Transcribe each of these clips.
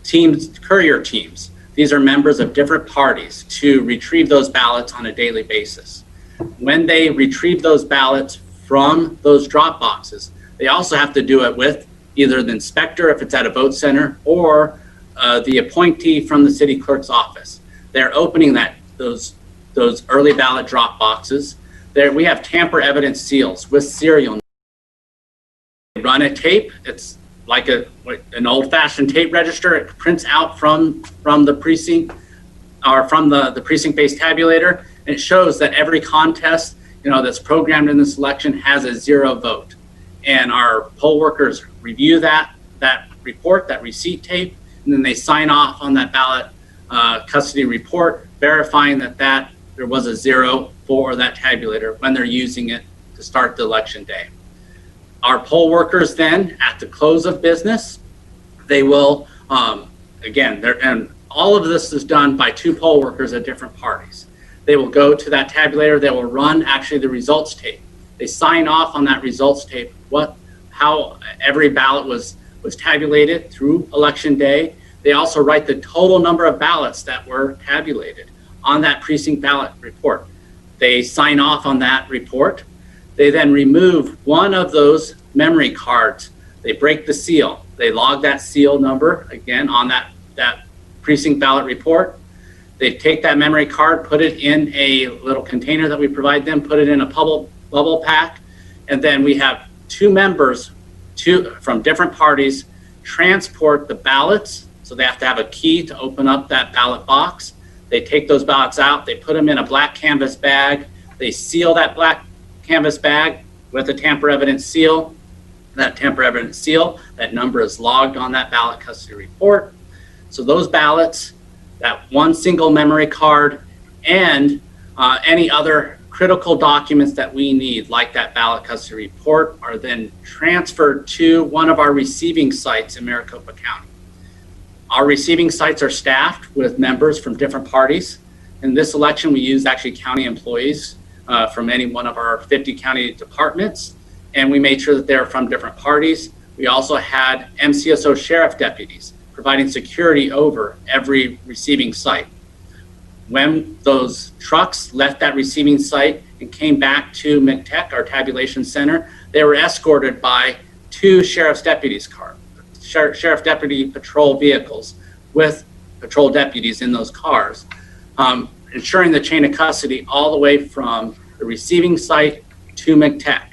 teams, courier teams. These are members of different parties to retrieve those ballots on a daily basis. When they retrieve those ballots from those drop boxes, they also have to do it with either the inspector if it's at a vote center or the appointee from the city clerk's office. They're opening those early ballot drop boxes. There we have tamper evidence seals with serial numbers. They run a tape. It's like an old-fashioned tape register. It prints out from the precinct or from the precinct-based tabulator, and it shows that every contest that's programmed in this election has a 0 vote. And our poll workers review that report, that receipt tape, and then they sign off on that ballot custody report, verifying that there was a 0 for that tabulator when they're using it to start the election day. Our poll workers then, at the close of business, they will, and all of this is done by 2 poll workers at different parties. They will go to that tabulator, they will run actually the results tape. They sign off on that results tape, how every ballot was tabulated through election day. They also write the total number of ballots that were tabulated on that precinct ballot report. They sign off on that report. They then remove one of those memory cards. They break the seal. They log that seal number again on that precinct ballot report. They take that memory card, put it in a little container that we provide them, put it in a bubble pack, and then we have 2 members from different parties transport the ballots. So they have to have a key to open up that ballot box. They take those ballots out, they put them in a black canvas bag, they seal that black canvas bag with a tamper evidence seal. That tamper evidence seal, that number is logged on that ballot custody report. So those ballots, that one single memory card, and any other critical documents that we need, like that ballot custody report, are then transferred to one of our receiving sites in Maricopa County. Our receiving sites are staffed with members from different parties. In this election, we use actually county employees from any one of our 50 county departments, and we made sure that they're from different parties. We also had MCSO sheriff deputies providing security over every receiving site. When those trucks left that receiving site and came back to MCTEC, our tabulation center, they were escorted by 2 sheriff's deputies sheriff deputy patrol vehicles with patrol deputies in those cars, ensuring the chain of custody all the way from the receiving site to MCTEC.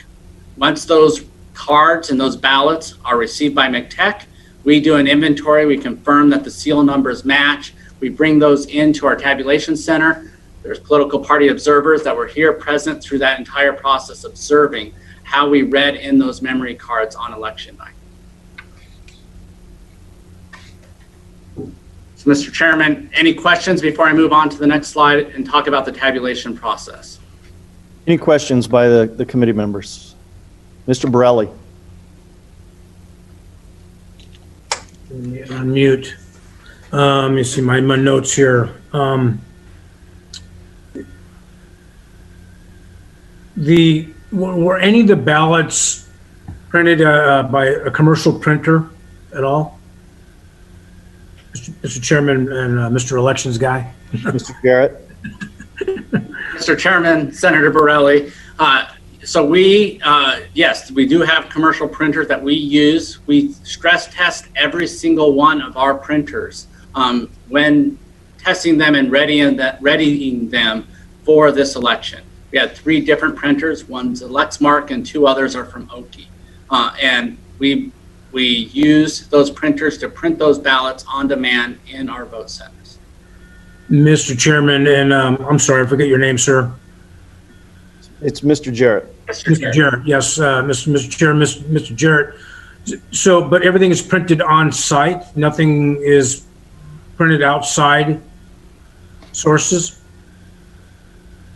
Once those cards and those ballots are received by MCTEC, we do an inventory, we confirm that the seal numbers match, we bring those into our tabulation center. There's political party observers that were here present through that entire process, observing how we read in those memory cards on election night. So, Mr. Chairman, any questions before I move on to the next slide and talk about the tabulation process? Any questions by the committee members? Mr. Borelli. Unmute. Let me see my notes here. Were any of the ballots printed by a commercial printer at all? Mr. Chairman and Mr. Elections guy. Mr. Jarrett. Mr. Chairman, Senator Borelli. So yes, we do have commercial printers that we use. We stress test every single one of our printers when testing them and readying them for this election. We had 3 different printers. One's a Lexmark and 2 others are from Oki. And we use those printers to print those ballots on demand in our vote centers. Mr. Chairman, and I'm sorry, I forget your name, sir. It's Mr. Jarrett. Mr. Jarrett, yes, Mr. Chair, Mr. Jarrett. So, but everything is printed on site? Nothing is printed outside sources?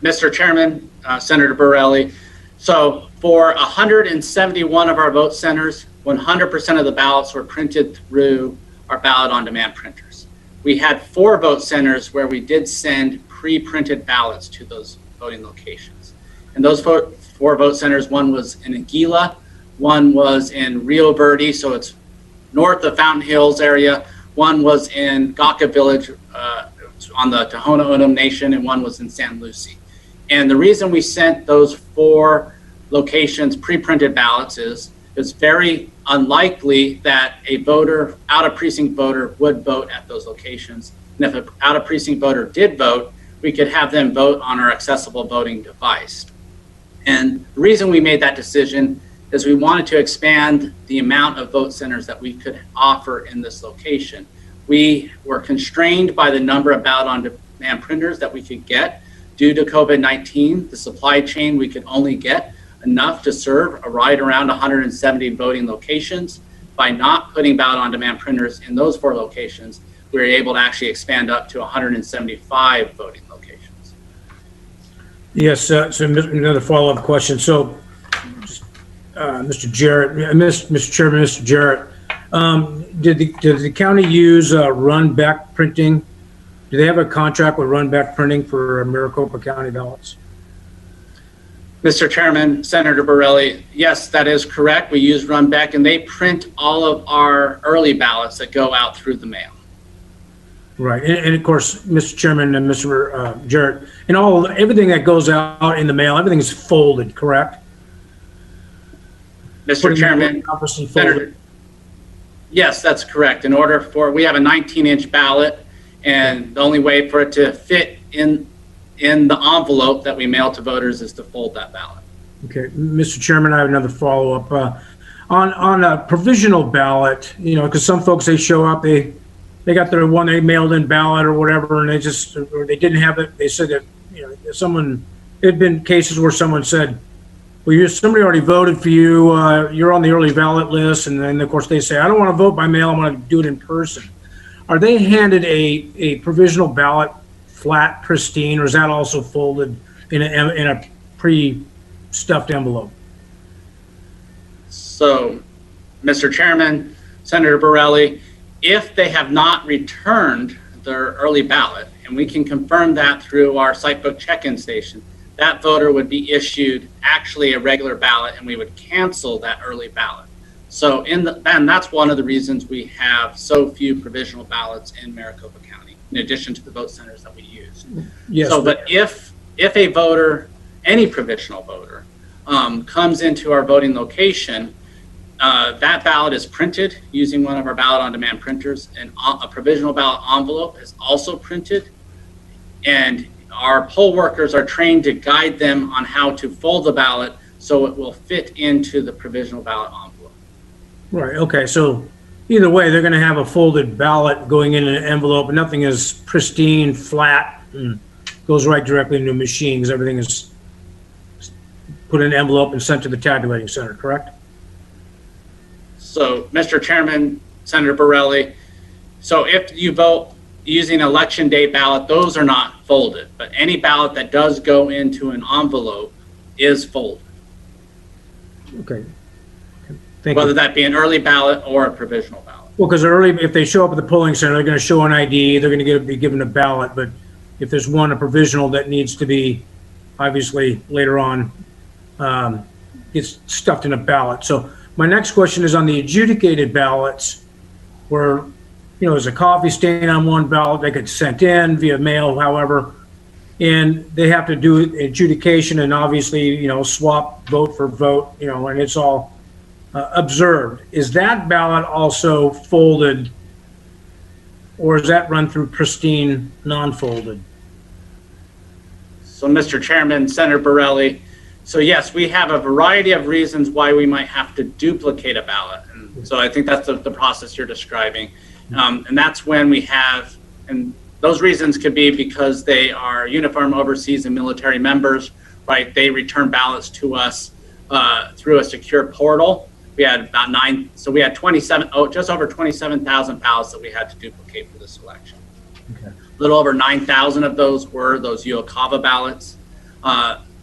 Mr. Chairman, Senator Borelli, so for 171 of our vote centers, 100% of the ballots were printed through our ballot on demand printers. We had 4 vote centers where we did send pre-printed ballots to those voting locations. And those 4 vote centers, one was in Aguila, one was in Rio Verde, so it's north of Fountain Hills area, one was in Gaka Village on the Tohono O'odham Nation, and one was in San Lucie. And the reason we sent those 4 locations pre-printed ballots is it's very unlikely that a voter, out-of-precinct voter, would vote at those locations. And if an out-of-precinct voter did vote, we could have them vote on our accessible voting device. And the reason we made that decision is we wanted to expand the amount of vote centers that we could offer in this location. We were constrained by the number of ballot-on-demand printers that we could get due to COVID-19. The supply chain, we could only get enough to serve right around 170 voting locations. By not putting ballot-on-demand printers in those 4 locations, we were able to actually expand up to 175 voting locations. Yes, so another follow-up question. So, Mr. Jarrett, Mr. Chairman, Mr. Jarrett, did the county use Runbeck Printing? Do they have a contract with Runbeck Printing for Maricopa County ballots? Mr. Chairman, Senator Borelli, yes, that is correct. We use Runbeck, and they print all of our early ballots that go out through the mail. Right, and of course, Mr. Chairman and Mr. Jarrett, and everything that goes out in the mail, everything is folded, correct? Mr. Chairman, Senator, yes, that's correct. In order for, we have a 19-inch ballot, and the only way for it to fit in the envelope that we mail to voters is to fold that ballot. Okay, Mr. Chairman, I have another follow-up. On a provisional ballot, you know, because some folks, they show up, they got their one they mailed in ballot or whatever, and or they didn't have it. They said that, you know, it had been cases where someone said, well, somebody already voted for you, you're on the early ballot list, and then of course they say, I don't want to vote by mail, I want to do it in person. Are they handed a provisional ballot flat, pristine, or is that also folded in a pre-stuffed envelope? So, Mr. Chairman, Senator Borelli, if they have not returned their early ballot, and we can confirm that through our Sitebook check-in station, that voter would be issued actually a regular ballot, and we would cancel that early ballot. So, and that's one of the reasons we have so few provisional ballots in Maricopa County, in addition to the vote centers that we use. Yes. So, but if a voter, any provisional voter, comes into our voting location, that ballot is printed using one of our ballot-on-demand printers, and a provisional ballot envelope is also printed, and our poll workers are trained to guide them on how to fold the ballot so it will fit into the provisional ballot envelope. Right, okay, so either way, they're going to have a folded ballot going in an envelope, and nothing is pristine, flat, and goes right directly into a machine, because everything is put in an envelope and sent to the tabulating center, correct? So, Mr. Chairman, Senator Borelli, so if you vote using election day ballot, those are not folded, but any ballot that does go into an envelope is folded. Okay. Thank you. Whether that be an early ballot or a provisional ballot. Well, because if they show up at the polling center, they're going to show an ID, they're going to be given a ballot, but if there's a provisional that needs to be, obviously, later on, gets stuffed in a ballot. So my next question is on the adjudicated ballots where, you know, there's a coffee stain on one ballot that gets sent in via mail, however, and they have to do adjudication and obviously, you know, swap vote for vote, you know, and it's all observed. Is that ballot also folded, or is that run through pristine, non-folded? So, Mr. Chairman, Senator Borelli, so yes, we have a variety of reasons why we might have to duplicate a ballot. And so I think that's the process you're describing. And that's when we have, and those reasons could be because they are uniform overseas and military members, right? They return ballots to us through a secure portal. We had about we had just over 27,000 ballots that we had to duplicate for this election. Okay. A little over 9,000 of those were those UOCAVA ballots.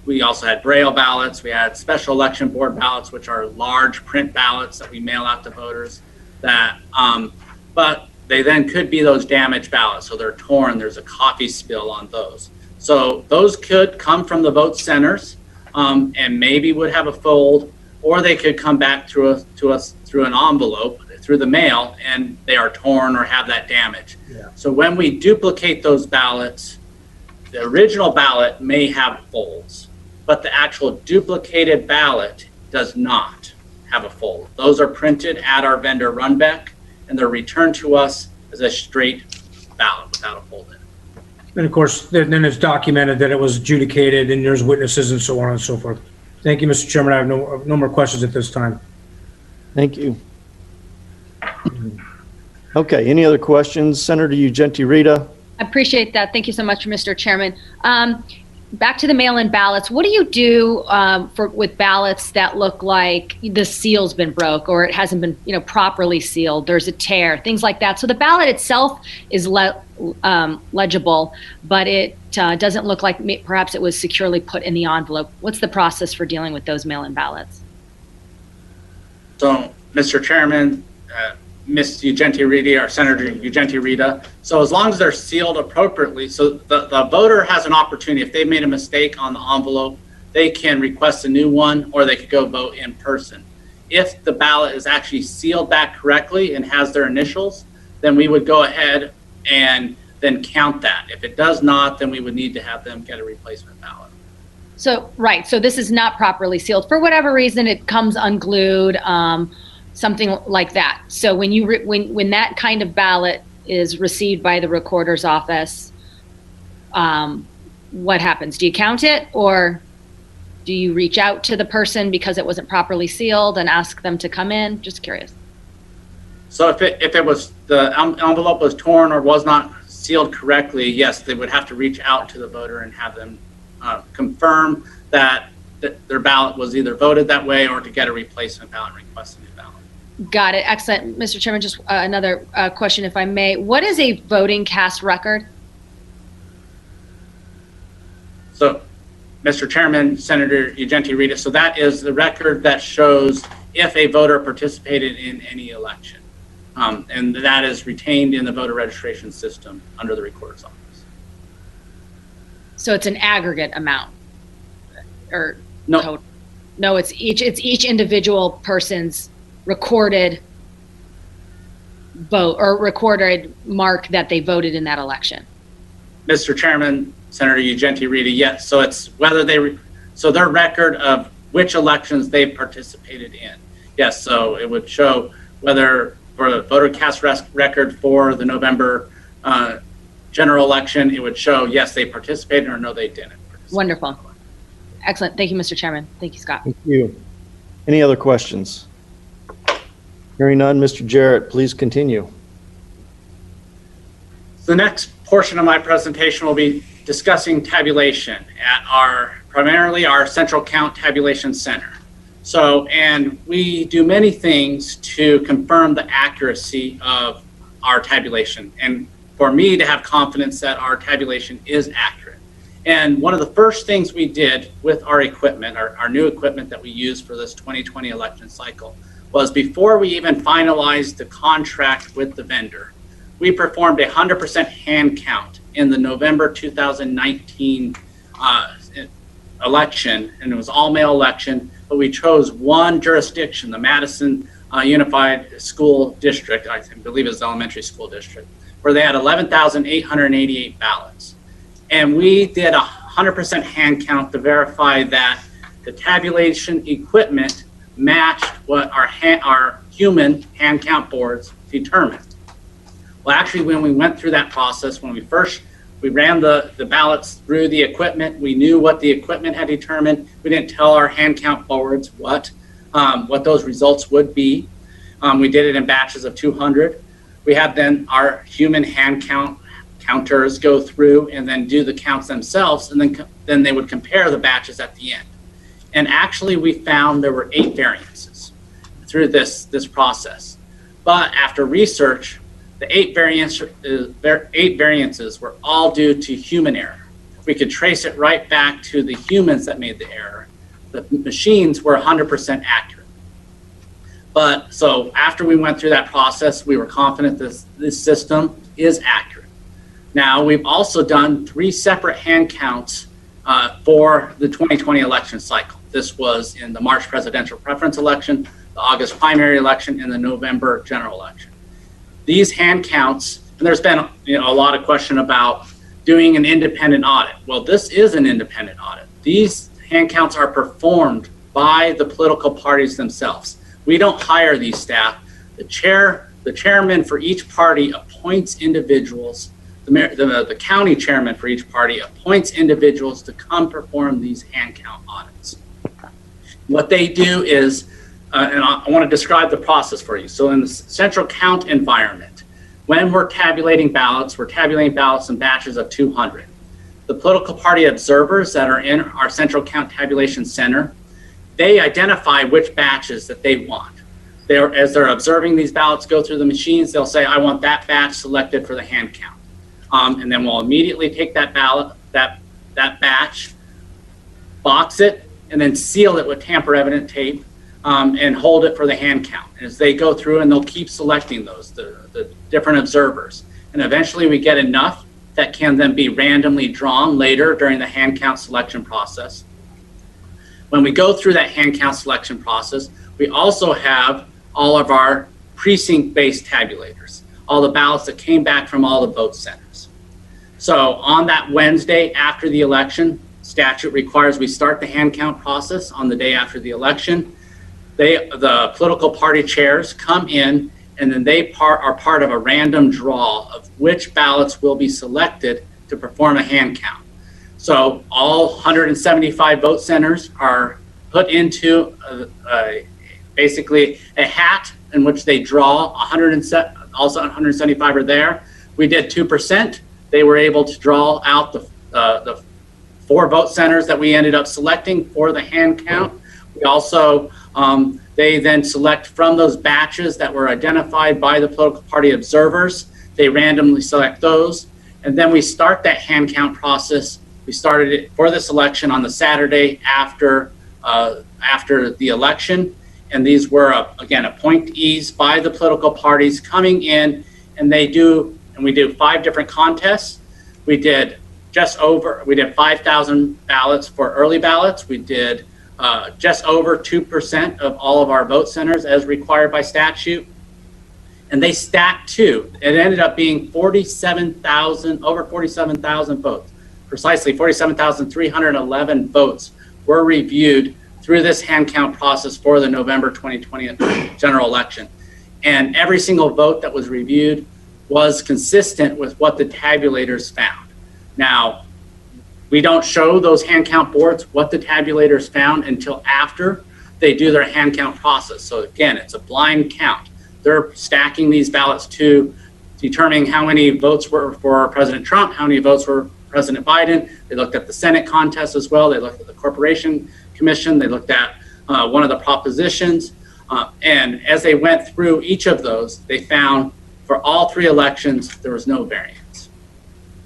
We also had Braille ballots. We had special election board ballots, which are large print ballots that we mail out to voters. But they then could be those damaged ballots. So they're torn. There's a coffee spill on those. So those could come from the vote centers and maybe would have a fold, or they could come back to us through an envelope, through the mail, and they are torn or have that damage. Yeah. So when we duplicate those ballots, the original ballot may have folds, but the actual duplicated ballot does not have a fold. Those are printed at our vendor Runbeck, and they're returned to us as a straight ballot without a fold in it. And of course, then it's documented that it was adjudicated and there's witnesses and so on and so forth. Thank you, Mr. Chairman. I have no more questions at this time. Thank you. Okay, any other questions? Senator Ugenti Rita? I appreciate that. Thank you so much, Mr. Chairman. Back to the mail-in ballots. What do you do with ballots that look like the seal's been broke or it hasn't been, properly sealed? There's a tear, things like that. So the ballot itself is legible, but it doesn't look like perhaps it was securely put in the envelope. What's the process for dealing with those mail-in ballots? So, Mr. Chairman, Ms. Ugenti Rita, or Senator Ugenti Rita, so as long as they're sealed appropriately, so the voter has an opportunity. If they made a mistake on the envelope, they can request a new one, or they could go vote in person. If the ballot is actually sealed back correctly and has their initials, then we would go ahead and then count that. If it does not, then we would need to have them get a replacement ballot. So, right. So this is not properly sealed. For whatever reason, it comes unglued, something like that. So when when that kind of ballot is received by the recorder's office, what happens? Do you count it, or do you reach out to the person because it wasn't properly sealed and ask them to come in? Just curious. So if it was, the envelope was torn or was not sealed correctly, yes, they would have to reach out to the voter and have them confirm that their ballot was either voted that way, or to get a replacement ballot and request a new ballot. Got it. Excellent. Mr. Chairman, just another question, if I may. What is a voting cast record? So, Mr. Chairman, Senator Ugenti Rita, so that is the record that shows if a voter participated in any election. And that is retained in the voter registration system under the recorder's office. So it's an aggregate amount, or No. total? No, it's each individual person's recorded vote or recorded mark that they voted in that election. Mr. Chairman, Senator Ugenti Rita, yes. So it's whether so their record of which elections they participated in. Yes, so it would show whether for the voter cast record for the November general election, it would show yes, they participated, or no, they didn't participate. Wonderful. Excellent. Thank you, Mr. Chairman. Thank you, Scott. Thank you. Any other questions? Hearing none, Mr. Jarrett, please continue. The next portion of my presentation will be discussing tabulation at primarily our central count tabulation center. So, and we do many things to confirm the accuracy of our tabulation, and for me to have confidence that our tabulation is accurate. And one of the first things we did with our equipment, our new equipment that we use for this 2020 election cycle, was before we even finalized the contract with the vendor, we performed 100% hand count in the November 2019 election, and it was all mail election, but we chose one jurisdiction, the Madison Unified School District, I believe it's the elementary school district, where they had 11,888 ballots. And we did 100% hand count to verify that the tabulation equipment matched what our human hand count boards determined. Well, actually, when we went through that process, when we ran the ballots through the equipment, we knew what the equipment had determined. We didn't tell our hand count boards what those results would be. We did it in batches of 200. We had then our human hand counters go through and then do the counts themselves, and then they would compare the batches at the end. And actually, we found there were 8 variances through this process. But after research, the 8 variances were all due to human error. We could trace it right back to the humans that made the error. The machines were 100% accurate. But so after we went through that process, we were confident this system is accurate. Now, we've also done 3 separate hand counts for the 2020 election cycle. This was in the March presidential preference election, the August primary election, and the November general election. These hand counts, and there's been a lot of question about doing an independent audit. Well, this is an independent audit. These hand counts are performed by the political parties themselves. We don't hire these staff. The chairman for each party appoints individuals. The county chairman for each party appoints individuals to come perform these hand count audits. What they do is, and I want to describe the process for you. So in the central count environment, when we're tabulating ballots in batches of 200. The political party observers that are in our central count tabulation center, they identify which batches that they want. As they're observing these ballots go through the machines, they'll say, I want that batch selected for the hand count. And then we'll immediately take that ballot, that batch, box it, and then seal it with tamper-evident tape and hold it for the hand count. As they go through, and they'll keep selecting those, the different observers. And eventually we get enough that can then be randomly drawn later during the hand count selection process. When we go through that hand count selection process, we also have all of our precinct-based tabulators, all the ballots that came back from all the vote centers. So on that Wednesday after the election, statute requires we start the hand count process on the day after the election. The political party chairs come in, and then they are part of a random draw of which ballots will be selected to perform a hand count. So all 175 vote centers are put into basically a hat in which they draw. 175 are there. We did 2%. They were able to draw out the 4 vote centers that we ended up selecting for the hand count. We also, they then select from those batches that were identified by the political party observers. They randomly select those. And then we start that hand count process. We started it for this election on the Saturday after the election. And these were, again, appointees by the political parties coming in, and we do 5 different contests. We did 5,000 ballots for early ballots. We did just over 2% of all of our vote centers as required by statute. And they stacked too. It ended up being over 47,000 votes. Precisely 47,311 votes were reviewed through this hand count process for the November 2020 general election. And every single vote that was reviewed was consistent with what the tabulators found. Now, we don't show those hand count boards what the tabulators found until after they do their hand count process. So again, it's a blind count. They're stacking these ballots to determine how many votes were for President Trump, how many votes were President Biden. They looked at the Senate contest as well. They looked at the Corporation Commission. They looked at one of the propositions. And as they went through each of those, they found for all 3 elections, there was no variance.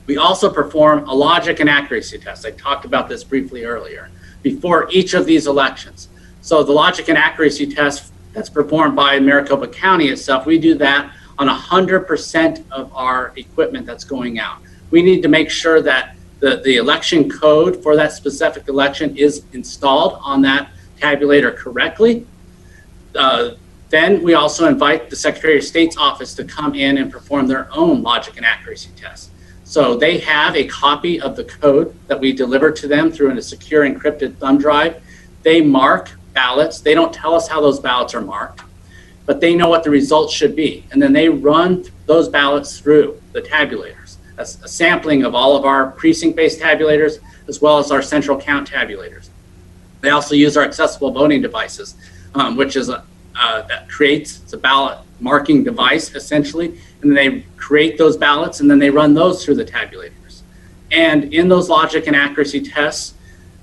We also perform a logic and accuracy test. I talked about this briefly earlier, before each of these elections. So the logic and accuracy test that's performed by Maricopa County itself, we do that on 100% of our equipment that's going out. We need to make sure that the election code for that specific election is installed on that tabulator correctly. Then we also invite the Secretary of State's office to come in and perform their own logic and accuracy test. So they have a copy of the code that we deliver to them through a secure encrypted thumb drive. They mark ballots. They don't tell us how those ballots are marked, but they know what the results should be. And then they run those ballots through the tabulators. That's a sampling of all of our precinct-based tabulators, as well as our central count tabulators. They also use our accessible voting devices, which is that creates, it's a ballot marking device essentially, and they create those ballots and then they run those through the tabulators. And in those logic and accuracy tests,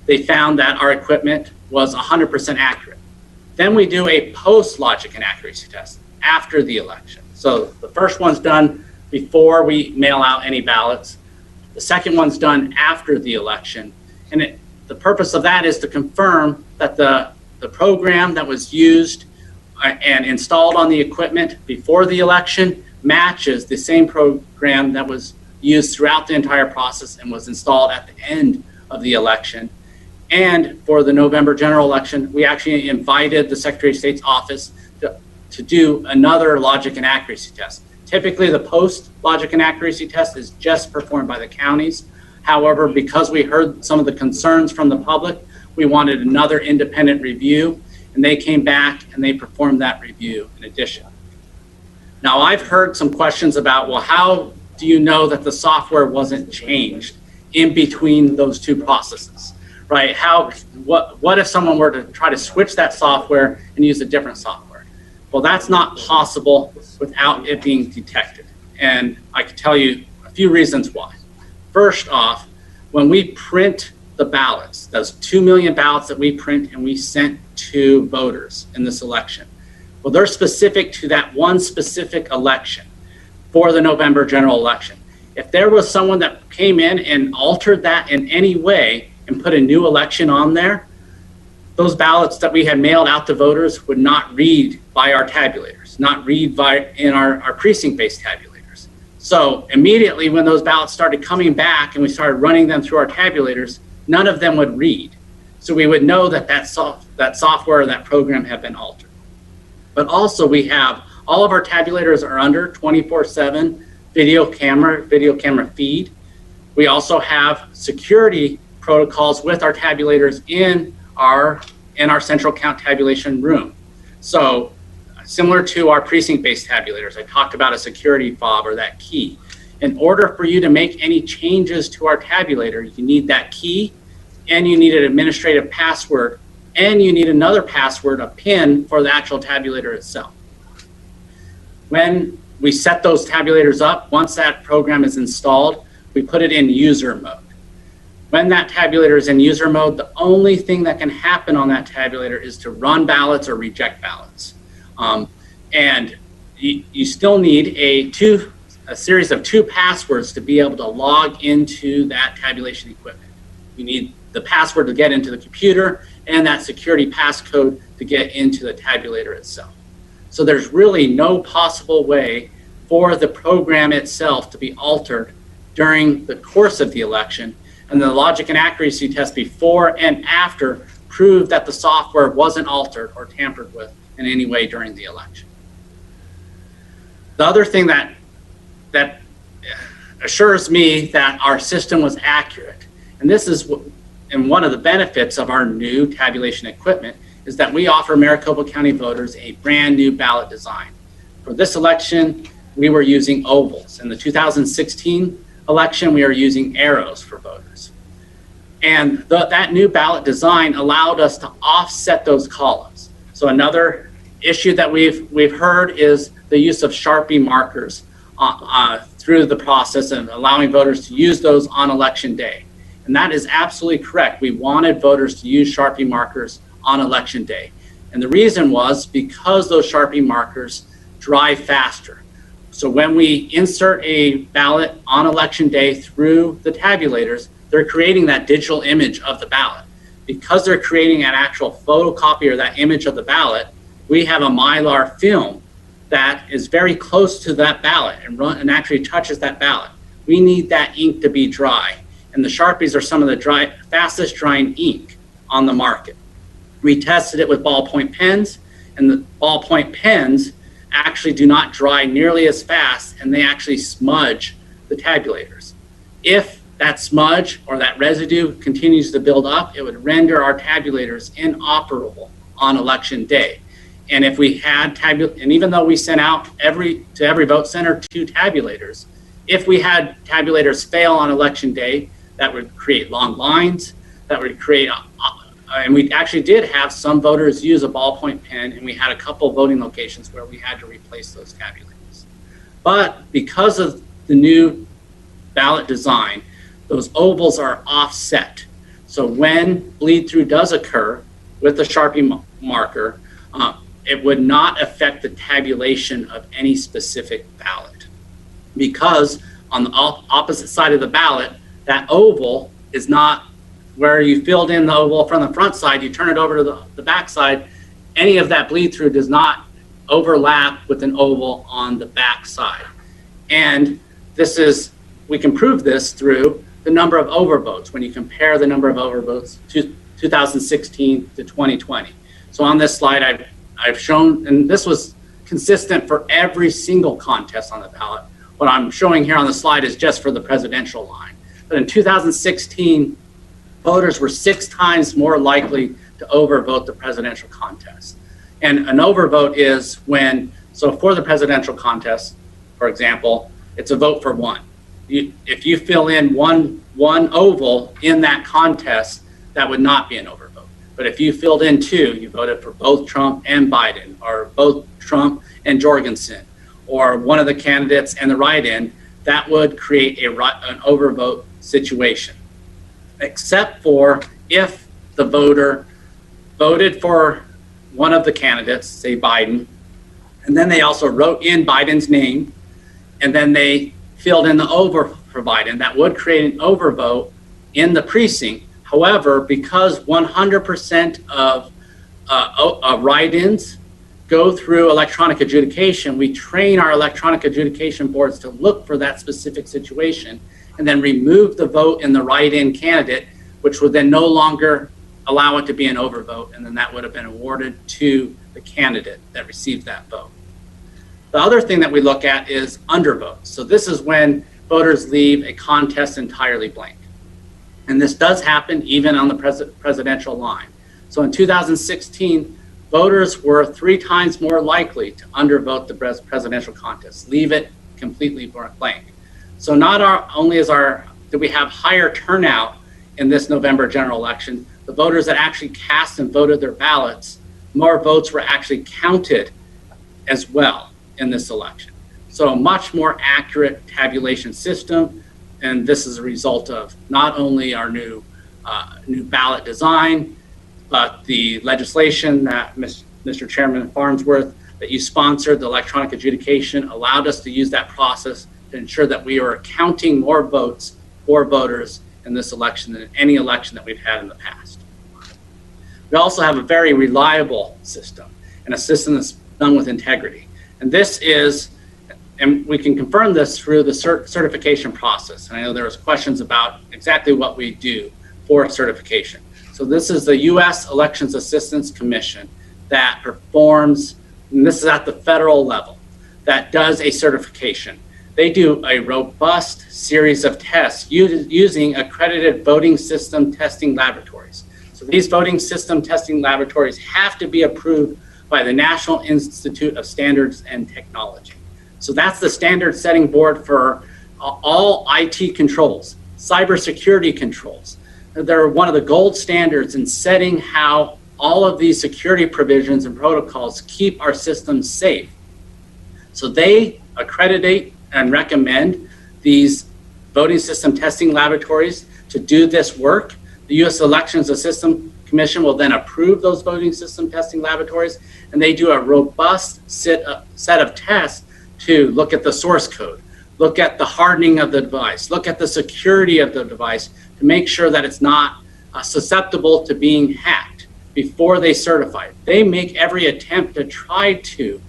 they found that our equipment was 100% accurate. Then we do a post logic and accuracy test after the election. So the first one's done before we mail out any ballots. The second one's done after the election. And the purpose of that is to confirm that the program that was used and installed on the equipment before the election matches the same program that was used throughout the entire process and was installed at the end of the election. And for the November general election, we actually invited the Secretary of State's office to do another logic and accuracy test. Typically, the post logic and accuracy test is just performed by the counties. However, because we heard some of the concerns from the public, we wanted another independent review, and they came back and they performed that review in addition. Now, I've heard some questions about, well, how do you know that the software wasn't changed in between those two processes, right? What if someone were to try to switch that software and use a different software? Well, that's not possible without it being detected. And I can tell you a few reasons why. First off, when we print the ballots, those 2 million ballots that we print and we sent to voters in this election, well, they're specific to that one specific election for the November general election. If there was someone that came in and altered that in any way and put a new election on there, those ballots that we had mailed out to voters would not read by our tabulators, not read in our precinct-based tabulators. So immediately when those ballots started coming back and we started running them through our tabulators, none of them would read. So we would know that that software or that program had been altered. But also we have, all of our tabulators are under 24/7 video camera feed. We also have security protocols with our tabulators in our central count tabulation room. So similar to our precinct-based tabulators, I talked about a security fob or that key. In order for you to make any changes to our tabulator, you need that key, and you need an administrative password, and you need another password, a PIN, for the actual tabulator itself. When we set those tabulators up, once that program is installed, we put it in user mode. When that tabulator is in user mode, the only thing that can happen on that tabulator is to run ballots or reject ballots. And you still need a series of 2 passwords to be able to log into that tabulation equipment. You need the password to get into the computer and that security passcode to get into the tabulator itself. So there's really no possible way for the program itself to be altered during the course of the election. And the logic and accuracy test before and after proved that the software wasn't altered or tampered with in any way during the election. The other thing that assures me that our system was accurate, and this is one of the benefits of our new tabulation equipment, is that we offer Maricopa County voters a brand new ballot design. For this election, we were using ovals. In the 2016 election, we are using arrows for voters. And that new ballot design allowed us to offset those columns. So another issue that we've heard is the use of Sharpie markers through the process and allowing voters to use those on election day. And that is absolutely correct. We wanted voters to use Sharpie markers on election day. And the reason was because those Sharpie markers dry faster. So when we insert a ballot on election day through the tabulators, they're creating that digital image of the ballot. Because they're creating an actual photocopy or that image of the ballot, we have a Mylar film that is very close to that ballot and actually touches that ballot. We need that ink to be dry. And the Sharpies are some of the fastest drying ink on the market. We tested it with ballpoint pens, and the ballpoint pens actually do not dry nearly as fast, and they actually smudge the tabulators. If that smudge or that residue continues to build up, it would render our tabulators inoperable on election day. And if we had and even though we sent out to every vote center 2 tabulators, if we had tabulators fail on election day, that would create long lines, that would create and we actually did have some voters use a ballpoint pen, and we had a couple voting locations where we had to replace those tabulators. But because of the new ballot design, those ovals are offset. So when bleed through does occur with the Sharpie marker, it would not affect the tabulation of any specific ballot. Because on the opposite side of the ballot, that oval is not where you filled in the oval from the front side, you turn it over to the back side, any of that bleed through does not overlap with an oval on the back side. And we can prove this through the number of overvotes. When you compare the number of overvotes 2016 to 2020. So on this slide, I've shown, and this was consistent for every single contest on the ballot. What I'm showing here on the slide is just for the presidential line. But in 2016, voters were 6 times more likely to overvote the presidential contest. And an overvote is when, so for the presidential contest, for example, it's a vote for one. If you fill in one oval in that contest, that would not be an overvote. But if you filled in 2, you voted for both Trump and Biden, or both Trump and Jorgensen, or one of the candidates and the write-in, that would create an overvote situation. Except for if the voter voted for one of the candidates, say Biden, and then they also wrote in Biden's name, and then they filled in the over for Biden, that would create an overvote in the precinct. However, because 100% of write-ins go through electronic adjudication, we train our electronic adjudication boards to look for that specific situation and then remove the vote in the write-in candidate, which would then no longer allow it to be an overvote, and then that would have been awarded to the candidate that received that vote. The other thing that we look at is undervotes. So this is when voters leave a contest entirely blank. And this does happen even on the presidential line. So in 2016, voters were 3 times more likely to undervote the presidential contest, leave it completely blank. So not only do we have higher turnout in this November general election, the voters that actually cast and voted their ballots, more votes were actually counted as well in this election. So a much more accurate tabulation system, and this is a result of not only our new ballot design, but the legislation that Mr. Chairman Farnsworth, that you sponsored, the electronic adjudication, allowed us to use that process to ensure that we are counting more votes for voters in this election than any election that we've had in the past. We also have a very reliable system, and a system that's done with integrity. And this is, and we can confirm this through the certification process. And I know there was questions about exactly what we do for certification. So this is the U.S. Elections Assistance Commission that performs, and this is at the federal level, that does a certification. They do a robust series of tests using accredited voting system testing laboratories. So these voting system testing laboratories have to be approved by the National Institute of Standards and Technology. So that's the standard setting board for all IT controls, cybersecurity controls. They're one of the gold standards in setting how all of these security provisions and protocols keep our systems safe. So they accreditate and recommend these voting system testing laboratories to do this work. The U.S. Elections Assistance Commission will then approve those voting system testing laboratories, and they do a robust set of tests to look at the source code, look at the hardening of the device, look at the security of the device to make sure that it's not susceptible to being hacked before they certify it. They make every attempt to try to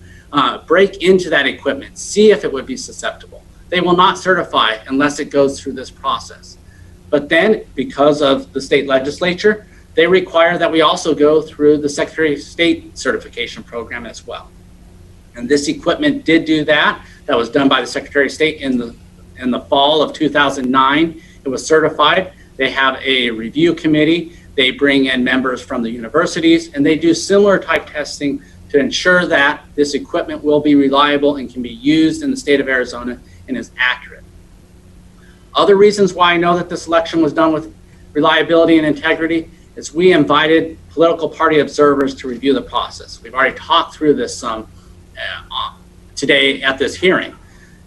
break into that equipment, see if it would be susceptible. They will not certify unless it goes through this process. But then, because of the state legislature, they require that we also go through the Secretary of State certification program as well. And this equipment did do that. That was done by the Secretary of State in the fall of 2009. It was certified. They have a review committee. They bring in members from the universities, and they do similar type testing to ensure that this equipment will be reliable and can be used in the state of Arizona and is accurate. Other reasons why I know that this election was done with reliability and integrity is we invited political party observers to review the process. We've already talked through this some today at this hearing.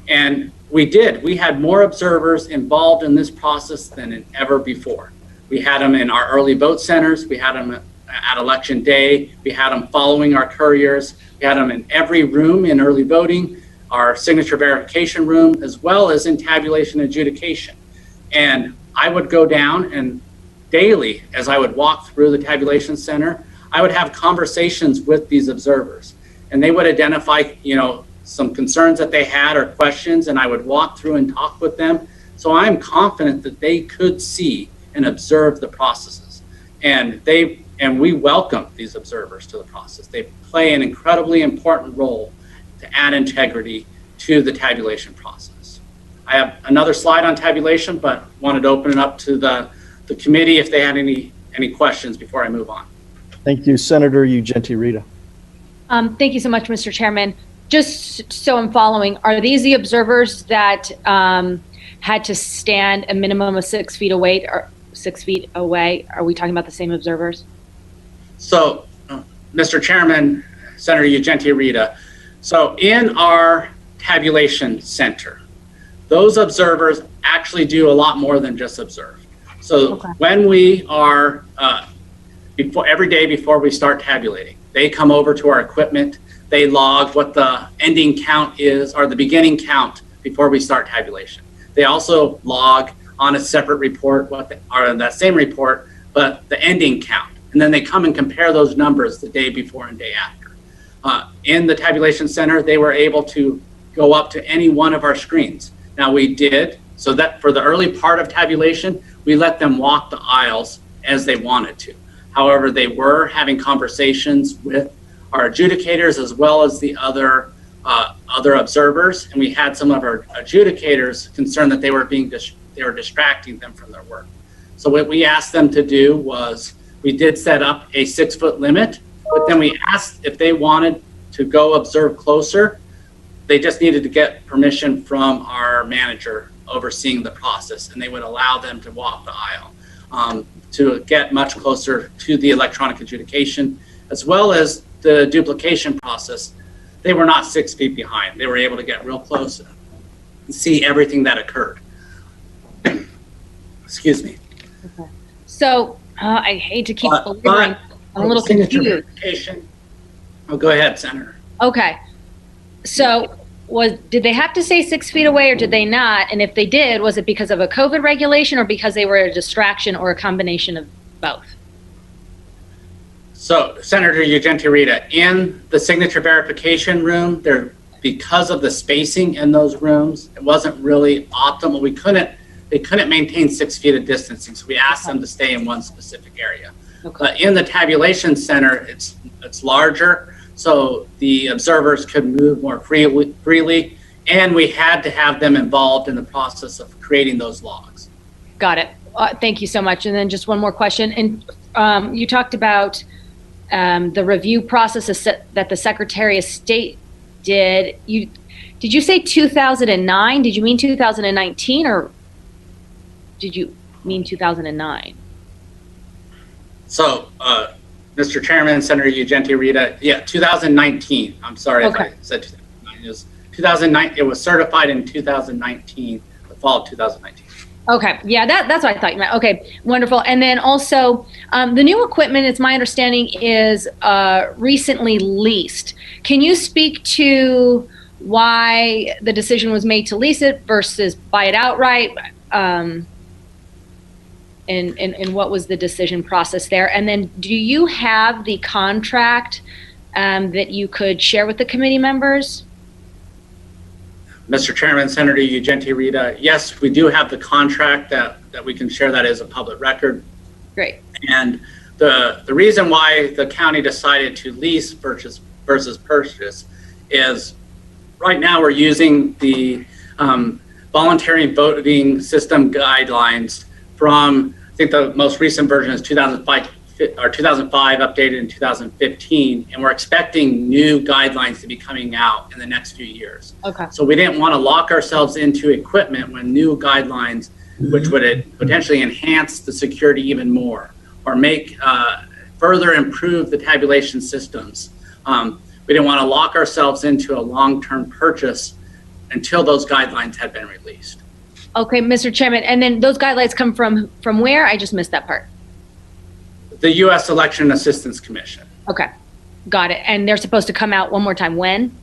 And we did. We had more observers involved in this process than ever before. We had them in our early vote centers. We had them at election day. We had them following our couriers. We had them in every room in early voting, our signature verification room, as well as in tabulation adjudication. And I would go down and daily, as I would walk through the tabulation center, I would have conversations with these observers. And they would identify, some concerns that they had or questions, and I would walk through and talk with them. So I'm confident that they could see and observe the processes. And we welcome these observers to the process. They play an incredibly important role to add integrity to the tabulation process. I have another slide on tabulation, but wanted to open it up to the committee if they had any questions before I move on. Thank you, Senator Ugenti Rita. Thank you so much, Mr. Chairman. Just so I'm following, are these the observers that had to stand a minimum of 6 feet away, or 6 feet away? Are we talking about the same observers? So, Mr. Chairman, Senator Ugenti Rita, so in our tabulation center, those observers actually do a lot more than just observe. So Okay. when we are, every day before we start tabulating, they come over to our equipment, they log what the ending count is, or the beginning count before we start tabulation. They also log on a separate report, or in that same report, but the ending count. And then they come and compare those numbers the day before and day after. In the tabulation center, they were able to go up to any one of our screens. Now we did, so that for the early part of tabulation, we let them walk the aisles as they wanted to. However, they were having conversations with our adjudicators as well as the other observers, and we had some of our adjudicators concerned that they were distracting them from their work. So what we asked them to do was, we did set up a 6-foot limit, but then we asked if they wanted to go observe closer. They just needed to get permission from our manager overseeing the process, and they would allow them to walk the aisle to get much closer to the electronic adjudication, as well as the duplication process. They were not 6 feet behind. They were able to get real close and see everything that occurred. Excuse me. So I hate to keep But belaboring. I'm a little signature confused. verification. Oh, go ahead, Senator. Okay. So did they have to stay 6 feet away or did they not? And if they did, was it because of a COVID regulation or because they were a distraction or a combination of both? So, Senator Ugenti Rita, in the signature verification room, because of the spacing in those rooms, it wasn't really optimal. They couldn't maintain 6 feet of distancing, so we asked them to stay in one specific area. Okay. But in the tabulation center, it's larger, so the observers could move more freely, and we had to have them involved in the process of creating those logs. Got it. Thank you so much. And then just one more question. And you talked about the review process that the Secretary of State did. Did you say 2009? Did you mean 2019 or did you mean 2009? So, Mr. Chairman, Senator Ugenti Rita, yeah, 2019. I'm sorry if I said 2009. It was 2009. It was certified in 2019, the fall of 2019. Okay, yeah, that's what I thought you meant. Okay, wonderful. And then also, the new equipment, it's my understanding, is recently leased. Can you speak to why the decision was made to lease it versus buy it outright? And what was the decision process there? And then do you have the contract that you could share with the committee members? Mr. Chairman, Senator Ugenti Rita, yes, we do have the contract that we can share that as a public record. Great. And the reason why the county decided to lease versus purchase is right now we're using the voluntary voting system guidelines from, I think the most recent version is 2005 updated in 2015, and we're expecting new guidelines to be coming out in the next few years. Okay. So we didn't want to lock ourselves into equipment when new guidelines, which would potentially enhance the security even more or make further improve the tabulation systems. We didn't want to lock ourselves into a long-term purchase until those guidelines had been released. Okay, Mr. Chairman, and then those guidelines come from where? I just missed that part. The U.S. Election Assistance Commission. Okay, got it. And they're supposed to come out one more time. When?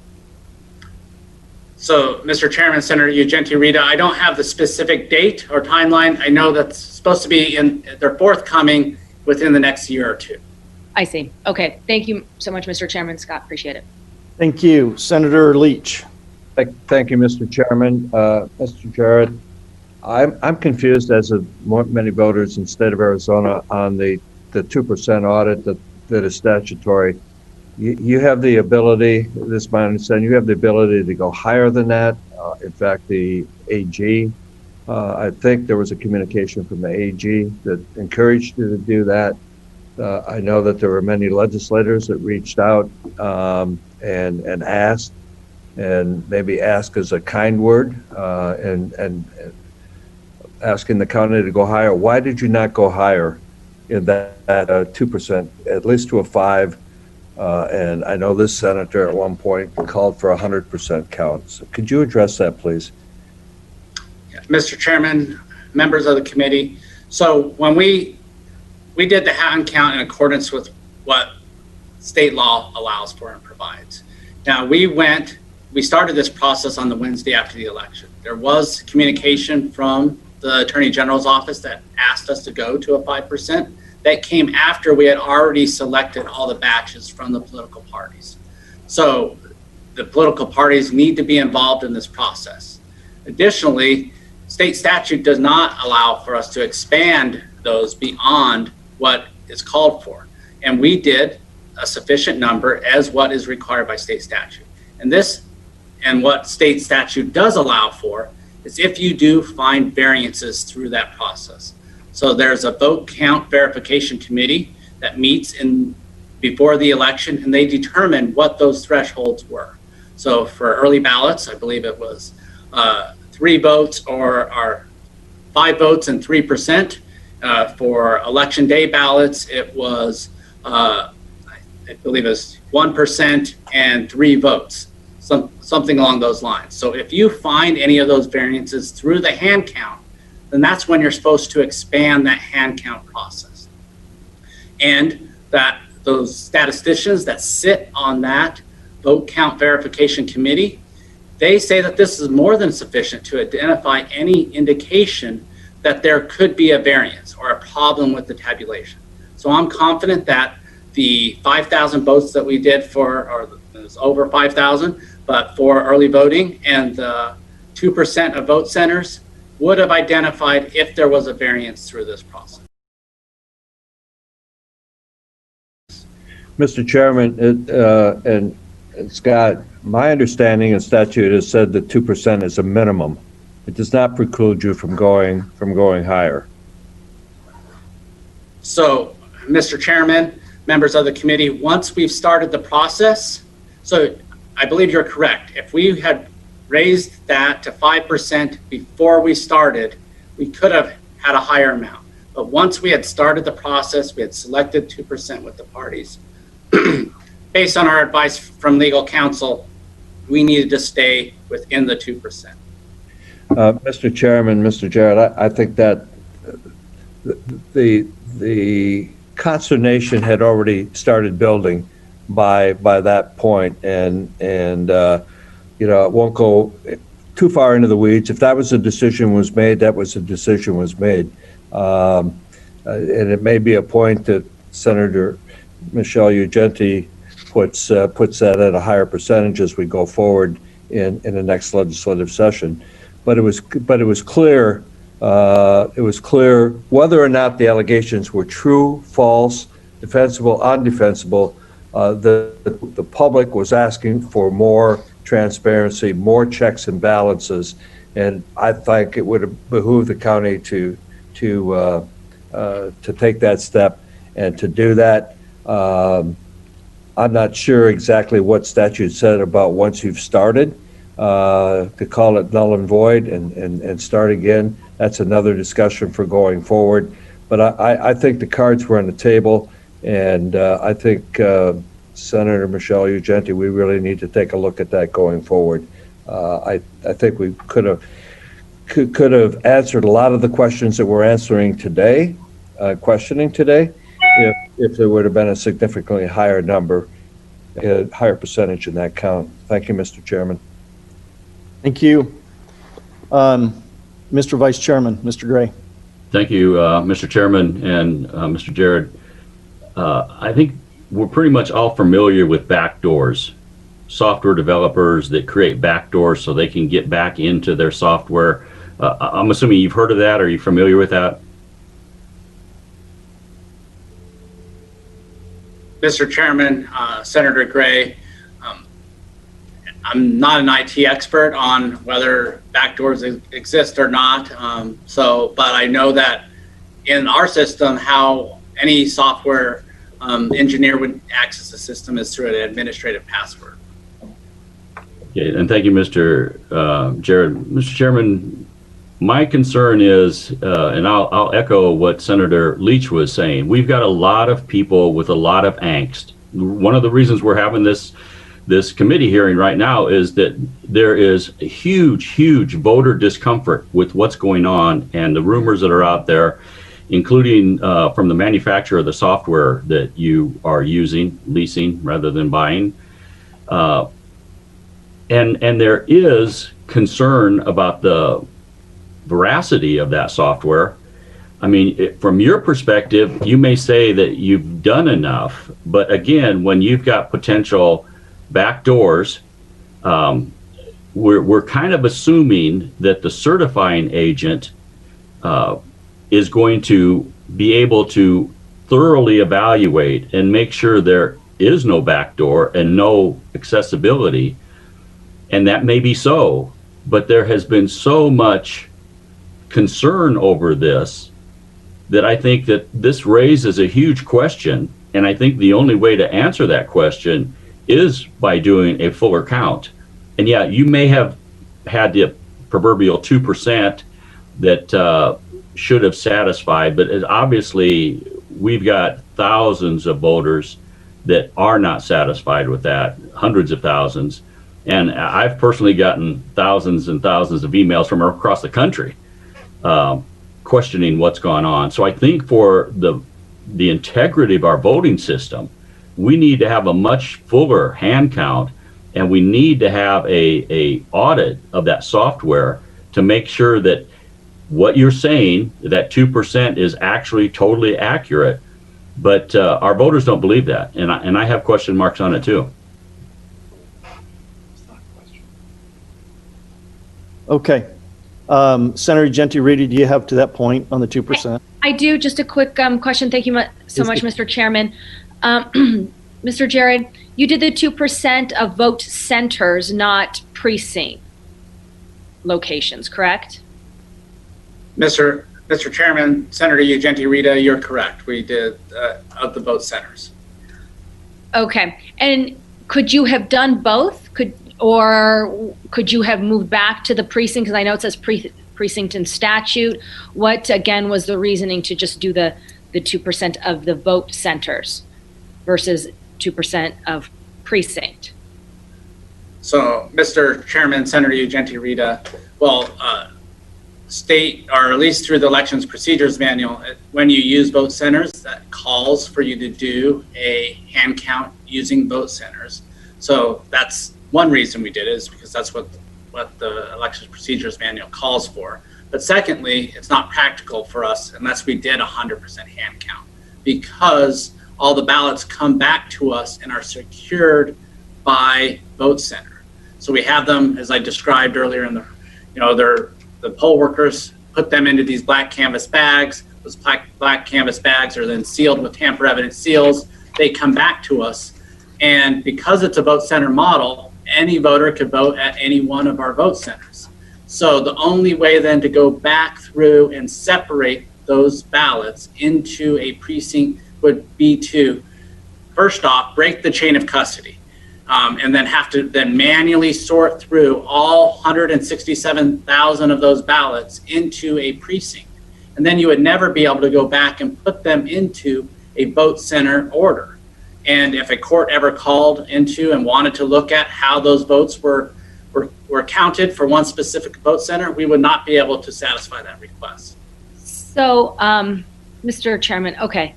So, Mr. Chairman, Senator Ugenti Rita, I don't have the specific date or timeline. I know that's supposed to be they're forthcoming within the next year or two. I see. Okay, thank you so much, Mr. Chairman. Scott, appreciate it. Thank you. Senator Leach. Thank you, Mr. Chairman. Mr. Jarrett, I'm confused, as of many voters in the state of Arizona, on the the 2% audit that is statutory, you have the ability, this is my understanding, you have the ability to go higher than that. In fact, the AG, I think there was a communication from the AG that encouraged you to do that. I know that there were many legislators that reached out and asked, and maybe ask is a kind word, and asking the county to go higher. Why did you not go higher in that 2%, at least to a 5%? And I know this senator at one point called for 100% count. So could you address that, please? Mr. Chairman, members of the committee. So when we did the hand count in accordance with what state law allows for and provides. Now we started this process on the Wednesday after the election. There was communication from the Attorney General's office that asked us to go to a 5%. That came after we had already selected all the batches from the political parties. So the political parties need to be involved in this process. Additionally, state statute does not allow for us to expand those beyond what is called for. And we did a sufficient number as what is required by state statute. And what state statute does allow for is if you do find variances through that process. So there's a vote count verification committee that meets before the election, and they determine what those thresholds were. So for early ballots, I believe it was 3 votes or 5 votes and 3%. For election day ballots, it was, I believe it was 1% and 3 votes, something along those lines. So if you find any of those variances through the hand count, then that's when you're supposed to expand that hand count process. And that those statisticians that sit on that vote count verification committee, they say that this is more than sufficient to identify any indication that there could be a variance or a problem with the tabulation. So I'm confident that the 5,000 votes that we did or it was over 5,000, but for early voting and the 2% of vote centers would have identified if there was a variance through this process. Mr. Chairman, and Scott, my understanding of statute has said that 2% is a minimum. It does not preclude you from going higher. So, Mr. Chairman, members of the committee, once we've started the process, so I believe you're correct. If we had raised that to 5% before we started, we could have had a higher amount. But once we had started the process, we had selected 2% with the parties. Based on our advice from legal counsel, we needed to stay within the 2%. Mr. Chairman, Mr. Jarrett, I think that the consternation had already started building by that point, and it won't go too far into the weeds. If that was a decision was made, that was a decision was made, and it may be a point that Senator Michelle Ugenti puts that at a higher percentage as we go forward in the next legislative session. But it was clear whether or not the allegations were true, false, defensible, undefensible. The public was asking for more transparency, more checks and balances, and I think it would have behooved the county to take that step and to do that. I'm not sure exactly what statute said about once you've started, to call it null and void and start again. That's another discussion for going forward. But I think the cards were on the table, and I think Senator Michelle Ugenti, we really need to take a look at that going forward. I think we could have answered a lot of the questions that we're answering today, questioning today, if there would have been a significantly higher number, a higher percentage in that count. Thank you, Mr. Chairman. Thank you. Mr. Vice Chairman, Mr. Gray. Thank you, Mr. Chairman and Mr. Jarrett. I think we're pretty much all familiar with backdoors, software developers that create backdoors so they can get back into their software. I'm assuming you've heard of that. Are you familiar with that? Mr. Chairman, Senator Gray, I'm not an IT expert on whether backdoors exist or not. But I know that in our system, how any software engineer would access the system is through an administrative password. Okay, and thank you, Mr. Jared. Mr. Chairman, my concern is, and I'll echo what Senator Leach was saying. We've got a lot of people with a lot of angst. One of the reasons we're having this committee hearing right now is that there is a huge voter discomfort with what's going on and the rumors that are out there, including from the manufacturer of the software that you are using, leasing rather than buying. And there is concern about the veracity of that software. I mean, from your perspective, you may say that you've done enough, but again, when you've got potential backdoors, we're kind of assuming that the certifying agent is going to be able to thoroughly evaluate and make sure there is no backdoor and no accessibility. And that may be so, but there has been so much concern over this that I think that this raises a huge question. And I think the only way to answer that question is by doing a fuller count. And yeah, you may have had the proverbial 2% that should have satisfied, but obviously we've got thousands of voters that are not satisfied with that, hundreds of thousands. And I've personally gotten thousands and thousands of emails from across the country questioning what's gone on. So I think for the integrity of our voting system, we need to have a much fuller hand count, and we need to have a audit of that software to make sure that what you're saying, that 2% is actually totally accurate. But our voters don't believe that, and I have question marks on it too. Okay. Senator Genti-Rita, do you have to that point on the 2%? I do. Just a quick question. Thank you so much, Mr. Chairman. Mr. Jared, you did the 2% of vote centers, not precinct locations, correct? Mr. Chairman, Senator Genti-Rita, you're correct. We did of the vote centers. Okay. And could you have done both? Or could you have moved back to the precinct? Because I know it says precinct in statute. What, again, was the reasoning to just do the 2% of the vote centers versus 2% of precinct? So, Mr. Chairman, Senator Genti-Rita, well, state, or at least through the Elections Procedures Manual, when you use vote centers, that calls for you to do a hand count using vote centers. So that's one reason we did it, is because that's what the Elections Procedures Manual calls for. But secondly, it's not practical for us unless we did 100% hand count, because all the ballots come back to us and are secured by vote center. So we have them, as I described earlier, in the poll workers put them into these black canvas bags. Those black canvas bags are then sealed with tamper evident seals. They come back to us. And because it's a vote center model, any voter could vote at any one of our vote centers. So the only way then to go back through and separate those ballots into a precinct would be to, first off, break the chain of custody, and then have to then manually sort through all 167,000 of those ballots into a precinct. And then you would never be able to go back and put them into a vote center order. And if a court ever called into and wanted to look at how those votes were counted for one specific vote center, we would not be able to satisfy that request. So, Mr. Chairman, okay.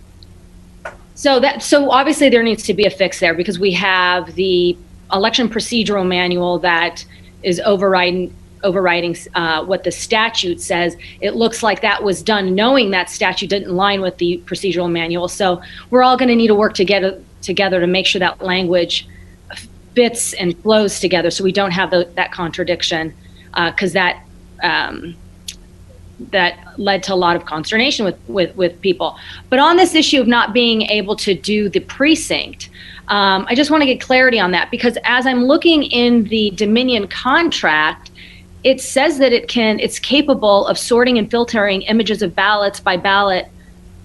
So obviously there needs to be a fix there, because we have the election procedural manual that is overriding what the statute says. It looks like that was done knowing that statute didn't align with the procedural manual. So we're all going to need to work together to make sure that language fits and flows together, so we don't have that contradiction, because that that led to a lot of consternation with people. But on this issue of not being able to do the precinct, I just want to get clarity on that, because as I'm looking in the Dominion contract, it says that it's capable of sorting and filtering images of ballots by ballot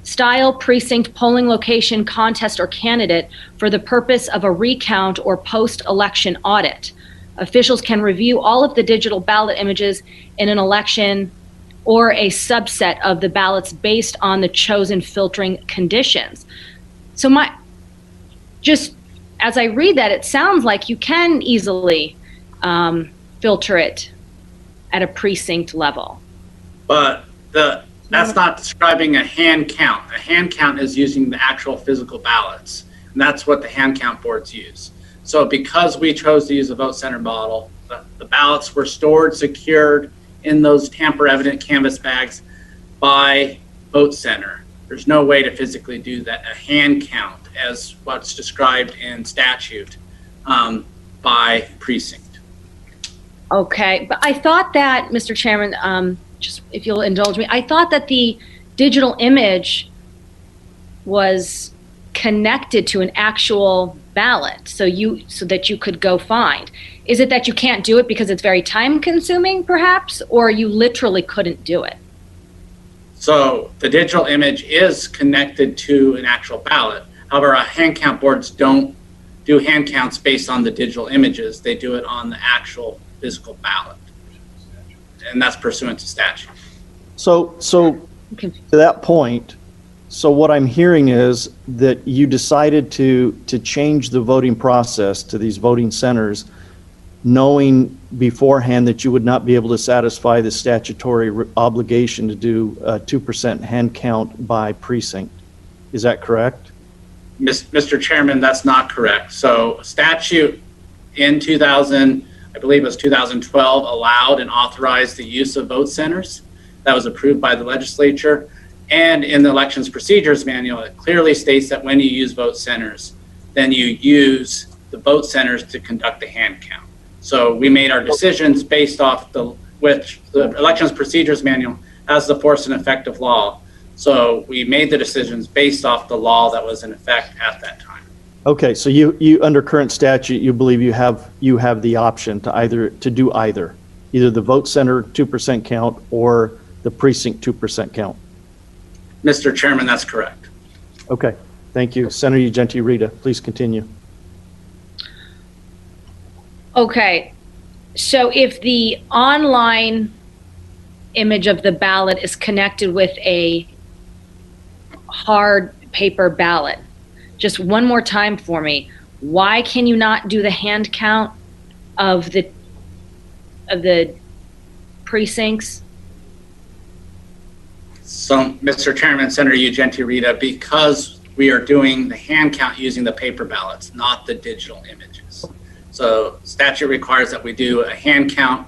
style, precinct, polling location, contest, or candidate for the purpose of a recount or post-election audit. Officials can review all of the digital ballot images in an election or a subset of the ballots based on the chosen filtering conditions. So just as I read that, it sounds like you can easily filter it at a precinct level. But that's not describing a hand count. A hand count is using the actual physical ballots, and that's what the hand count boards use. So because we chose to use a vote center model, the ballots were stored, secured in those tamper-evident canvas bags by vote center. There's no way to physically do that, a hand count, as what's described in statute, by precinct. Okay, but I thought that, Mr. Chairman, just if you'll indulge me, I thought that the digital image was connected to an actual ballot, so that you could go find. Is it that you can't do it because it's very time consuming, perhaps, or you literally couldn't do it? So the digital image is connected to an actual ballot. However, hand count boards don't do hand counts based on the digital images. They do it on the actual physical ballot, and that's pursuant to statute. So Okay. to that point, so what I'm hearing is that you decided to change the voting process to these voting centers, knowing beforehand that you would not be able to satisfy the statutory obligation to do a 2% hand count by precinct. Is that correct? Mr. Chairman, that's not correct. So statute in 2000, I believe it was 2012, allowed and authorized the use of vote centers. That was approved by the legislature. And in the Elections Procedures Manual, it clearly states that when you use vote centers, then you use the vote centers to conduct the hand count. So we made our decisions based off which the Elections Procedures Manual has the force and effect of law. So we made the decisions based off the law that was in effect at that time. Okay, so you under current statute, you believe you have the option to do either the vote center 2% count or the precinct 2% count. Mr. Chairman, that's correct. Okay, thank you. Senator Ugenti Rita, please continue. Okay, so if the online image of the ballot is connected with a hard paper ballot, just one more time for me, why can you not do the hand count of the precincts? So, Mr. Chairman, Senator Ugenti Rita, because we are doing the hand count using the paper ballots, not the digital images. So statute requires that we do a hand count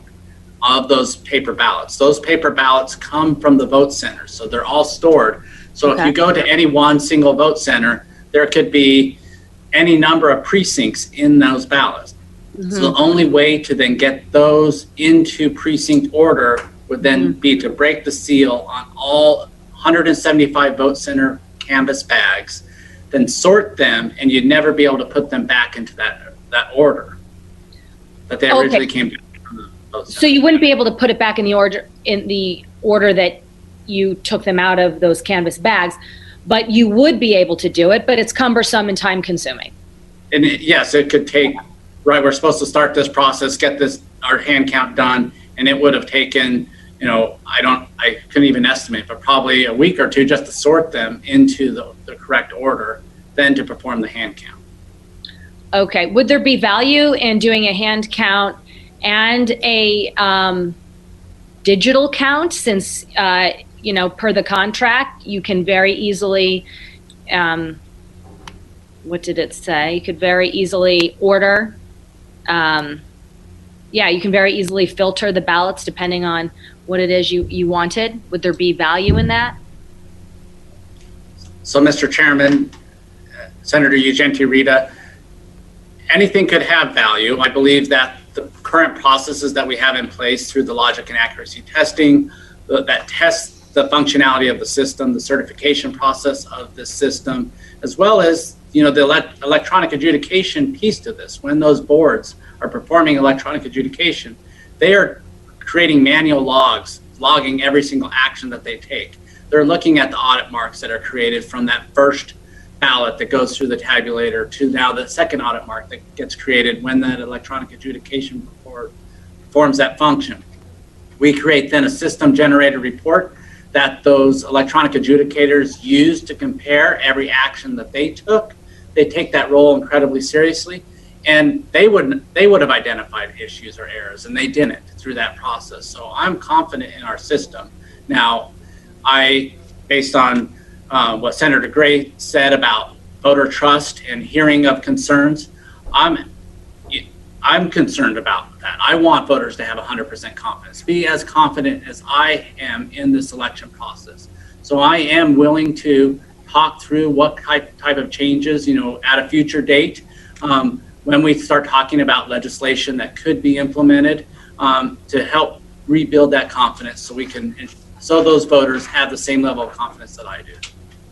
of those paper ballots. Those paper ballots come from the vote centers, so they're all stored. So if you go to any one single vote center, there could be any number of precincts in those ballots. Mm-hmm. So the only way to then get those into precinct order would then be to break the seal on all 175 vote center canvas bags, then sort them, and you'd never be able to put them back into that order that they originally came from the vote center. So you wouldn't be able to put it back in the order that you took them out of those canvas bags, but you would be able to do it, but it's cumbersome and time consuming. And yes, it could take, right, we're supposed to start this process, get our hand count done, and it would have taken, I couldn't even estimate, but probably a week or two just to sort them into the correct order, then to perform the hand count. Okay, would there be value in doing a hand count and a digital count, since, per the contract, you can very easily, what did it say? You could very easily order, you can very easily filter the ballots depending on what it is you wanted. Would there be value in that? So, Mr. Chairman, Senator Ugenti Rita, anything could have value. I believe that the current processes that we have in place through the logic and accuracy testing, that tests the functionality of the system, the certification process of this system, as well as the electronic adjudication piece to this. When those boards are performing electronic adjudication, they are creating manual logs, logging every single action that they take. They're looking at the audit marks that are created from that first ballot that goes through the tabulator to now the second audit mark that gets created when that electronic adjudication board performs that function. We create then a system generated report that those electronic adjudicators use to compare every action that they took. They take that role incredibly seriously, and they would have identified issues or errors, and they didn't through that process. So I'm confident in our system. Now, based on what Senator Gray said about voter trust and hearing of concerns, I'm concerned about that. I want voters to have 100% confidence, be as confident as I am in this election process. So I am willing to talk through what type of changes, at a future date, when we start talking about legislation that could be implemented to help rebuild that confidence so those voters have the same level of confidence that I do.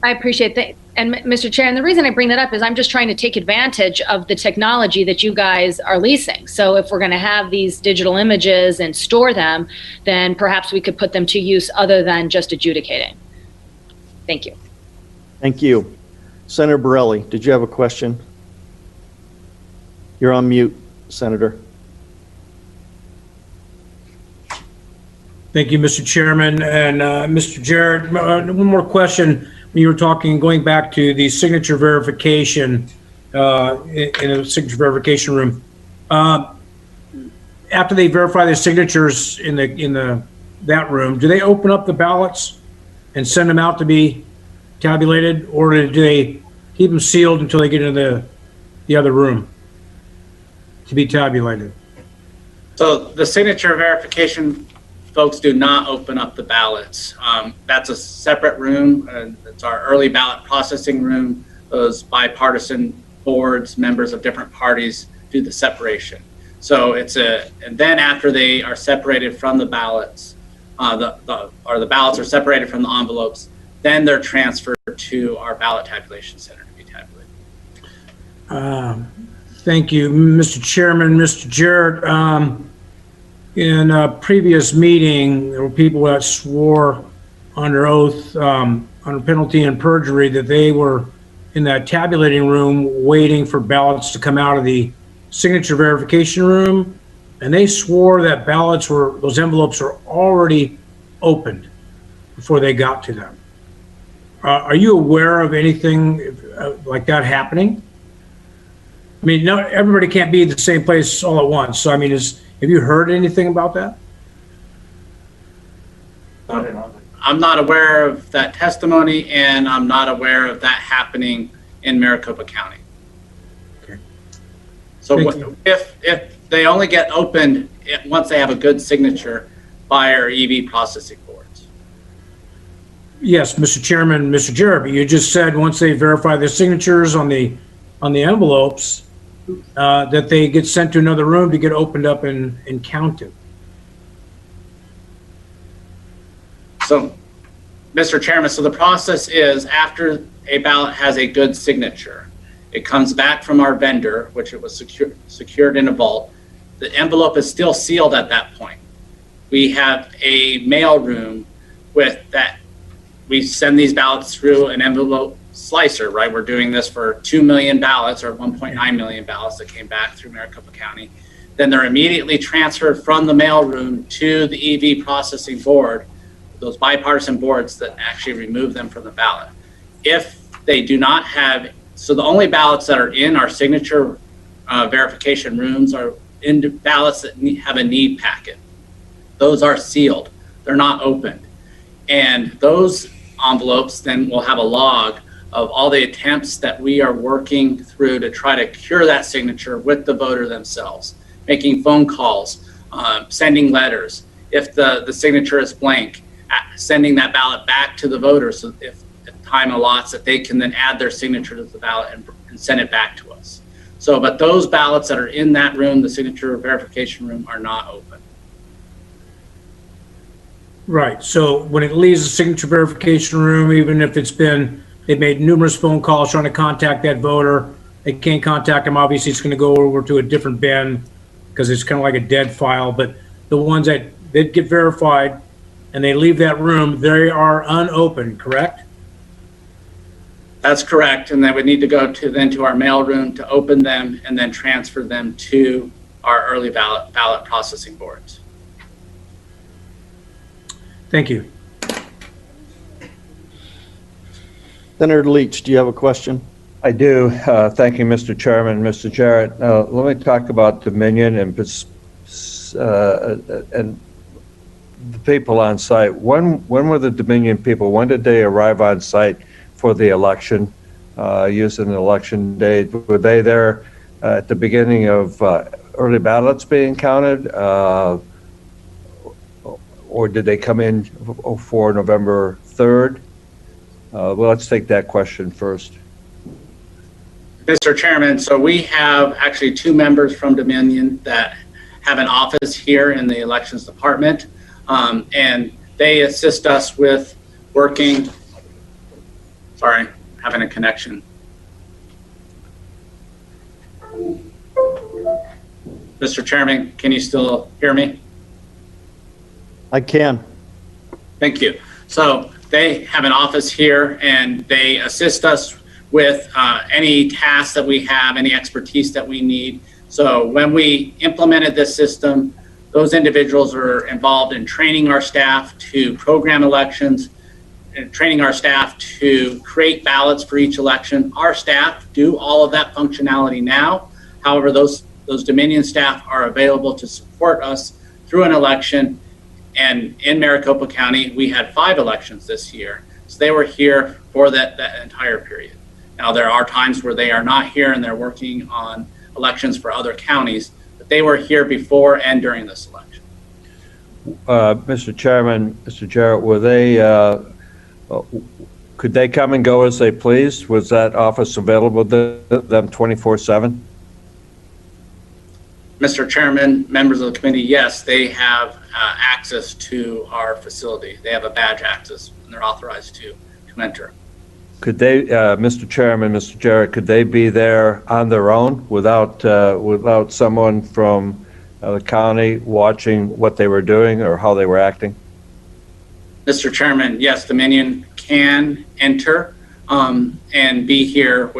I appreciate that. And Mr. Chair, and the reason I bring that up is I'm just trying to take advantage of the technology that you guys are leasing. So if we're going to have these digital images and store them, then perhaps we could put them to use other than just adjudicating. Thank you. Thank you. Senator Borelli, did you have a question? You're on mute, Senator. Thank you, Mr. Chairman. And Mr. Jarrett, one more question. When you were going back to the signature verification in a signature verification room, after they verify the signatures in that room, do they open up the ballots and send them out to be tabulated, or do they keep them sealed until they get into the other room to be tabulated? So the signature verification folks do not open up the ballots. That's a separate room. It's our early ballot processing room. Those bipartisan boards, members of different parties, do the separation. So and then after they are separated from the ballots, the ballots are separated from the envelopes, then they're transferred to our ballot tabulation center to be tabulated. Thank you, Mr. Chairman. Mr. Jarrett, in a previous meeting, there were people that swore under oath, under penalty and perjury, that they were in that tabulating room waiting for ballots to come out of the signature verification room, and they swore that those envelopes were already opened before they got to them. Are you aware of anything like that happening? I mean, no, everybody can't be in the same place all at once. So, I mean, have you heard anything about that? I'm not aware of that testimony, and I'm not aware of that happening in Maricopa County. Okay. So Thank you. if they only get opened once they have a good signature by our EV processing boards. Yes, Mr. Chairman, Mr. Jarrett, but you just said once they verify the signatures on the envelopes, that they get sent to another room to get opened up and counted. So, Mr. Chairman, so the process is after a ballot has a good signature, it comes back from our vendor, which it was secured in a vault. The envelope is still sealed at that point. We have a mail room with that. We send these ballots through an envelope slicer, right? We're doing this for 2 million ballots or 1.9 million ballots that came back through Maricopa County. Then they're immediately transferred from the mail room to the EV processing board, those bipartisan boards that actually remove them from the ballot. If they do not have, so the only ballots that are in our signature verification rooms are in ballots that have a need packet. Those are sealed. They're not opened. And those envelopes then will have a log of all the attempts that we are working through to try to cure that signature with the voter themselves, making phone calls, sending letters. If the signature is blank, sending that ballot back to the voter so if time allots that they can then add their signature to the ballot and send it back to us. So, but those ballots that are in that room, the signature verification room, are not open. Right, so when it leaves the signature verification room, even if they've made numerous phone calls trying to contact that voter, they can't contact them, obviously it's gonna go over to a different bin, because it's kind of like a dead file, but the ones that did get verified and they leave that room, they are unopened, correct? That's correct, and they would need to go to our mail room to open them and then transfer them to our early ballot processing boards. Thank you. Senator Leach, do you have a question? I do. Thank you, Mr. Chairman. Mr. Jarrett, let me talk about Dominion and the people on site. When were the Dominion people, when did they arrive on site for the election, using the election day? Were they there at the beginning of early ballots being counted? Or did they come in for November 3rd? Well, let's take that question first. Mr. Chairman, so we have actually 2 members from Dominion that have an office here in the elections department, and they assist us with working, sorry, having a connection. Mr. Chairman, can you still hear me? I can. Thank you. So they have an office here and they assist us with any tasks that we have, any expertise that we need. So when we implemented this system, those individuals are involved in training our staff to program elections, and training our staff to create ballots for each election. Our staff do all of that functionality now. However, those Dominion staff are available to support us through an election. And in Maricopa County, we had 5 elections this year. So they were here for that entire period. Now, there are times where they are not here and they're working on elections for other counties, but they were here before and during this election. Mr. Chairman, Mr. Jarrett, were they, could they come and go as they pleased? Was that office available to them 24/7? Mr. Chairman, members of the committee, yes, they have access to our facility. They have a badge access and they're authorized to enter. Could they, Mr. Chairman, Mr. Jarrett, could they be there on their own without someone from the county watching what they were doing or how they were acting? Mr. Chairman, yes, Dominion can enter and be here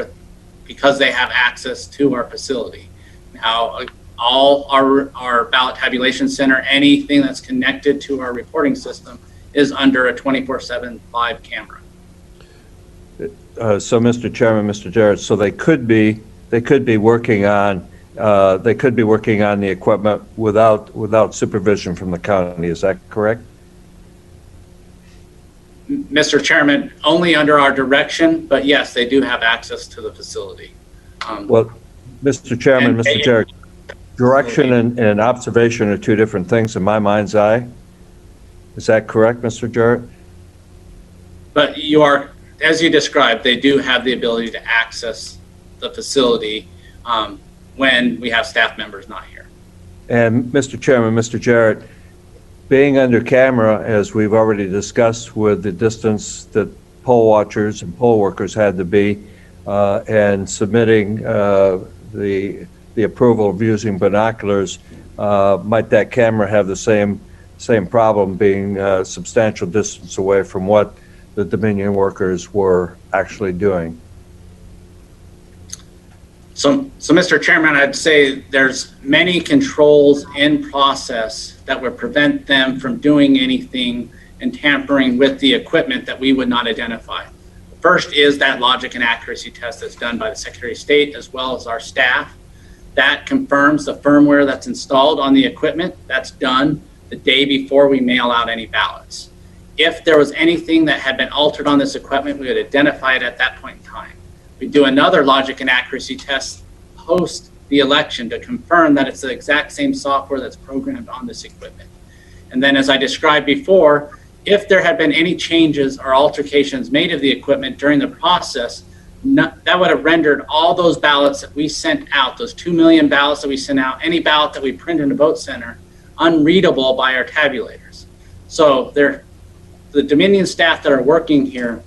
because they have access to our facility. Now, all our ballot tabulation center, anything that's connected to our reporting system is under a 24/7 live camera. So, Mr. Chairman, Mr. Jarrett, so they could be working on the equipment without supervision from the county. Is that correct? Mr. Chairman, only under our direction, but yes, they do have access to the facility. Well, Mr. Chairman, Mr. Jarrett, direction and observation are 2 different things in my mind's eye. Is that correct, Mr. Jarrett? But you are, as you described, they do have the ability to access the facility when we have staff members not here. And Mr. Chairman, Mr. Jarrett, being under camera, as we've already discussed with the distance that poll watchers and poll workers had to be, and submitting the approval of using binoculars, might that camera have the same problem, being a substantial distance away from what the Dominion workers were actually doing? So Mr. Chairman, I'd say there's many controls in process that would prevent them from doing anything and tampering with the equipment that we would not identify. First is that logic and accuracy test that's done by the Secretary of State as well as our staff. That confirms the firmware that's installed on the equipment. That's done the day before we mail out any ballots. If there was anything that had been altered on this equipment, we would identify it at that point in time. We do another logic and accuracy test post the election to confirm that it's the exact same software that's programmed on this equipment. And then, as I described before, if there had been any changes or altercations made of the equipment during the process, that would have rendered all those ballots that we sent out, those 2 million ballots that we sent out, any ballot that we print in the vote center, unreadable by our tabulators. So the Dominion staff that are working here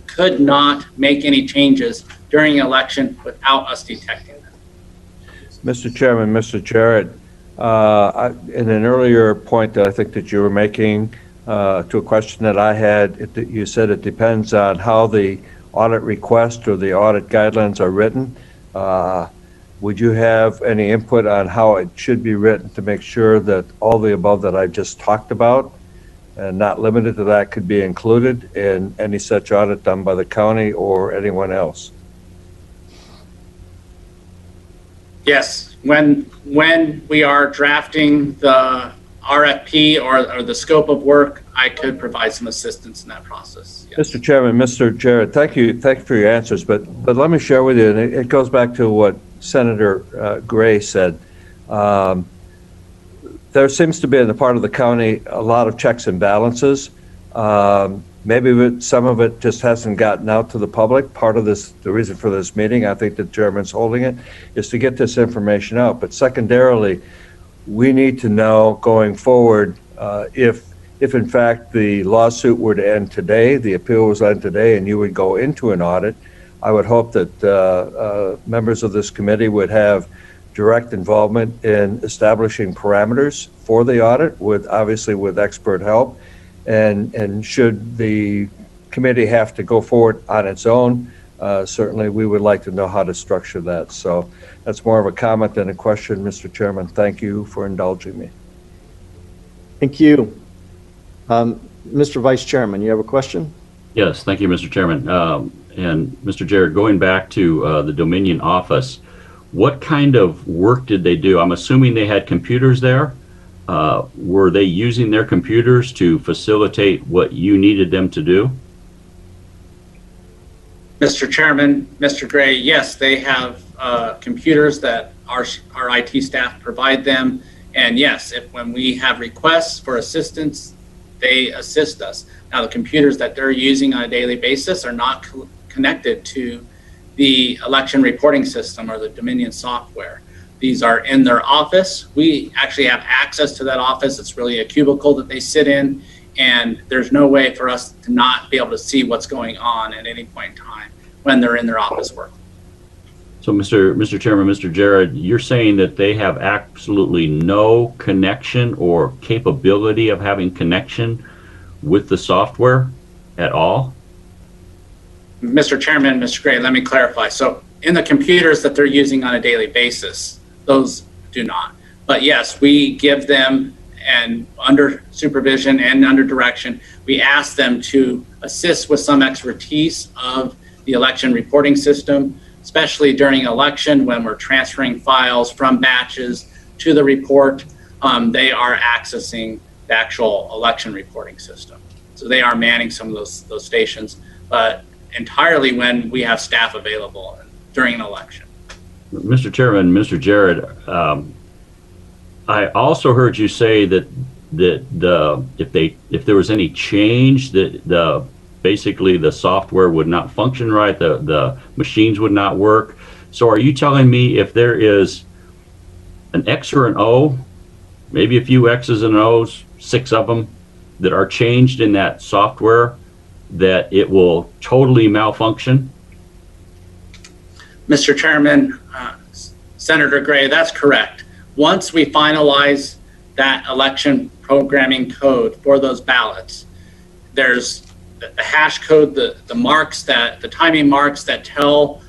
could not make any changes during an election without us detecting them. Mr. Chairman, Mr. Jarrett, in an earlier point that I think that you were making to a question that I had, you said it depends on how the audit request or the audit guidelines are written. Would you have any input on how it should be written to make sure that all the above that I just talked about, and not limited to that, could be included in any such audit done by the county or anyone else? Yes, when we are drafting the RFP or the scope of work, I could provide some assistance in that process. Yes. Mr. Chairman, Mr. Jarrett, thank you for your answers, but let me share with you, and it goes back to what Senator Gray said. There seems to be in the part of the county a lot of checks and balances. Maybe some of it just hasn't gotten out to the public. Part of this, the reason for this meeting, I think the chairman's holding it, is to get this information out. But secondarily, we need to know going forward if in fact the lawsuit were to end today, the appeal was on today, and you would go into an audit, I would hope that members of this committee would have direct involvement in establishing parameters for the audit, obviously with expert help. And should the committee have to go forward on its own, certainly we would like to know how to structure that. So that's more of a comment than a question, Mr. Chairman. Thank you for indulging me. Thank you. Mr. Vice Chairman, you have a question? Yes, thank you, Mr. Chairman. And Mr. Jarrett, going back to the Dominion office, what kind of work did they do? I'm assuming they had computers there. Were they using their computers to facilitate what you needed them to do? Mr. Chairman, Mr. Gray, yes, they have computers that our IT staff provide them. And yes, when we have requests for assistance, they assist us. Now, the computers that they're using on a daily basis are not connected to the election reporting system or the Dominion software. These are in their office. We actually have access to that office. It's really a cubicle that they sit in, and there's no way for us to not be able to see what's going on at any point in time when they're in their office work. So, Mr. Chairman, Mr. Jarrett, you're saying that they have absolutely no connection or capability of having connection with the software at all? Mr. Chairman, Mr. Gray, let me clarify. So in the computers that they're using on a daily basis, those do not. But yes, we give them, and under supervision and under direction, we ask them to assist with some expertise of the election reporting system, especially during election when we're transferring files from batches to the report. They are accessing the actual election reporting system. So they are manning some of those stations, but entirely when we have staff available during an election. Mr. Chairman, Mr. Jarrett, I also heard you say that if there was any change, that basically the software would not function right, the machines would not work. So are you telling me if there is an X or an O, maybe a few X's and O's, 6 of them, that are changed in that software, that it will totally malfunction? Mr. Chairman, Senator Gray, that's correct. Once we finalize that election programming code for those ballots, there's the hash code, the marks, the timing marks that will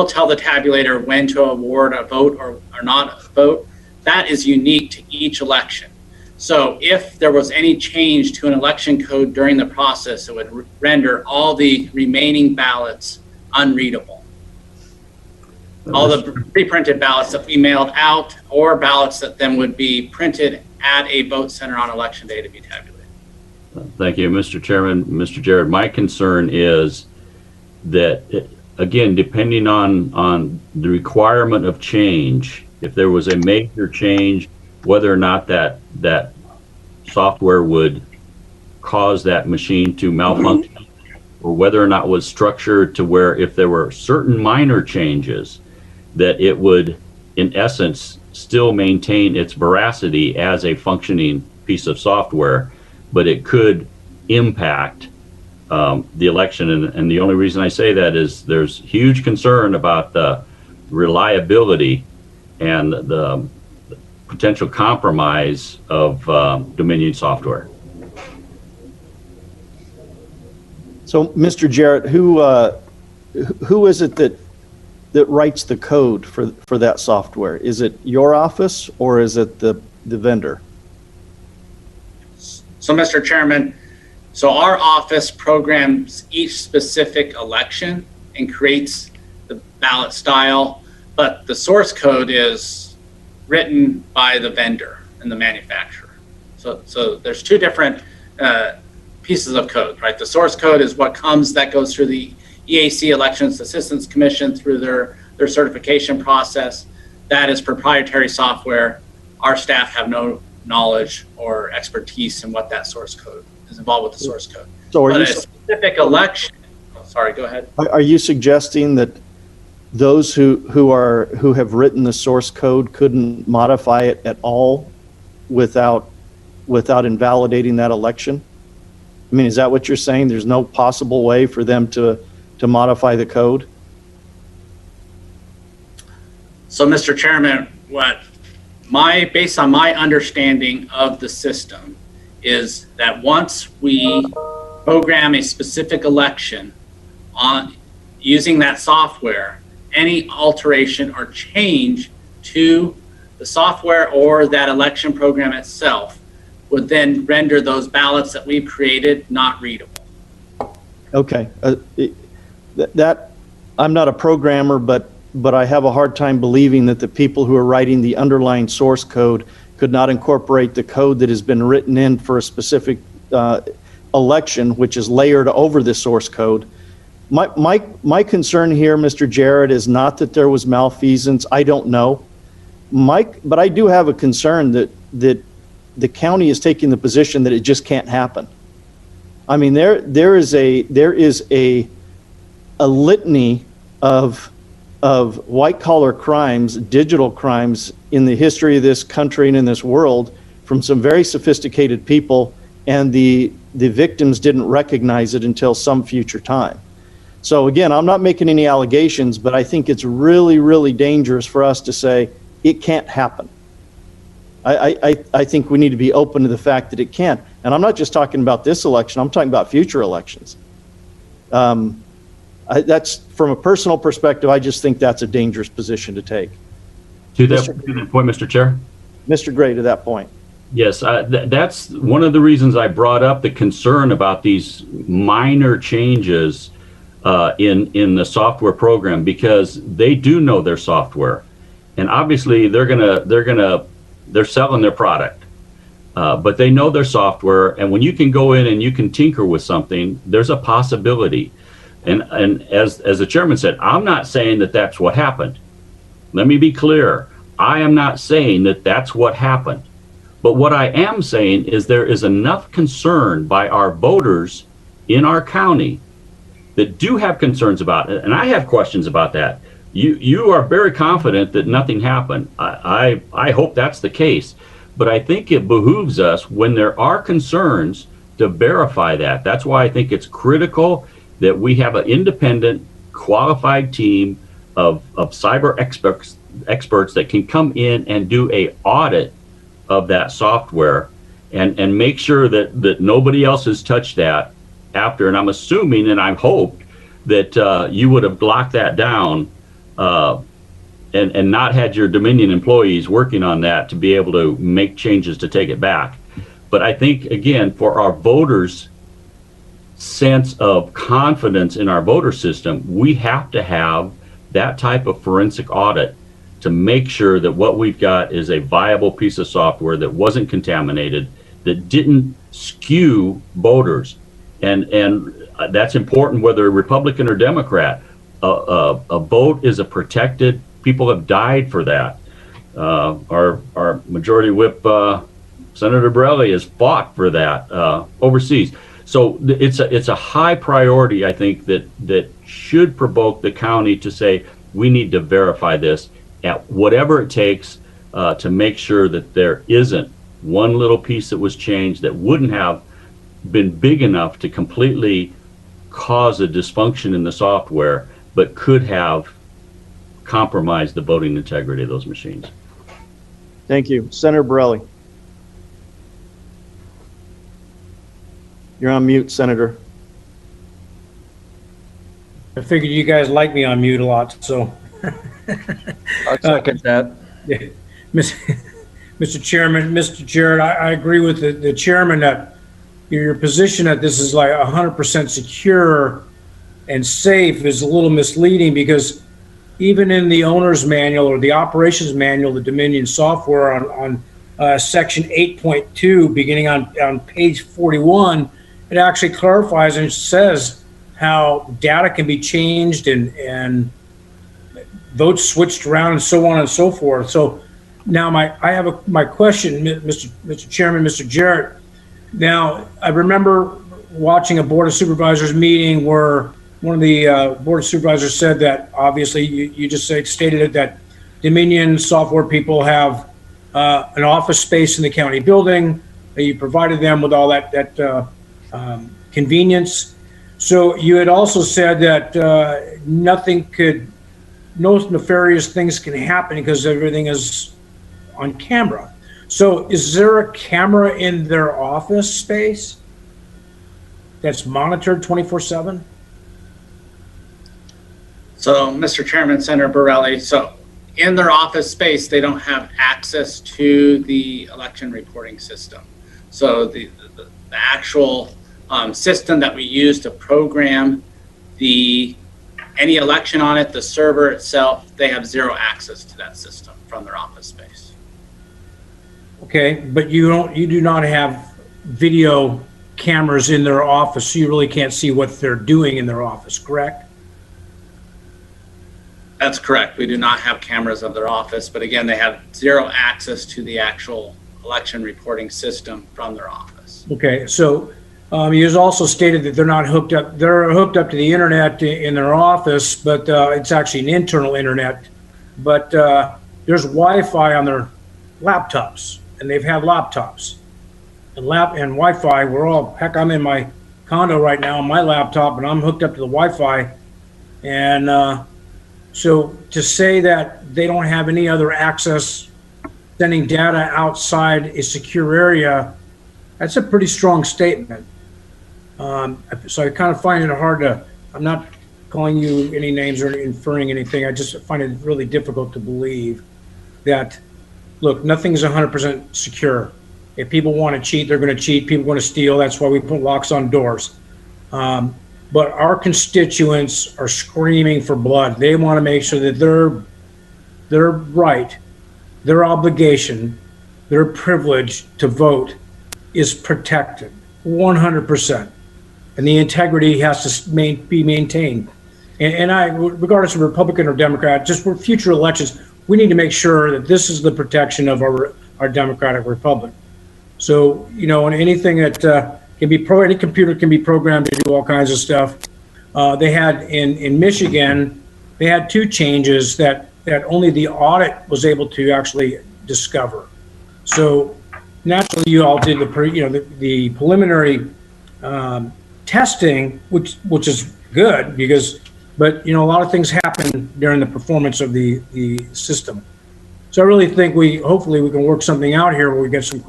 tell the tabulator when to award a vote or not a vote. That is unique to each election. So if there was any change to an election code during the process, it would render all the remaining ballots unreadable. All the pre-printed ballots that we mailed out, or ballots that then would be printed at a vote center on election day to be tabulated. Thank you, Mr. Chairman. Mr. Jarrett, my concern is that, again, depending on the requirement of change, if there was a major change, whether or not that software would cause that machine to malfunction, or whether or not it was structured to where if there were certain minor changes, that it would, in essence, still maintain its veracity as a functioning piece of software, but it could impact the election. And the only reason I say that is there's huge concern about the reliability and the potential compromise of Dominion software. So, Mr. Jarrett, who is it that writes the code for that software? Is it your office or is it the vendor? So, Mr. Chairman, so our office programs each specific election and creates the ballot style, but the source code is written by the vendor and the manufacturer. So there's two different pieces of code, right? The source code is what that goes through the EAC Elections Assistance Commission through their certification process. That is proprietary software. Our staff have no knowledge or expertise in what that source code is involved with the source code. So But a specific election, sorry, go ahead. are you suggesting that those who have written the source code couldn't modify it at all without invalidating that election? I mean, is that what you're saying? There's no possible way for them to modify the code? So, Mr. Chairman, based on my understanding of the system is that once we program a specific election on using that software, any alteration or change to the software or that election program itself would then render those ballots that we've created not readable. Okay. That I'm not a programmer, but I have a hard time believing that the people who are writing the underlying source code could not incorporate the code that has been written in for a specific election, which is layered over the source code. My concern here, Mr. Jarrett, is not that there was malfeasance. I don't know. But I do have a concern that the county is taking the position that it just can't happen. I mean, there is a litany of white collar crimes, digital crimes in the history of this country and in this world from some very sophisticated people, and the victims didn't recognize it until some future time. So again, I'm not making any allegations, but I think it's really, really dangerous for us to say it can't happen. I think we need to be open to the fact that it can't. And I'm not just talking about this election, I'm talking about future elections. That's from a personal perspective, I just think that's a dangerous position to take. To that point, Mr. Chair? Mr. Gray, to that point. Yes, that's one of the reasons I brought up the concern about these minor changes in the software program, because they do know their software, and obviously they're selling their product, but they know their software. And when you can go in and you can tinker with something, there's a possibility. And as the chairman said, I'm not saying that that's what happened. Let me be clear. I am not saying that that's what happened. But what I am saying is there is enough concern by our voters in our county that do have concerns about it. And I have questions about that. You are very confident that nothing happened. I hope that's the case. But I think it behooves us, when there are concerns, to verify that. That's why I think it's critical that we have an independent, qualified team of cyber experts that can come in and do a audit of that software and make sure that nobody else has touched that after. And I'm assuming, and I hoped, that you would have locked that down and not had your Dominion employees working on that to be able to make changes to take it back. But I think, again, for our voters' sense of confidence in our voter system, we have to have that type of forensic audit to make sure that what we've got is a viable piece of software that wasn't contaminated, that didn't skew voters. And that's important whether Republican or Democrat. A vote is a protected, people have died for that. Our majority whip, Senator Borelli, has fought for that overseas. So it's a high priority, I think, that should provoke the county to say, we need to verify this at whatever it takes to make sure that there isn't one little piece that was changed that wouldn't have been big enough to completely cause a dysfunction in the software, but could have compromised the voting integrity of those machines. Thank you. Senator Borelli. You're on mute, Senator. I figured you guys like me on mute a lot, so. I second that. Yeah. Mr. Chairman, Mr. Jarrett, I agree with the chairman that your position that this is like 100% secure and safe is a little misleading, because even in the owner's manual or the operations manual, the Dominion software on section 8.2, beginning on page 41, it actually clarifies and says how data can be changed and votes switched around and so on and so forth. So now my question, Mr. Chairman, Mr. Jarrett. Now, I remember watching a Board of Supervisors meeting where one of the Board of Supervisors said that, obviously, you just stated it, that Dominion software people have an office space in the county building, that you provided them with all that convenience. So you had also said that no nefarious things can happen because everything is on camera. So is there a camera in their office space that's monitored 24/7? So, Mr. Chairman, Senator Borelli, so in their office space, they don't have access to the election reporting system. So the actual system that we use to program any election on it, the server itself, they have zero access to that system from their office space. Okay, but you do not have video cameras in their office, so you really can't see what they're doing in their office, correct? That's correct. We do not have cameras of their office, but again, they have zero access to the actual election reporting system from their office. Okay, so you also stated that they're not hooked up. They're hooked up to the internet in their office, but it's actually an internal internet. But there's Wi-Fi on their laptops, and they've had laptops. And Wi-Fi, I'm in my condo right now on my laptop, and I'm hooked up to the Wi-Fi. And so to say that they don't have any other access sending data outside a secure area, that's a pretty strong statement. So I kind of find it hard I'm not calling you any names or inferring anything. I just find it really difficult to believe that, look, nothing's 100% secure. If people want to cheat, they're going to cheat. People want to steal. That's why we put locks on doors. But our constituents are screaming for blood. They want to make sure that their right, their obligation, their privilege to vote is protected 100%. And the integrity has to be maintained. And regardless of Republican or Democrat, just for future elections, we need to make sure that this is the protection of our democratic republic. So, and anything that any computer can be programmed to do all kinds of stuff. They had in Michigan, they had two changes that only the audit was able to actually discover. So naturally, you all did the preliminary testing, which is good but a lot of things happen during the performance of the system. So I really think hopefully we can work something out here where we get some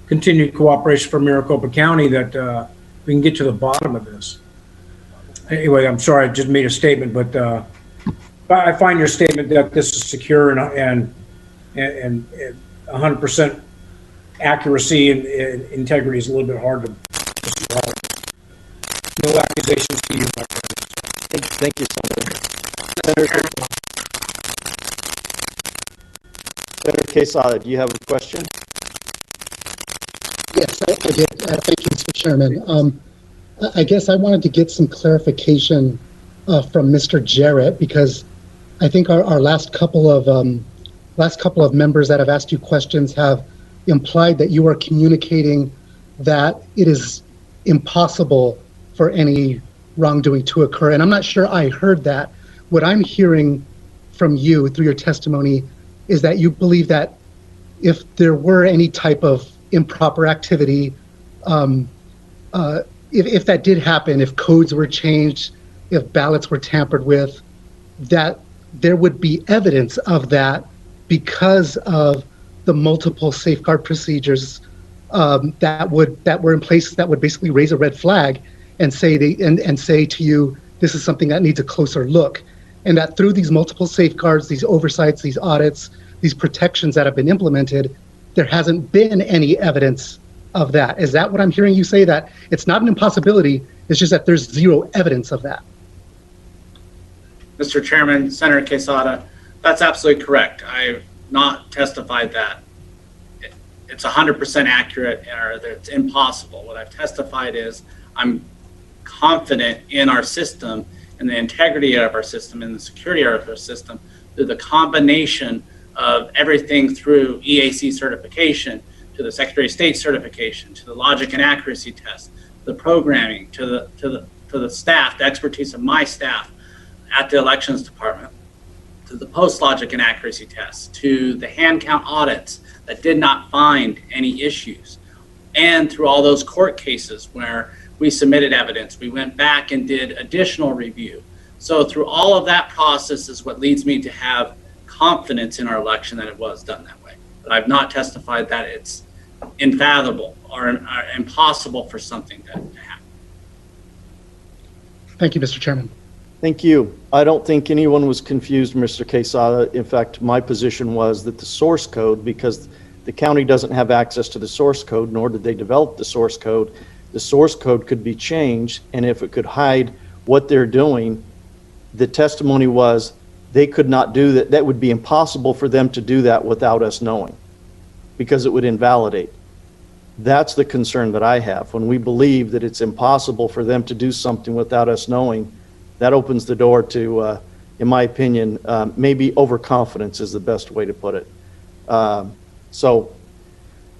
continued cooperation from Maricopa County that we can get to the bottom of this. Anyway, I'm sorry, I just made a statement, but I find your statement that this is secure and 100% accuracy and integrity is a little bit hard to swallow. No accusations to you, my friend. Thank you, Senator. Senator Quesada, do you have a question? Yes, I did. Thank you, Mr. Chairman. I guess I wanted to get some clarification from Mr. Jarrett, because I think our last couple of members that have asked you questions have implied that you are communicating that it is impossible for any wrongdoing to occur. And I'm not sure I heard that. What I'm hearing from you through your testimony is that you believe that if there were any type of improper activity, if that did happen, if codes were changed, if ballots were tampered with, that there would be evidence of that because of the multiple safeguard procedures that were in place that would basically raise a red flag and say say to you, this is something that needs a closer look. And that through these multiple safeguards, these oversights, these audits, these protections that have been implemented, there hasn't been any evidence of that. Is that what I'm hearing you say, that it's not an impossibility, it's just that there's zero evidence of that? Mr. Chairman, Senator Quesada, that's absolutely correct. I've not testified that it's 100% accurate or that it's impossible. What I've testified is I'm confident in our system and the integrity of our system and the security of our system through the combination of everything through EAC certification to the Secretary of State certification, to the logic and accuracy test, the programming, to the staff, the expertise of my staff at the elections department, to the post logic and accuracy tests, to the hand count audits that did not find any issues, and through all those court cases where we submitted evidence, we went back and did additional review. So through all of that process is what leads me to have confidence in our election that it was done that way. But I've not testified that it's unfathomable or impossible for something to happen. Thank you, Mr. Chairman. Thank you. I don't think anyone was confused, Mr. Quesada. In fact, my position was that the source code, because the county doesn't have access to the source code, nor did they develop the source code could be changed, and if it could hide what they're doing, the testimony was they could not do that. That would be impossible for them to do that without us knowing, because it would invalidate. That's the concern that I have. When we believe that it's impossible for them to do something without us knowing, that opens the door to, in my opinion, maybe overconfidence is the best way to put it.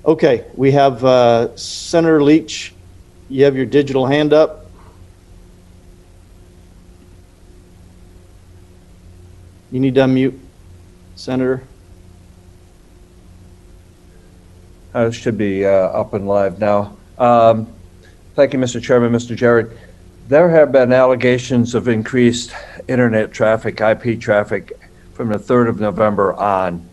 Okay, we have Senator Leach. You have your digital hand up. You need to unmute, Senator. Should be up and live now. Thank you, Mr. Chairman, Mr. Jarrett. There have been allegations of increased internet traffic, IP traffic, from the 3rd of November on.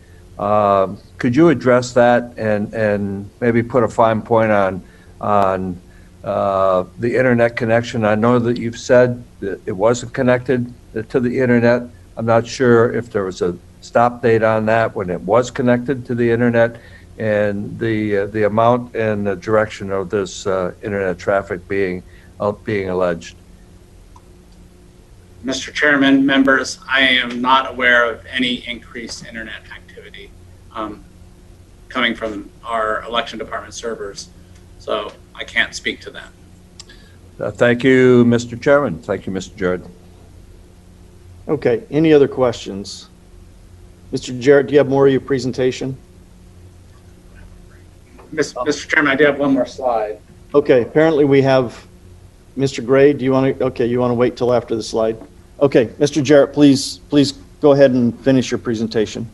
Could you address that and maybe put a fine point on the internet connection? I know that you've said that it wasn't connected to the internet. I'm not sure if there was a stop date on that when it was connected to the internet, and the amount and the direction of this internet traffic being alleged. Mr. Chairman, members, I am not aware of any increased internet activity coming from our election department servers, so I can't speak to that. Thank you, Mr. Chairman. Thank you, Mr. Jarrett. Okay, any other questions? Mr. Jarrett, do you have more of your presentation? Mr. Chairman, I do have one more slide. Okay, apparently we have Mr. Gray. Do you want to, okay, you want to wait till after the slide? Okay, Mr. Jarrett, please go ahead and finish your presentation.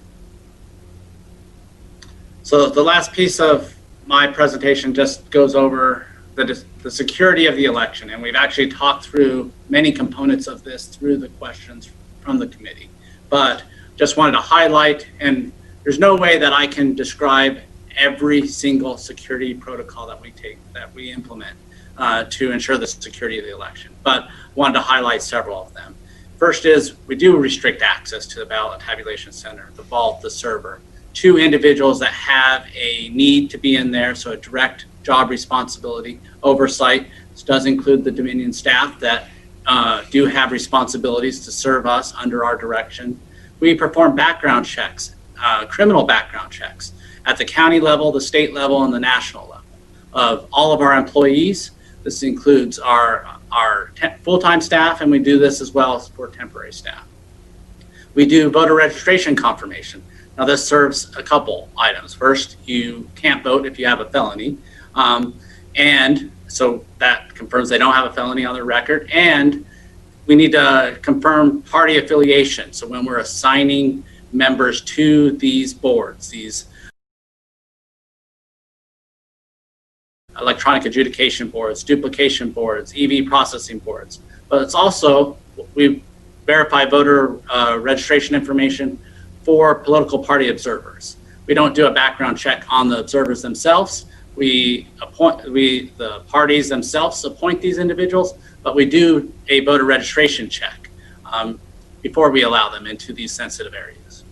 So the last piece of my presentation just goes over the security of the election, and we've actually talked through many components of this through the questions from the committee. But just wanted to highlight, and there's no way that I can describe every single security protocol that we implement to ensure the security of the election, but wanted to highlight several of them. First is we do restrict access to the ballot tabulation center, the vault, the server, to individuals that have a need to be in there, so a direct job responsibility oversight. This does include the Dominion staff that do have responsibilities to serve us under our direction. We perform background checks, criminal background checks at the county level, the state level, and the national level of all of our employees. This includes our full-time staff, and we do this as well as for temporary staff. We do voter registration confirmation. Now this serves a couple items. First, you can't vote if you have a felony. And so that confirms they don't have a felony on their record. And we need to confirm party affiliation. So when we're assigning members to these boards, these electronic adjudication boards, duplication boards, EV processing boards. But it's also, we verify voter registration information for political party observers. We don't do a background check on the observers themselves. The parties themselves appoint these individuals, but we do a voter registration check before we allow them into these sensitive areas.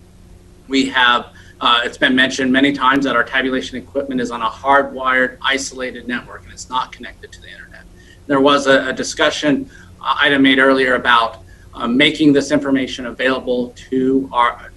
We have, it's been mentioned many times that our tabulation equipment is on a hardwired, isolated network, and it's not connected to the internet. There was a discussion item made earlier about making this information available to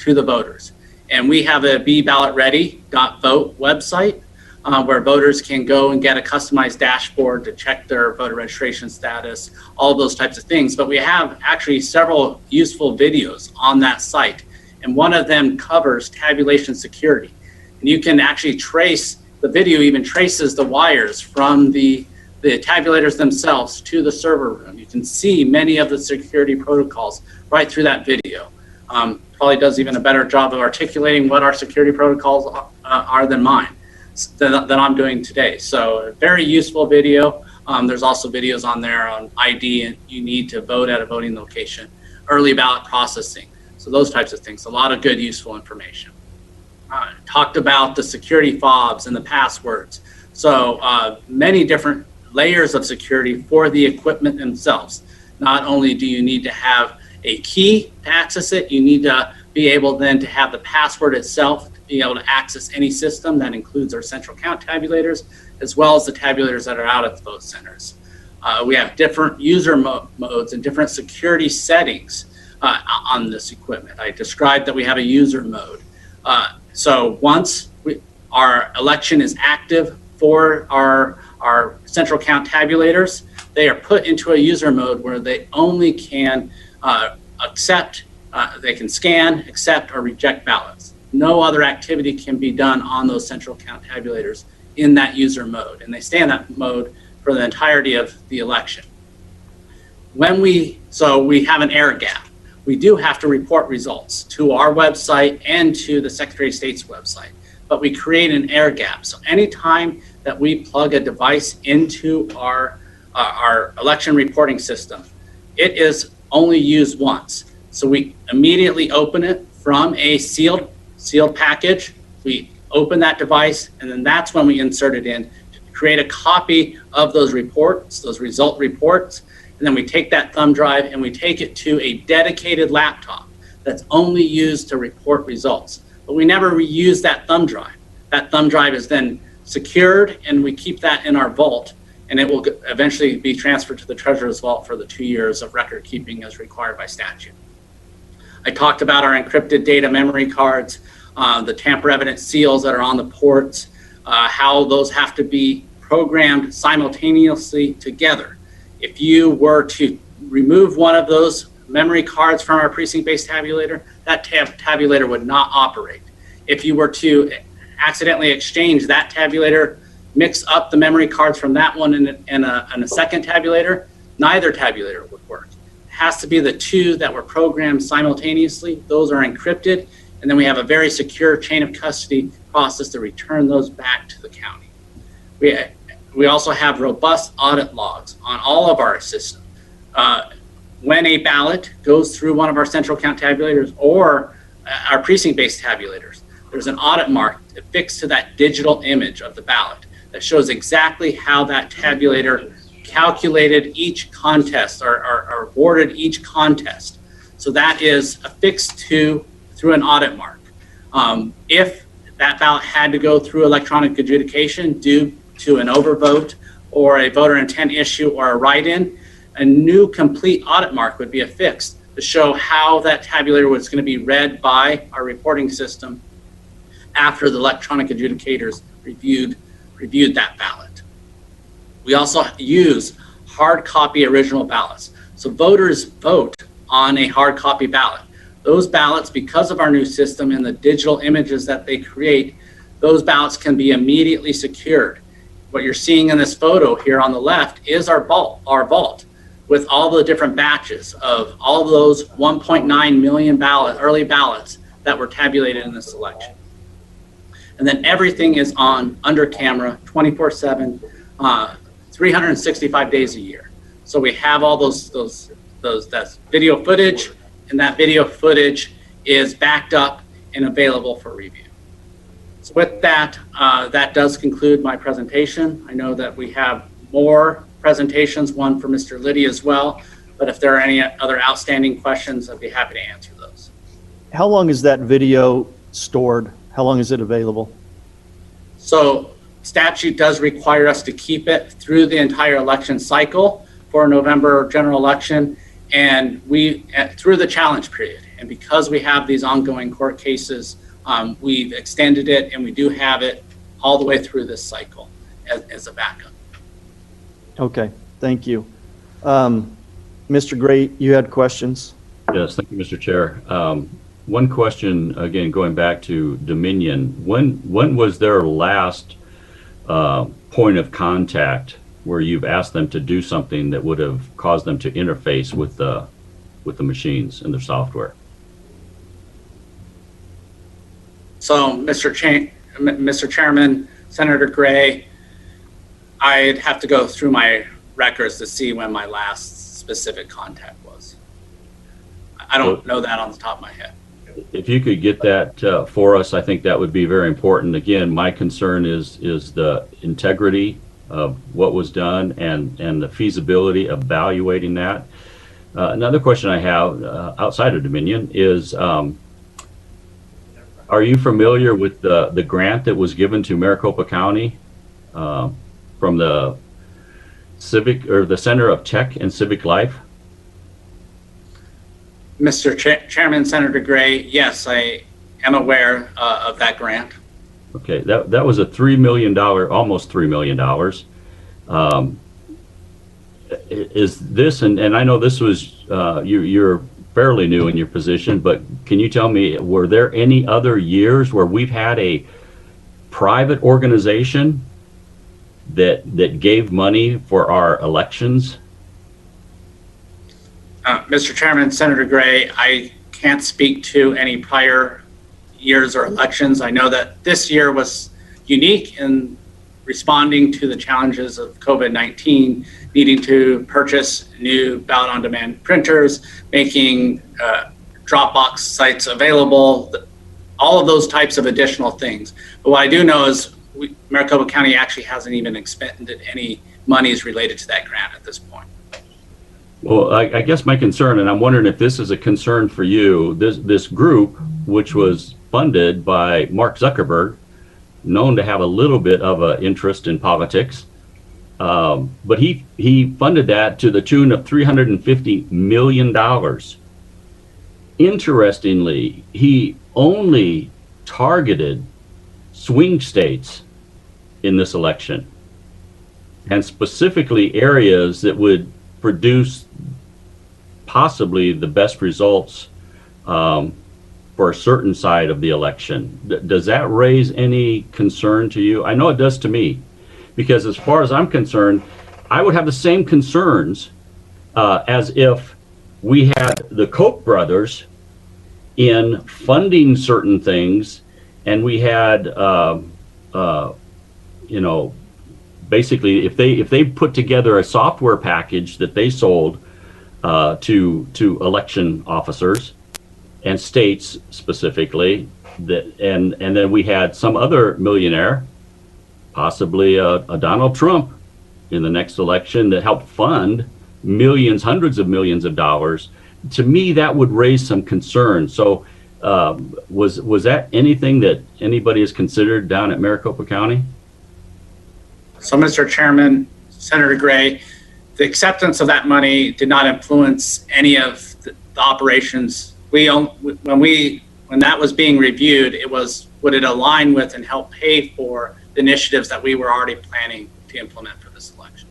the voters. And we have a BeBallotReady.vote website where voters can go and get a customized dashboard to check their voter registration status, all those types of things. But we have actually several useful videos on that site. And one of them covers tabulation security. And you can actually trace, the video even traces the wires from the tabulators themselves to the server room. You can see many of the security protocols right through that video. Probably does even a better job of articulating what our security protocols are than mine, than I'm doing today. So a very useful video. There's also videos on there on ID and you need to vote at a voting location, early ballot processing. So those types of things, a lot of good, useful information. Talked about the security fobs and the passwords. So many different layers of security for the equipment themselves. Not only do you need to have a key to access it, you need to be able then to have the password itself to be able to access any system. That includes our central count tabulators, as well as the tabulators that are out at the vote centers. We have different user modes and different security settings on this equipment. I described that we have a user mode. So once our election is active for our central count tabulators, they are put into a user mode where they only can accept, they can scan, accept, or reject ballots. No other activity can be done on those central count tabulators in that user mode, and they stay in that mode for the entirety of the election. So we have an error gap. We do have to report results to our website and to the Secretary of State's website, but we create an error gap. So anytime that we plug a device into our election reporting system, it is only used once. So we immediately open it from a sealed package. We open that device, and then that's when we insert it in to create a copy of those reports, those result reports. And then we take that thumb drive and we take it to a dedicated laptop that's only used to report results. But we never reuse that thumb drive. That thumb drive is then secured and we keep that in our vault, and it will eventually be transferred to the Treasurer's Vault for the 2 years of record keeping as required by statute. I talked about our encrypted data memory cards, the tamper-evident seals that are on the ports, how those have to be programmed simultaneously together. If you were to remove one of those memory cards from our precinct-based tabulator, that tabulator would not operate. If you were to accidentally exchange that tabulator, mix up the memory cards from that one and a second tabulator, neither tabulator would work. It has to be the two that were programmed simultaneously. Those are encrypted, and then we have a very secure chain of custody process to return those back to the county. We also have robust audit logs on all of our systems. When a ballot goes through one of our central count tabulators or our precinct-based tabulators, there's an audit mark affixed to that digital image of the ballot that shows exactly how that tabulator calculated each contest or awarded each contest. So that is affixed through an audit mark. If that ballot had to go through electronic adjudication due to an overvote or a voter intent issue or a write-in, a new complete audit mark would be affixed to show how that tabulator was going to be read by our reporting system after the electronic adjudicators reviewed that ballot. We also use hard copy original ballots. So voters vote on a hard copy ballot. Those ballots, because of our new system and the digital images that they create, those ballots can be immediately secured. What you're seeing in this photo here on the left is our vault with all the different batches of all of those 1.9 million early ballots that were tabulated in this election. And then everything is on under camera 24/7. 365 days a year. So we have all that's video footage, and that video footage is backed up and available for review. So with that, that does conclude my presentation. I know that we have more presentations, one for Mr. Liddy as well, but if there are any other outstanding questions, I'd be happy to answer those. How long is that video stored? How long is it available? So statute does require us to keep it through the entire election cycle for a November general election, and through the challenge period. And because we have these ongoing court cases, we've extended it, and we do have it all the way through this cycle as a backup. Okay, thank you. Mr. Gray, you had questions? Yes, thank you, Mr. Chair. One question, again, going back to Dominion, when was their last point of contact where you've asked them to do something that would have caused them to interface with the machines and their software? So, Mr. Chairman, Senator Gray, I'd have to go through my records to see when my last specific contact was. I don't know that on the top of my head. If you could get that for us, I think that would be very important. Again, my concern is the integrity of what was done and the feasibility of evaluating that. Another question I have outside of Dominion is, are you familiar with the grant that was given to Maricopa County from the the Center of Tech and Civic Life? Mr. Chairman, Senator Gray, yes, I am aware of that grant. Okay, that was a $3 million, almost $3 million. Is this, and I know this was, you're fairly new in your position, but can you tell me, were there any other years where we've had a private organization that gave money for our elections? Mr. Chairman, Senator Gray, I can't speak to any prior years or elections. I know that this year was unique in responding to the challenges of COVID-19, needing to purchase new ballot-on-demand printers, making Dropbox sites available, all of those types of additional things. But what I do know is Maricopa County actually hasn't even expended any monies related to that grant at this point. Well, I guess my concern, and I'm wondering if this is a concern for you, this group, which was funded by Mark Zuckerberg, known to have a little bit of an interest in politics, but he funded that to the tune of $350 million. Interestingly, he only targeted swing states in this election, and specifically areas that would produce possibly the best results for a certain side of the election. Does that raise any concern to you? I know it does to me, because as far as I'm concerned, I would have the same concerns as if we had the Koch brothers in funding certain things, and we had, you know, basically, if they put together a software package that they sold to election officers and states specifically, and then we had some other millionaire, possibly a Donald Trump, in the next election that helped fund millions, hundreds of millions of dollars. To me, that would raise some concern. So, was that anything that anybody has considered down at Maricopa County? So, Mr. Chairman, Senator Gray, the acceptance of that money did not influence any of the operations. When that was being reviewed, it was, would it align with and help pay for the initiatives that we were already planning to implement for this election?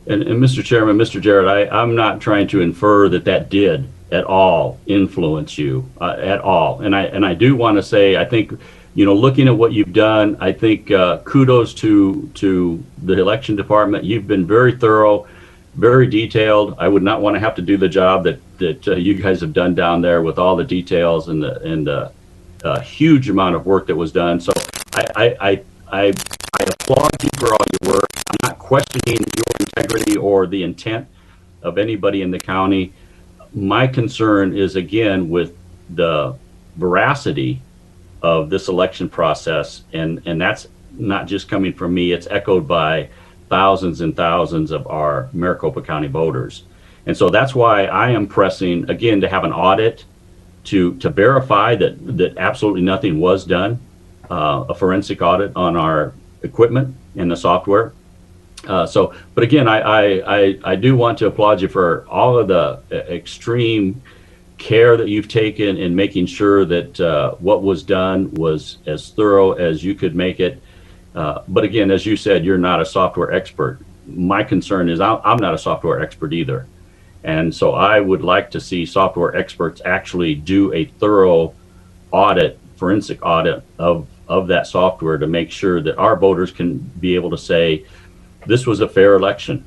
And Mr. Chairman, Mr. Jarrett, I'm not trying to infer that did at all influence you at all. And I do want to say, I think, you know, looking at what you've done, I think kudos to the election department. You've been very thorough, very detailed. I would not want to have to do the job that you guys have done down there with all the details and the huge amount of work that was done. So I applaud you for all your work. not questioning your integrity or the intent of anybody in the county. My concern is, again, with the veracity of this election process, and that's not just coming from me, it's echoed by thousands and thousands of our Maricopa County voters. And so that's why I am pressing, again, to have an audit to verify that absolutely nothing was done, a forensic audit on our equipment and the software. But again, I do want to applaud you for all of the extreme care that you've taken in making sure that what was done was as thorough as you could make it. But again, as you said, you're not a software expert. My concern is I'm not a software expert either. And so I would like to see software experts actually do a thorough audit, forensic audit of that software to make sure that our voters can be able to say, this was a fair election.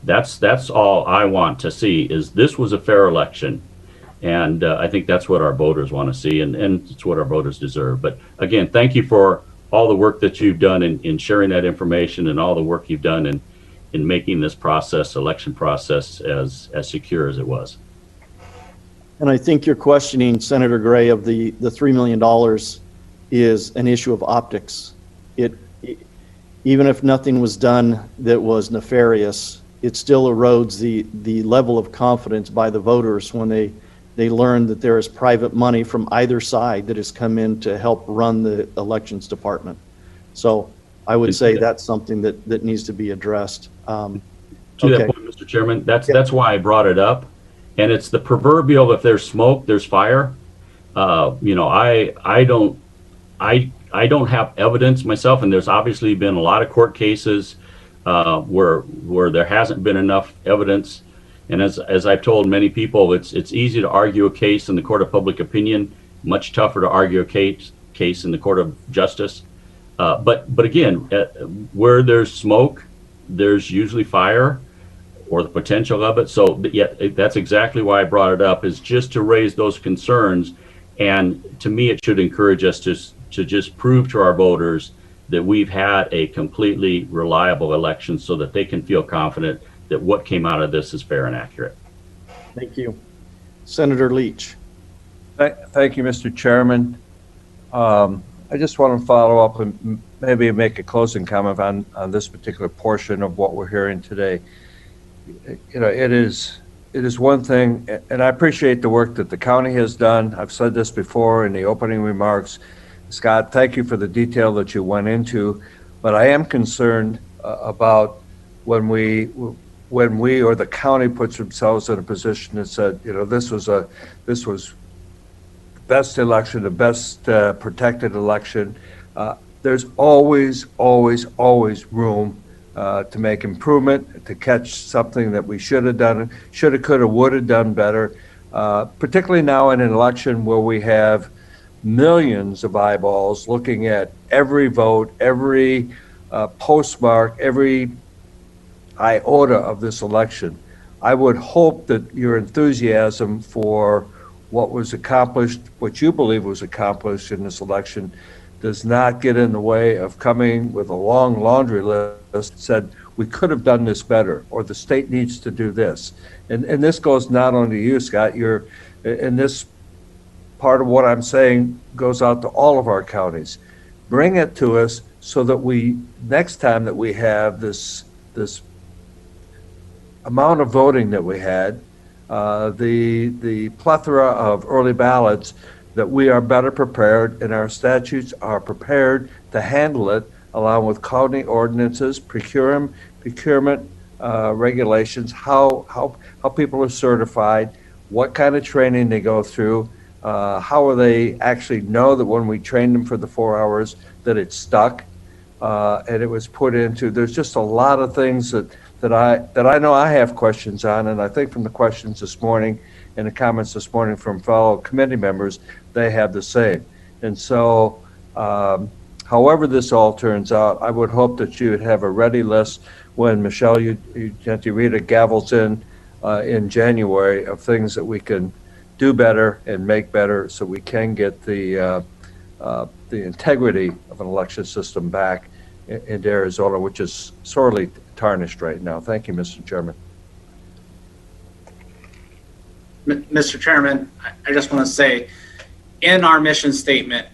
That's all I want to see, is this was a fair election. And I think that's what our voters want to see, and it's what our voters deserve. But again, thank you for all the work that you've done in sharing that information, and all the work you've done in making this election process as secure as it was. And I think you're questioning, Senator Gray, of the $3 million is an issue of optics. Even if nothing was done that was nefarious, it still erodes the level of confidence by the voters when they learn that there is private money from either side that has come in to help run the elections department. So I would say that's something that needs to be addressed. To that point, Mr. Chairman, that's why I brought it up. And it's the proverbial, if there's smoke, there's fire. I don't have evidence myself, and there's obviously been a lot of court cases where there hasn't been enough evidence. And as I've told many people, it's easy to argue a case in the court of public opinion, much tougher to argue a case in the court of justice. But again, where there's smoke, there's usually fire, or the potential of it. So yeah, that's exactly why I brought it up, is just to raise those concerns. And to me, it should encourage us to just prove to our voters that we've had a completely reliable election, so that they can feel confident that what came out of this is fair and accurate. Thank you. Senator Leach. Thank you, Mr. Chairman. I just want to follow up and maybe make a closing comment on this particular portion of what we're hearing today. It is one thing, and I appreciate the work that the county has done. I've said this before in the opening remarks. Scott, thank you for the detail that you went into, but I am concerned about when we or the county puts themselves in a position that said, this was best election, the best protected election. There's always room to make improvement, to catch something that we should have done, should have, could have, would have done better, particularly now in an election where we have millions of eyeballs looking at every vote, every postmark, every iota of this election. I would hope that your enthusiasm for what was accomplished, what you believe was accomplished in this election, does not get in the way of coming with a long laundry list that said we could have done this better, or the state needs to do this. And this goes not only to you, Scott, and this part of what I'm saying goes out to all of our counties. Bring it to us so that next time that we have this amount of voting that we had, the plethora of early ballots, that we are better prepared, and our statutes are prepared to handle it, along with county ordinances, procurement regulations, how people are certified, what kind of training they go through, how will they actually know that when we train them for the 4 hours that it's stuck, and it was put into. There's just a lot of things that I know I have questions on, and I think from the questions this morning and the comments this morning from fellow committee members, they have the same. And so, however this all turns out, I would hope that you would have a ready list when Michelle Rita gavels in January, of things that we can do better and make better, so we can get the integrity of an election system back in Arizona, which is sorely tarnished right now. Thank you, Mr. Chairman. Mr. Chairman, I just want to say, in our mission statement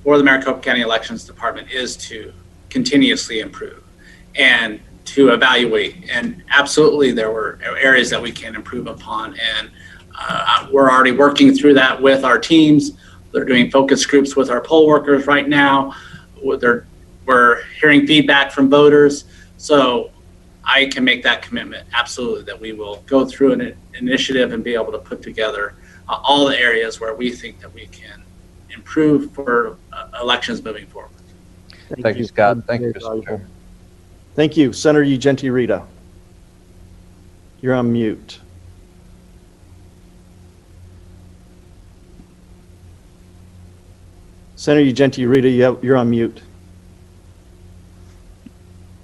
for the Maricopa County Elections Department is to continuously improve and to evaluate. And absolutely, there were areas that we can improve upon. And we're already working through that with our teams. They're doing focus groups with our poll workers right now. We're hearing feedback from voters. So I can make that commitment, absolutely, that we will go through an initiative and be able to put together all the areas where we think that we can improve for elections moving forward. Thank you, Scott. Thank you, Mr. Chairman. Thank you. Senator Ugenti Rita. You're on mute. Senator Ugenti Rita, you're on mute.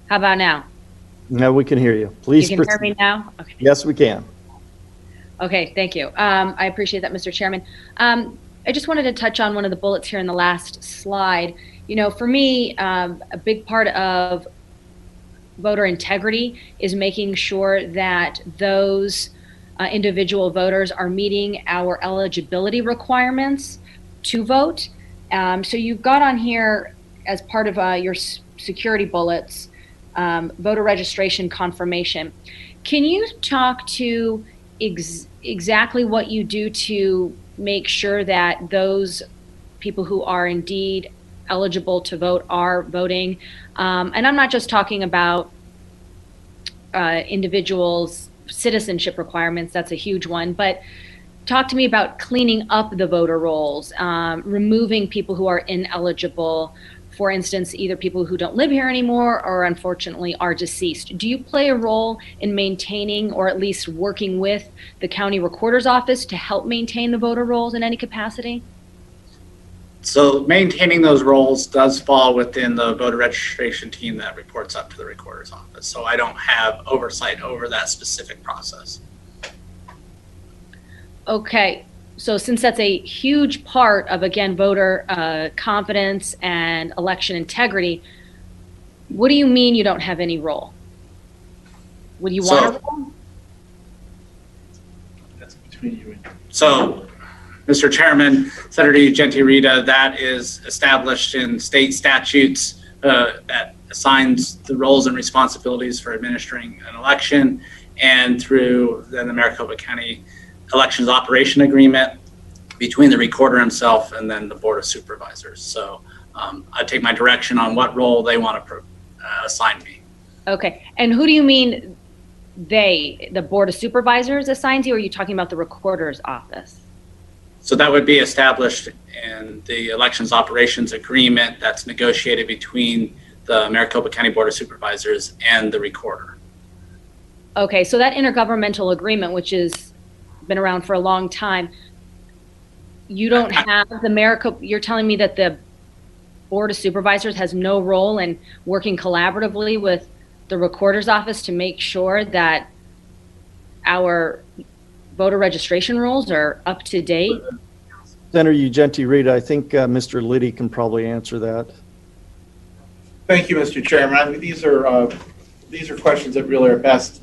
How about now? Now we can hear you. Please You can hear proceed. me now? Okay. Yes, we can. Okay, thank you. I appreciate that, Mr. Chairman. I just wanted to touch on one of the bullets here in the last slide. You know, for me, a big part of voter integrity is making sure that those individual voters are meeting our eligibility requirements to vote. So you've got on here as part of your security bullets, voter registration confirmation. Can you talk to exactly what you do to make sure that those people who are indeed eligible to vote are voting? And I'm not just talking about individuals' citizenship requirements, that's a huge one, but talk to me about cleaning up the voter rolls, removing people who are ineligible, for instance, either people who don't live here anymore or unfortunately are deceased. Do you play a role in maintaining or at least working with the county recorder's office to help maintain the voter rolls in any capacity? So maintaining those roles does fall within the voter registration team that reports up to the recorder's office. So I don't have oversight over that specific process. Okay, so since that's a huge part of, again, voter confidence and election integrity, what do you mean you don't have any role? Would you want a role? That's between you and So, Mr. Chairman, Senator Ugenti Rita, that is established in state statutes that assigns the roles and responsibilities for administering an election, and through then the Maricopa County Elections Operation Agreement between the recorder himself and then the Board of Supervisors. So I take my direction on what role they want to assign me. Okay, and who do you mean they, the Board of Supervisors assigns you, or are you talking about the recorder's office? So that would be established in the Elections Operations Agreement that's negotiated between the Maricopa County Board of Supervisors and the recorder. Okay, so that intergovernmental agreement, which has been around for a long time, you don't have the Maricopa, you're telling me that the Board of Supervisors has no role in working collaboratively with the recorder's office to make sure that our voter registration rules are up to date? Senator Ugenti Rita, I think Mr. Liddy can probably answer that. Thank you, Mr. Chairman. I mean, these are questions that really are best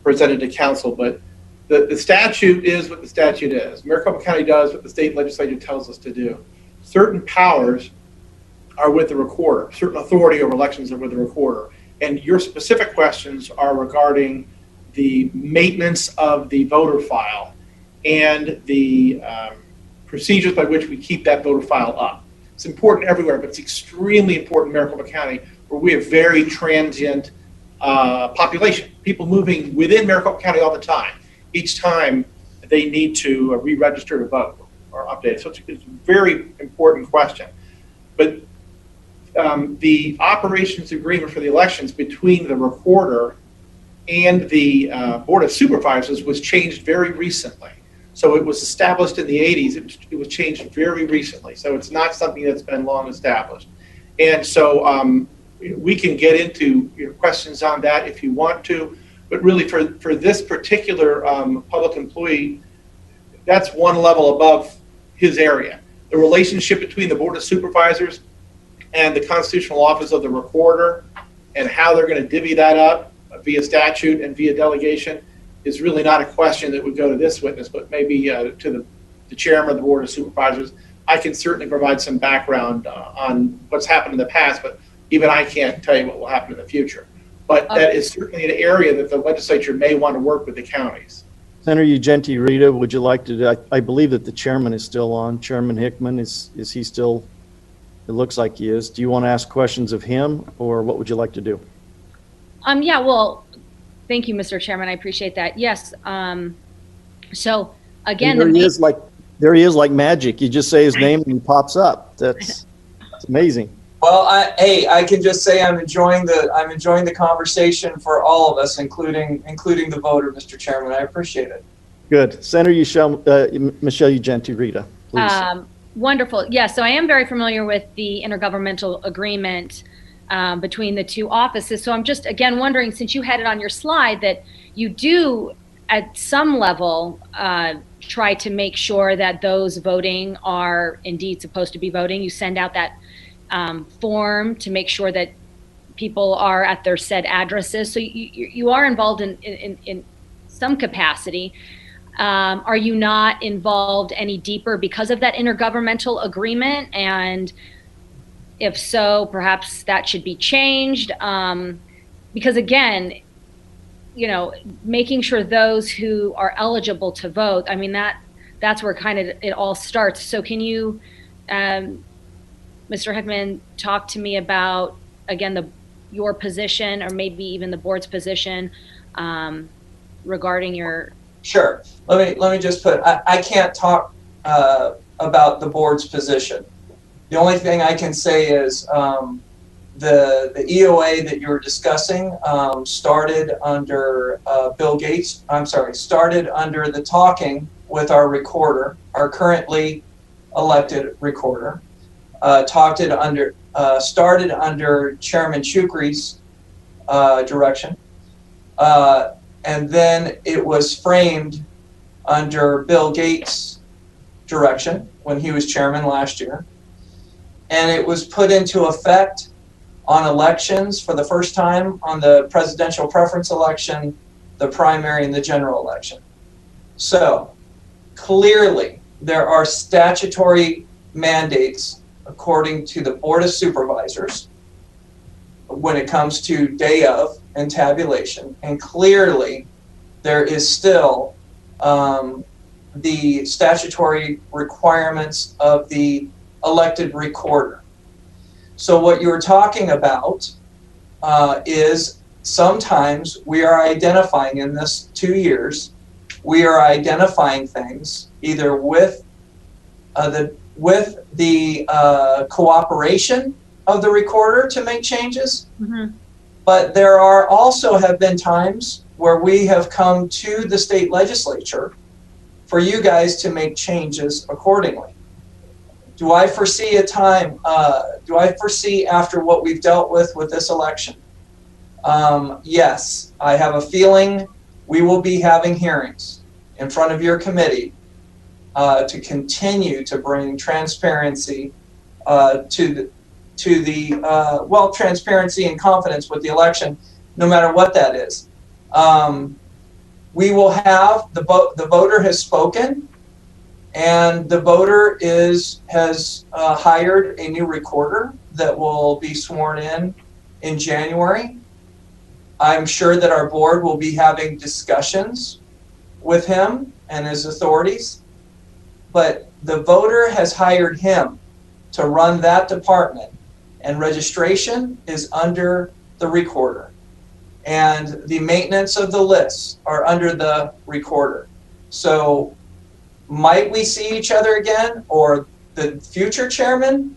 presented to council, but the statute is what the statute is. Maricopa County does what the state legislature tells us to do. Certain powers are with the recorder. Certain authority over elections are with the recorder. And your specific questions are regarding the maintenance of the voter file and the procedures by which we keep that voter file up. It's important everywhere, but it's extremely important in Maricopa County, where we have very transient population, people moving within Maricopa County all the time. Each time they need to re-register to vote or update. So it's a very important question. But the operations agreement for the elections between the recorder and the Board of Supervisors was changed very recently. So it was established in the 80s. It was changed very recently. So it's not something that's been long established. And so we can get into your questions on that if you want to. But really for this particular public employee, that's one level above his area. The relationship between the Board of Supervisors and the constitutional office of the recorder and how they're going to divvy that up via statute and via delegation is really not a question that would go to this witness, but maybe to the chairman of the Board of Supervisors. I can certainly provide some background on what's happened in the past, but even I can't tell you what will happen in the future. But that is certainly an area that the legislature may want to work with the counties. Senator Ugenti Rita, would you like to, I believe that the chairman is still on. Chairman Hickman, is he still, it looks like he is. Do you want to ask questions of him, or what would you like to do? Yeah, well, thank you, Mr. Chairman. I appreciate that. Yes. So again, There he is like magic. You just say his name and he pops up. That's amazing. Well, I can just say I'm enjoying the conversation for all of us, including the voter, Mr. Chairman. I appreciate it. Good. Senator Michelle Ugenti Rita, please. Wonderful. Yeah, so I am very familiar with the intergovernmental agreement between the two offices. So I'm just, again, wondering, since you had it on your slide, that you do, at some level, try to make sure that those voting are indeed supposed to be voting. You send out that form to make sure that people are at their said addresses. So you are involved in some capacity. Are you not involved any deeper because of that intergovernmental agreement? And if so, perhaps that should be changed. Because again, you know, making sure those who are eligible to vote, I mean, that's where kind of it all starts. So can you, Mr. Hickman, talk to me about, again, your position, or maybe even the board's position regarding your... Sure. Let me just put, I can't talk about the board's position. The only thing I can say is the EOA that you were discussing started under started under the talking with our recorder, our currently elected recorder. Started under Chairman Shukri's direction. And then it was framed under Bill Gates' direction when he was chairman last year. And it was put into effect on elections for the first time on the presidential preference election, the primary, and the general election. So clearly there are statutory mandates according to the Board of Supervisors when it comes to day of and tabulation, and clearly there is still the statutory requirements of the elected recorder. So what you're talking about is sometimes we are identifying in this 2 years, we are identifying things either with the cooperation of the recorder to make changes. Mm-hmm. But there are also have been times where we have come to the state legislature for you guys to make changes accordingly. Do I foresee a time, do I foresee after what we've dealt with this election? Yes, I have a feeling we will be having hearings in front of your committee to continue to bring transparency to the transparency and confidence with the election, no matter what that is. We will have the voter has spoken, and the voter has hired a new recorder that will be sworn in January. I'm sure that our board will be having discussions with him and his authorities, but the voter has hired him to run that department, and registration is under the recorder, and the maintenance of the lists are under the recorder. So might we see each other again, or the future chairman?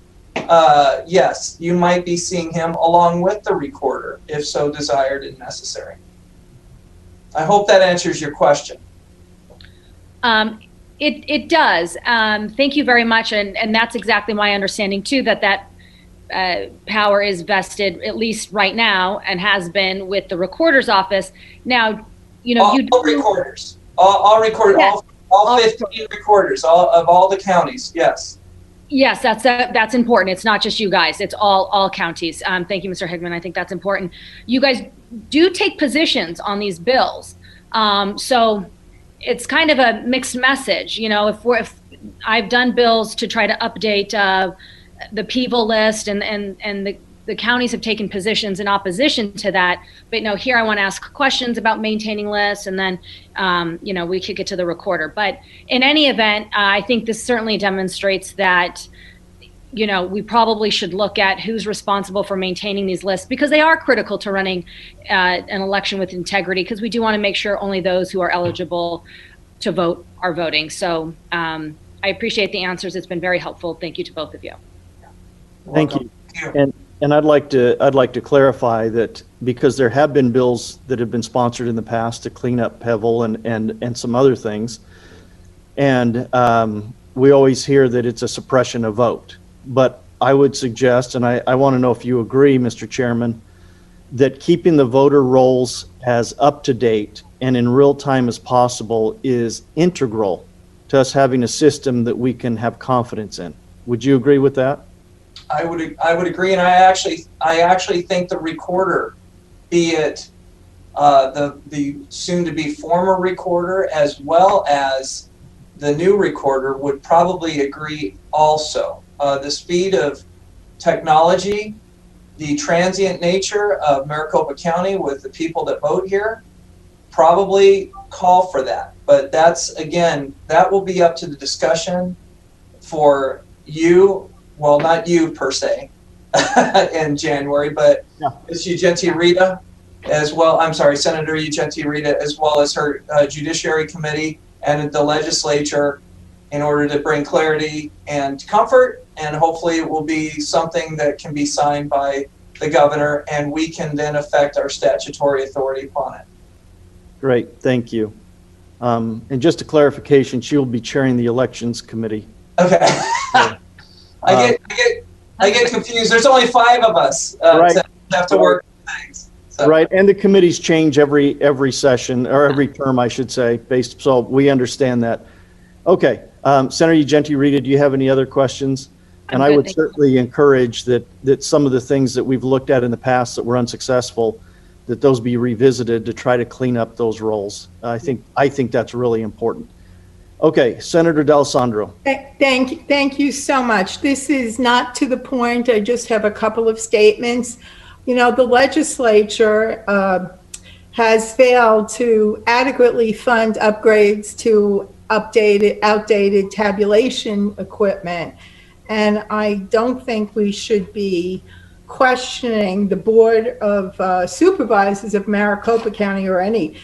Yes, you might be seeing him along with the recorder if so desired and necessary. I hope that answers your question. It does. Thank you very much. And that's exactly my understanding too, that power is vested, at least right now, and has been with the recorder's office. Now, you know, all recorders, all recorders, yes. all 15 recorders, of all the counties, yes. Yes, that's important. It's not just you guys. It's all counties. Thank you, Mr. Higman. I think that's important. You guys do take positions on these bills. So it's kind of a mixed message. You know, if I've done bills to try to update the PEVL list and the counties have taken positions in opposition to that. But no, here I want to ask questions about maintaining lists, and then, you know, we kick it to the recorder. But in any event, I think this certainly demonstrates that, you know, we probably should look at who's responsible for maintaining these lists, because they are critical to running an election with integrity, because we do want to make sure only those who are eligible to vote are voting. So I appreciate the answers. It's been very helpful. Thank you to both of you. Thank you. And I'd like to clarify that, because there have been bills that have been sponsored in the past to clean up PEVL and some other things. And we always hear that it's a suppression of vote. But I would suggest, and I want to know if you agree, Mr. Chairman, that keeping the voter rolls as up to date and in real time as possible is integral to us having a system that we can have confidence in. Would you agree with that? I would agree, and I actually think the recorder, be it the soon-to-be former recorder as well as the new recorder, would probably agree also. The speed of technology, the transient nature of Maricopa County with the people that vote here, probably call for that. But that's, again, that will be up to the discussion for you. Well, not you per se in January, but Ms. Ugenti Rita as well. I'm sorry, Senator Ugenti Rita, as well as her Judiciary Committee and the legislature, in order to bring clarity and comfort. And hopefully it will be something that can be signed by the governor, and we can then affect our statutory authority upon it. Great, thank you. And just a clarification, she will be chairing the Elections Committee. Okay. I get confused. There's only 5 of us right. that have to work things. So. Right, and the committees change every session, or every term, I should say, so we understand that. Okay, Senator Ugenti Rita, do you have any other questions? And I would certainly encourage that some of the things that we've looked at in the past that were unsuccessful, that those be revisited to try to clean up those roles. I think that's really important. Okay, Senator D'Alessandro. Thank you so much. This is not to the point. I just have a couple of statements. You know, the legislature has failed to adequately fund upgrades to outdated tabulation equipment. And I don't think we should be questioning the Board of Supervisors of Maricopa County or any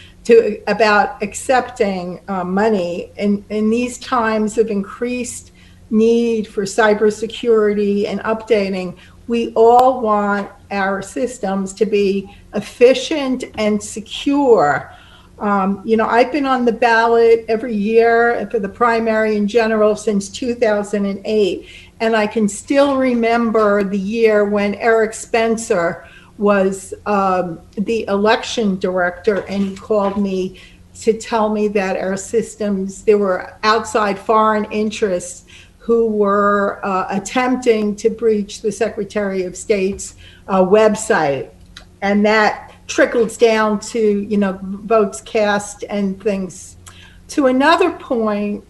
about accepting money in these times of increased need for cybersecurity and updating. We all want our systems to be efficient and secure. You know, I've been on the ballot every year for the primary in general since 2008, and I can still remember the year when Eric Spencer was the election director, and he called me to tell me that our systems, there were outside foreign interests who were attempting to breach the Secretary of State's website. And that trickles down to, you know, votes cast and things. To another point,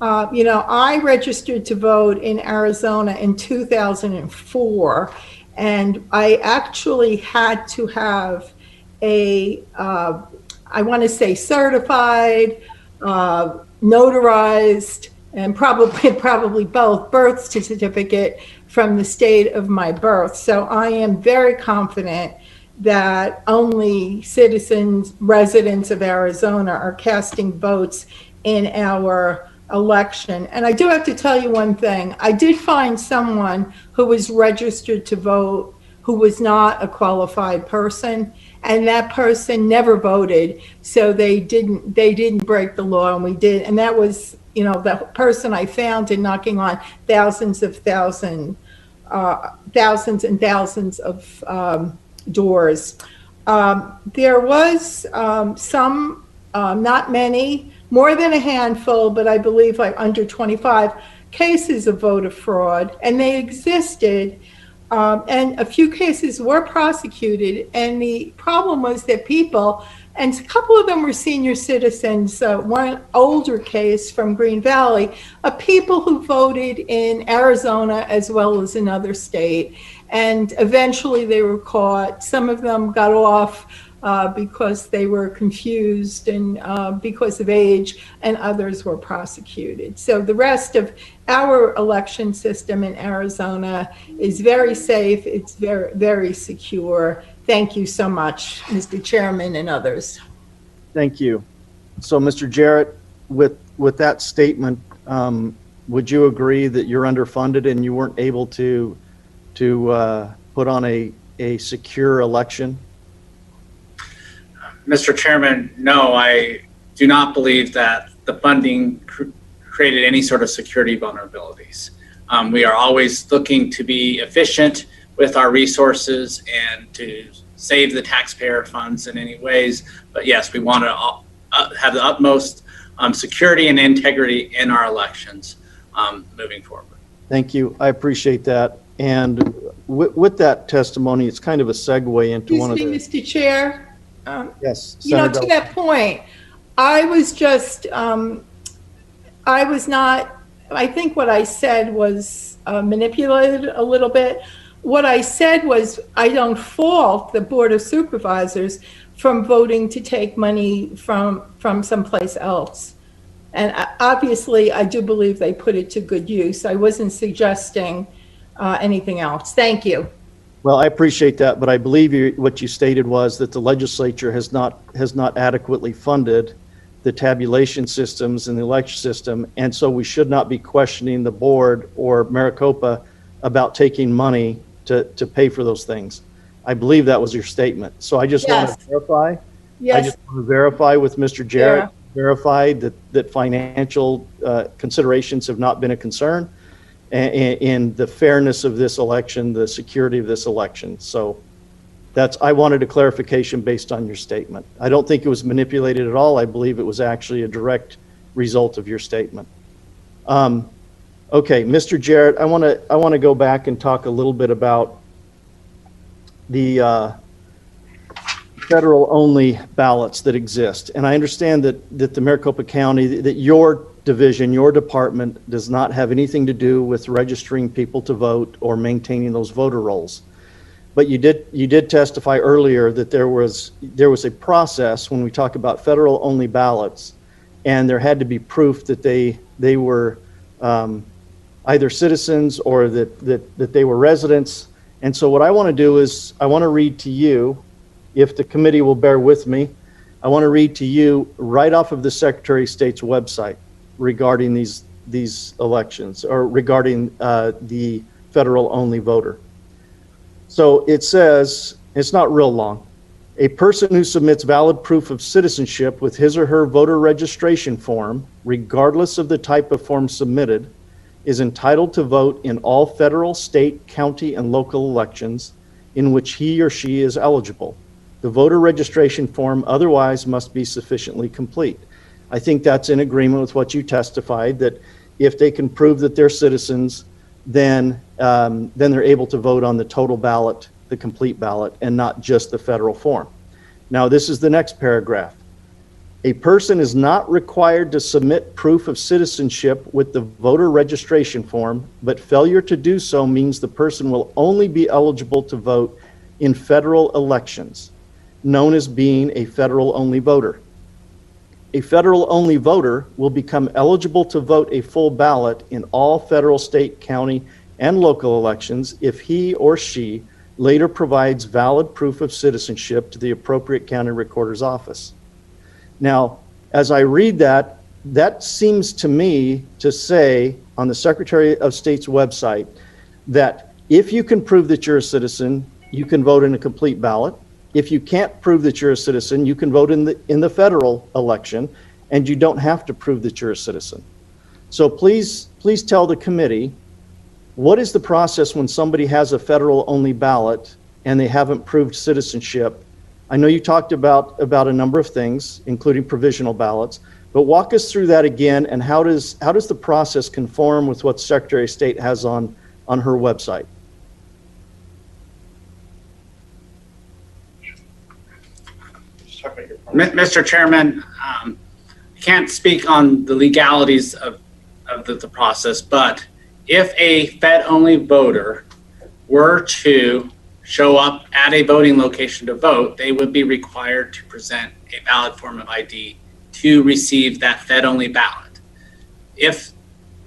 you know, I registered to vote in Arizona in 2004, and I actually had to have a, I want to say certified, notarized, and probably both birth certificate from the state of my birth. So I am very confident that only citizens, residents of Arizona are casting votes in our election. And I do have to tell you one thing. I did find someone who was registered to vote who was not a qualified person, and that person never voted. So they didn't break the law, and we did. And that was, you know, the person I found in knocking on thousands and thousands of doors. There was some, not many, more than a handful, but I believe like under 25 cases of voter fraud, and they existed, and a few cases were prosecuted, and the problem was that people, and a couple of them were senior citizens, one older case from Green Valley, people who voted in Arizona as well as another state, and eventually they were caught. Some of them got off because they were confused and because of age, and others were prosecuted. So the rest of our election system in Arizona is very safe. It's very, very secure. Thank you so much, Mr. Chairman and others. Thank you. So, Mr. Jarrett, with that statement, would you agree that you're underfunded and you weren't able to put on a secure election? Mr. Chairman, no, I do not believe that the funding created any sort of security vulnerabilities. We are always looking to be efficient with our resources and to save the taxpayer funds in any ways. But yes, we want to have the utmost security and integrity in our elections moving forward. Thank you. I appreciate that. And with that testimony, it's kind of a segue into one of the... Excuse me, Mr. Chair. Yes. You know, Senator to that point, I was just, I was not, I think what I said was manipulated a little bit. What I said was I don't fault the Board of Supervisors from voting to take money from someplace else. And obviously, I do believe they put it to good use. I wasn't suggesting anything else. Thank you. Well, I appreciate that, but I believe what you stated was that the legislature has not adequately funded the tabulation systems and the election system, and so we should not be questioning the board or Maricopa about taking money to pay for those things. I believe that was your statement. So I just want to verify. Yes. I just want to verify with Mr. Jarrett, verify that financial considerations have not been a concern in the fairness of this election, the security of this election. So I wanted a clarification based on your statement. I don't think it was manipulated at all. I believe it was actually a direct result of your statement. Okay, Mr. Jarrett, I want to go back and talk a little bit about the federal-only ballots that exist. And I understand that the Maricopa County, that your division, your department does not have anything to do with registering people to vote or maintaining those voter rolls. But you did testify earlier that there was a process when we talk about federal-only ballots, and there had to be proof that they were either citizens or that they were residents. And so what I want to do is I want to read to you, if the committee will bear with me, I want to read to you right off of the Secretary of State's website regarding these elections, or regarding the federal-only voter. So it says, it's not real long, a person who submits valid proof of citizenship with his or her voter registration form, regardless of the type of form submitted, is entitled to vote in all federal, state, county, and local elections in which he or she is eligible. The voter registration form otherwise must be sufficiently complete. I think that's in agreement with what you testified, that if they can prove that they're citizens, then they're able to vote on the total ballot, the complete ballot, and not just the federal form. Now, this is the next paragraph. A person is not required to submit proof of citizenship with the voter registration form, but failure to do so means the person will only be eligible to vote in federal elections, known as being a federal-only voter. A federal-only voter will become eligible to vote a full ballot in all federal, state, county, and local elections if he or she later provides valid proof of citizenship to the appropriate county recorder's office. Now, as I read that, that seems to me to say on the Secretary of State's website that if you can prove that you're a citizen, you can vote in a complete ballot. If you can't prove that you're a citizen, you can vote in the federal election, and you don't have to prove that you're a citizen. So please tell the committee, what is the process when somebody has a federal-only ballot and they haven't proved citizenship? I know you talked about a number of things, including provisional ballots, But walk us through that again, and how does the process conform with what Secretary of State has on her website? Just talk about your Mr. Chairman, I can't speak on the legalities of the process, but if a Fed-only voter were to show up at a voting location to vote, they would be required to present a valid form of ID to receive that Fed-only ballot. If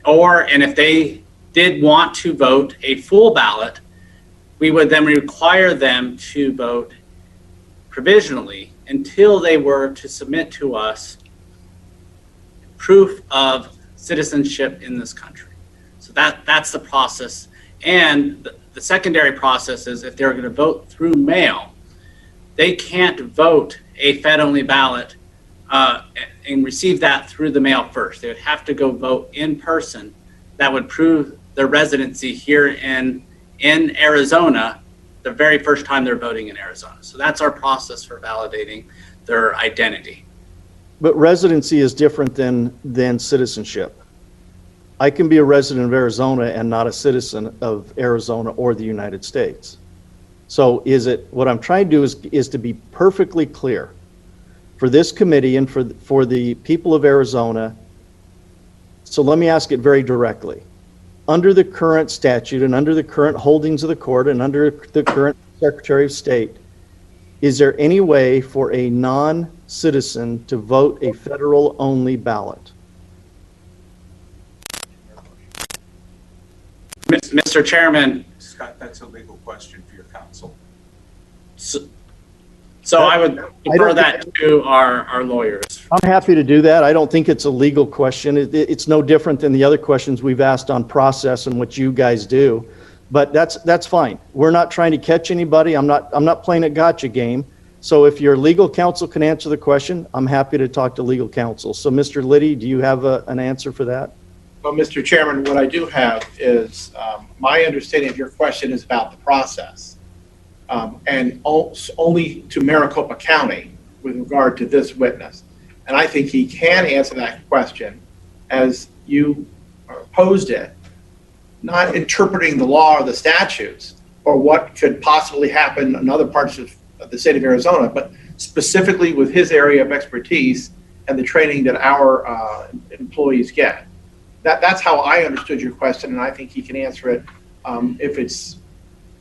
they did want to vote a full ballot, we would then require them to vote provisionally until they were to submit to us proof of citizenship in this country. So that's the process. And the secondary process is if they're going to vote through mail, they can't vote a Fed-only ballot and receive that through the mail first. They would have to go vote in person. That would prove their residency here in Arizona the very first time they're voting in Arizona. So that's our process for validating their identity. But residency is different than citizenship. I can be a resident of Arizona and not a citizen of Arizona or the United States. So what I'm trying to do is to be perfectly clear for this committee and for the people of Arizona. So let me ask it very directly. Under the current statute and under the current holdings of the court and under the current Secretary of State, is there any way for a non-citizen to vote a federal-only ballot? Mr. Chairman, Scott, that's a legal question for your counsel. so I would defer that to our lawyers. I'm happy to do that. I don't think it's a legal question. It's no different than the other questions we've asked on process and what you guys do. But that's fine. We're not trying to catch anybody. I'm not playing a gotcha game. So if your legal counsel can answer the question, I'm happy to talk to legal counsel. So Mr. Liddy, do you have an answer for that? Well, Mr. Chairman, what I do have is my understanding of your question is about the process. And only to Maricopa County with regard to this witness. And I think he can answer that question as you posed it, not interpreting the law or the statutes or what could possibly happen in other parts of the state of Arizona, but specifically with his area of expertise and the training that our employees get. That's how I understood your question, and I think he can answer it if it's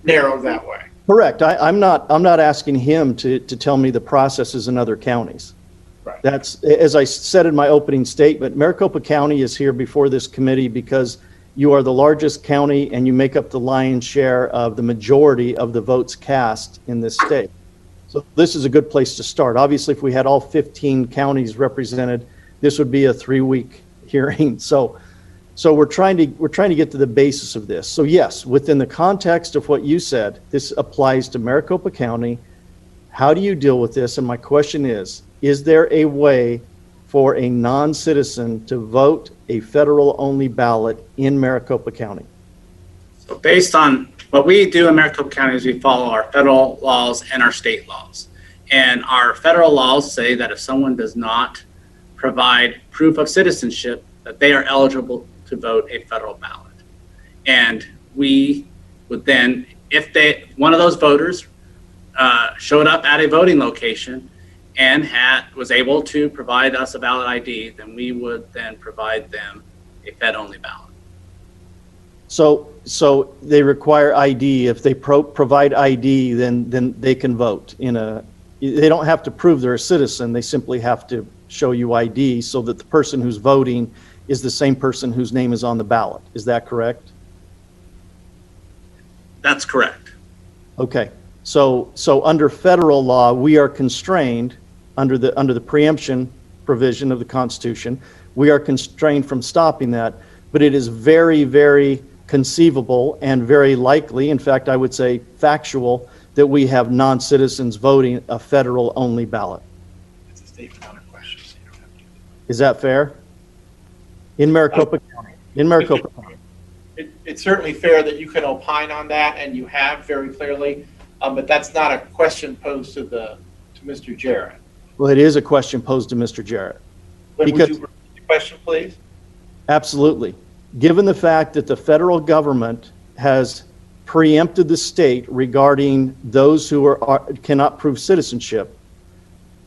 narrowed that way. Correct. I'm not asking him to tell me the processes in other counties. Right. That's, as I said in my opening statement, Maricopa County is here before this committee because you are the largest county and you make up the lion's share of the majority of the votes cast in this state. So this is a good place to start. Obviously, if we had all 15 counties represented, this would be a 3-week hearing. So we're trying to get to the basis of this. So yes, within the context of what you said, this applies to Maricopa County. How do you deal with this? And my question is there a way for a non-citizen to vote a federal-only ballot in Maricopa County? So based on what we do in Maricopa County is we follow our federal laws and our state laws. And our federal laws say that if someone does not provide proof of citizenship, that they are eligible to vote a federal ballot. And we would then, if one of those voters showed up at a voting location and was able to provide us a valid ID, then we would then provide them a Fed-only ballot. So they require ID. If they provide ID, then they can vote. They don't have to prove they're a citizen. They simply have to show you ID so that the person who's voting is the same person whose name is on the ballot. Is that correct? That's correct. Okay. So under federal law, we are constrained under the preemption provision of the Constitution. We are constrained from stopping that, but it is very, very conceivable and very likely, in fact, I would say factual, that we have non-citizens voting a federal-only ballot. It's a statement, not a question, so you don't have to. Is that fair? In Maricopa County. In Maricopa County. It's certainly fair that you can opine on that, and you have very clearly, but that's not a question posed to Mr. Jarrett. Well, it is a question posed to Mr. Jarrett. Would Because- you repeat the question, please? Absolutely. Given the fact that the federal government has preempted the state regarding those who cannot prove citizenship,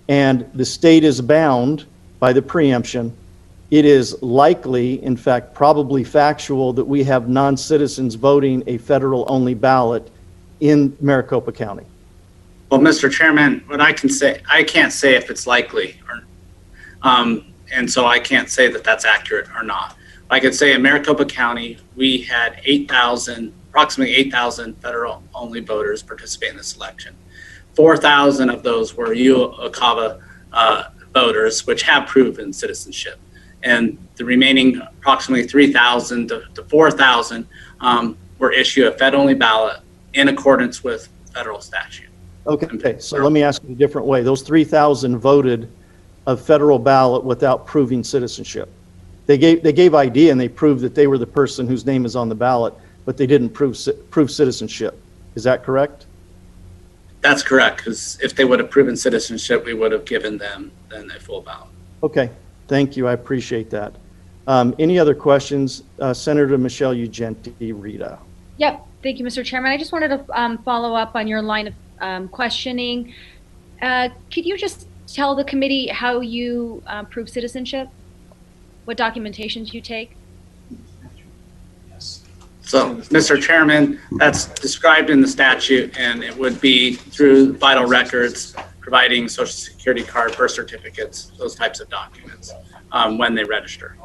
and the state is bound by the preemption, it is likely, in fact, probably factual, that we have non-citizens voting a federal-only ballot in Maricopa County. Well, Mr. Chairman, what I can say, I can't say if it's likely, and so I can't say that that's accurate or not. I could say in Maricopa County, we had approximately 8,000 federal-only voters participate in this election. 4,000 of those were UOCAVA voters, which have proven citizenship. And the remaining approximately 3,000 to 4,000 were issued a Fed-only ballot in accordance with federal statute. Okay, so let me ask you a different way. Those 3,000 voted a federal ballot without proving citizenship. They gave ID and they proved that they were the person whose name is on the ballot, but they didn't prove citizenship. Is that correct? That's correct, because if they would have proven citizenship, we would have given them then a full ballot. Okay, thank you. I appreciate that. Any other questions? Senator Michelle Ugenti, Rita. Yep. Thank you, Mr. Chairman. I just wanted to follow up on your line of questioning. Could you just tell the committee how you prove citizenship? What documentations you take? So, Mr. Chairman, that's described in the statute, and it would be through vital records, providing social security card, birth certificates, those types of documents when they register.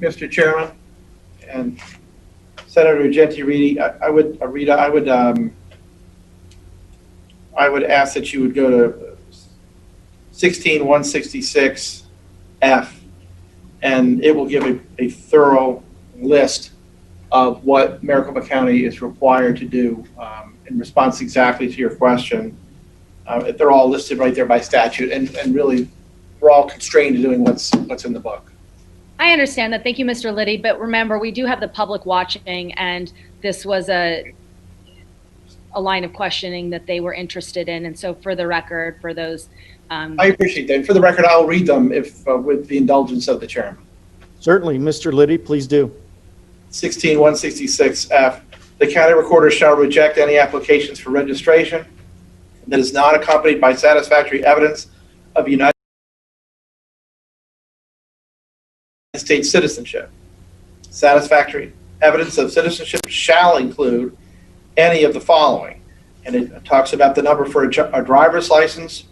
Mr. Chairman and Senator Gentile, I would ask that you would go to 16166F, and it will give a thorough list of what Maricopa County is required to do in response exactly to your question. They're all listed right there by statute, and really, we're all constrained to doing what's in the book. I understand that. Thank you, Mr. Liddy. But remember, we do have the public watching, and this was a line of questioning that they were interested in. And so for the record, for those... I appreciate that. For the record, I'll read them if with the indulgence of the chairman. Certainly, Mr. Liddy, please do. 16166F, the county recorder shall reject any applications for registration that is not accompanied by satisfactory evidence of United States citizenship. Satisfactory evidence of citizenship shall include any of the following. And it talks about the number for a driver's license,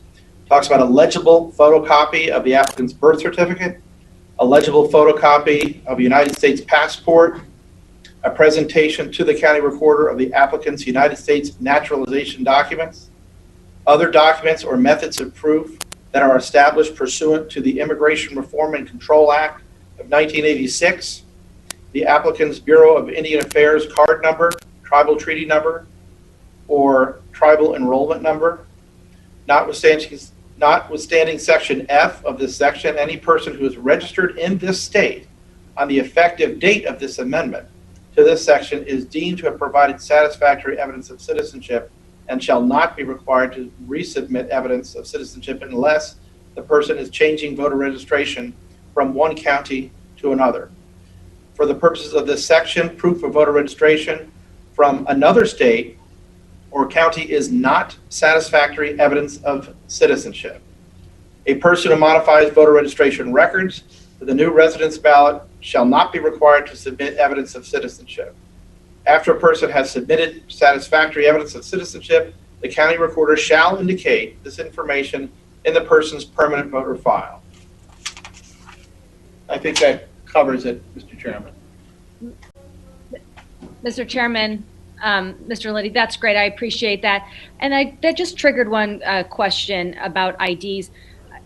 talks about a legible photocopy of the applicant's birth certificate, a legible photocopy of a United States passport, a presentation to the county recorder of the applicant's United States naturalization documents, other documents or methods of proof that are established pursuant to the Immigration Reform and Control Act of 1986, the applicant's Bureau of Indian Affairs card number, tribal treaty number, or tribal enrollment number. Notwithstanding Section F of this section, any person who is registered in this state on the effective date of this amendment to this section is deemed to have provided satisfactory evidence of citizenship and shall not be required to resubmit evidence of citizenship unless the person is changing voter registration from one county to another. For the purposes of this section, proof of voter registration from another state or county is not satisfactory evidence of citizenship. A person who modifies voter registration records for the new residence ballot shall not be required to submit evidence of citizenship. After a person has submitted satisfactory evidence of citizenship, the county recorder shall indicate this information in the person's permanent voter file. I think that covers it, Mr. Chairman. Mr. Chairman, Mr. Liddy, that's great. I appreciate that. And that just triggered one question about IDs.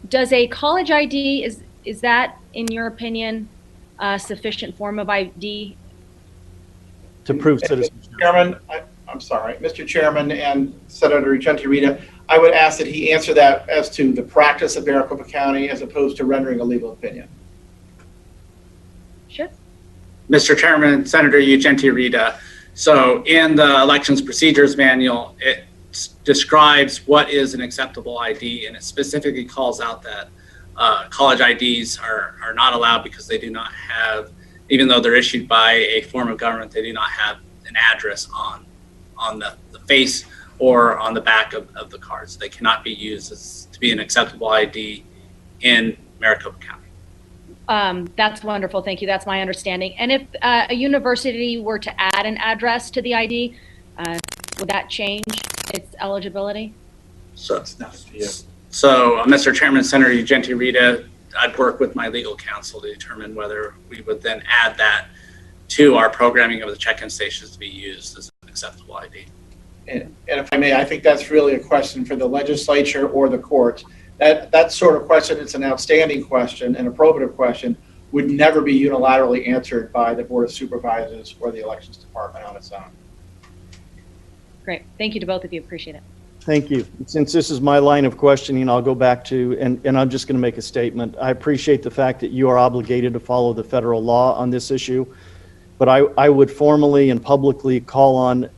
Does a college ID, is that, in your opinion, a sufficient form of ID? To prove citizenship. Chairman, I'm sorry, Mr. Chairman and Senator Gentile, I would ask that he answer that as to the practice of Maricopa County as opposed to rendering a legal opinion. Sure. Mr. Chairman, Senator Gentile, so in the Elections Procedures Manual, it describes what is an acceptable ID, and it specifically calls out that college IDs are not allowed because they do not have, even though they're issued by a form of government, they do not have an address on the face or on the back of the cards. They cannot be used to be an acceptable ID in Maricopa County. That's wonderful. Thank you. That's my understanding. And if a university were to add an address to the ID, would that change its eligibility? So, Mr. Chairman, Senator Ugenti Rita, I'd work with my legal counsel to determine whether we would then add that to our programming of the check-in stations to be used as an acceptable ID. And if I may, I think that's really a question for the legislature or the courts. That sort of question, it's an outstanding question and a probative question, would never be unilaterally answered by the Board of Supervisors or the Elections Department on its own. Great. Thank you to both of you. Appreciate it. Thank you. Since this is my line of questioning, I'll go back to, and I'm just going to make a statement. I appreciate the fact that you are obligated to follow the federal law on this issue, but I would formally and publicly call on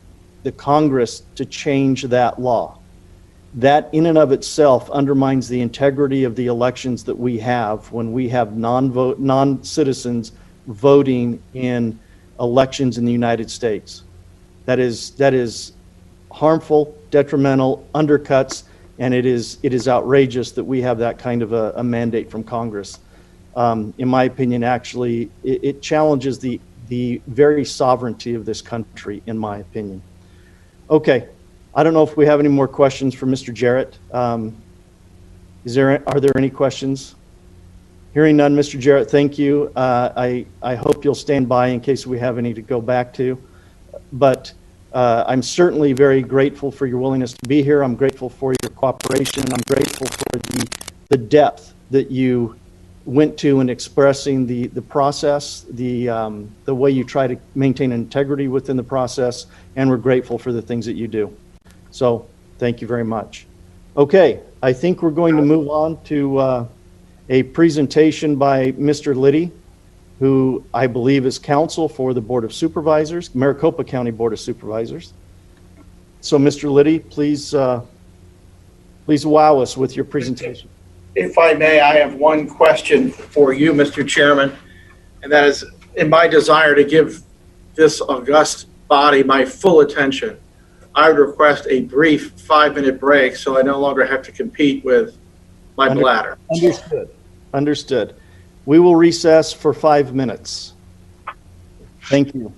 the Congress to change that law. That in and of itself undermines the integrity of the elections that we have when we have non-citizens voting in elections in the United States. That is harmful, detrimental, undercuts, and it is outrageous that we have that kind of a mandate from Congress. In my opinion, actually, it challenges the very sovereignty of this country, in my opinion. Okay, I don't know if we have any more questions for Mr. Jarrett. Are there any questions? Hearing none, Mr. Jarrett, thank you. I hope you'll stand by in case we have any to go back to. But I'm certainly very grateful for your willingness to be here. I'm grateful for your cooperation. I'm grateful for the depth that you went to in expressing the process, the way you try to maintain integrity within the process, and we're grateful for the things that you do. So thank you very much. Okay, I think we're going to move on to a presentation by Mr. Liddy, who I believe is counsel for the Board of Supervisors, Maricopa County Board of Supervisors. So Mr. Liddy, please wow us with your presentation. If I may, I have one question for you, Mr. Chairman, and that is, in my desire to give this august body my full attention, I would request a brief 5-minute break so I no longer have to compete with my bladder. Understood. We will recess for 5 minutes. Thank you.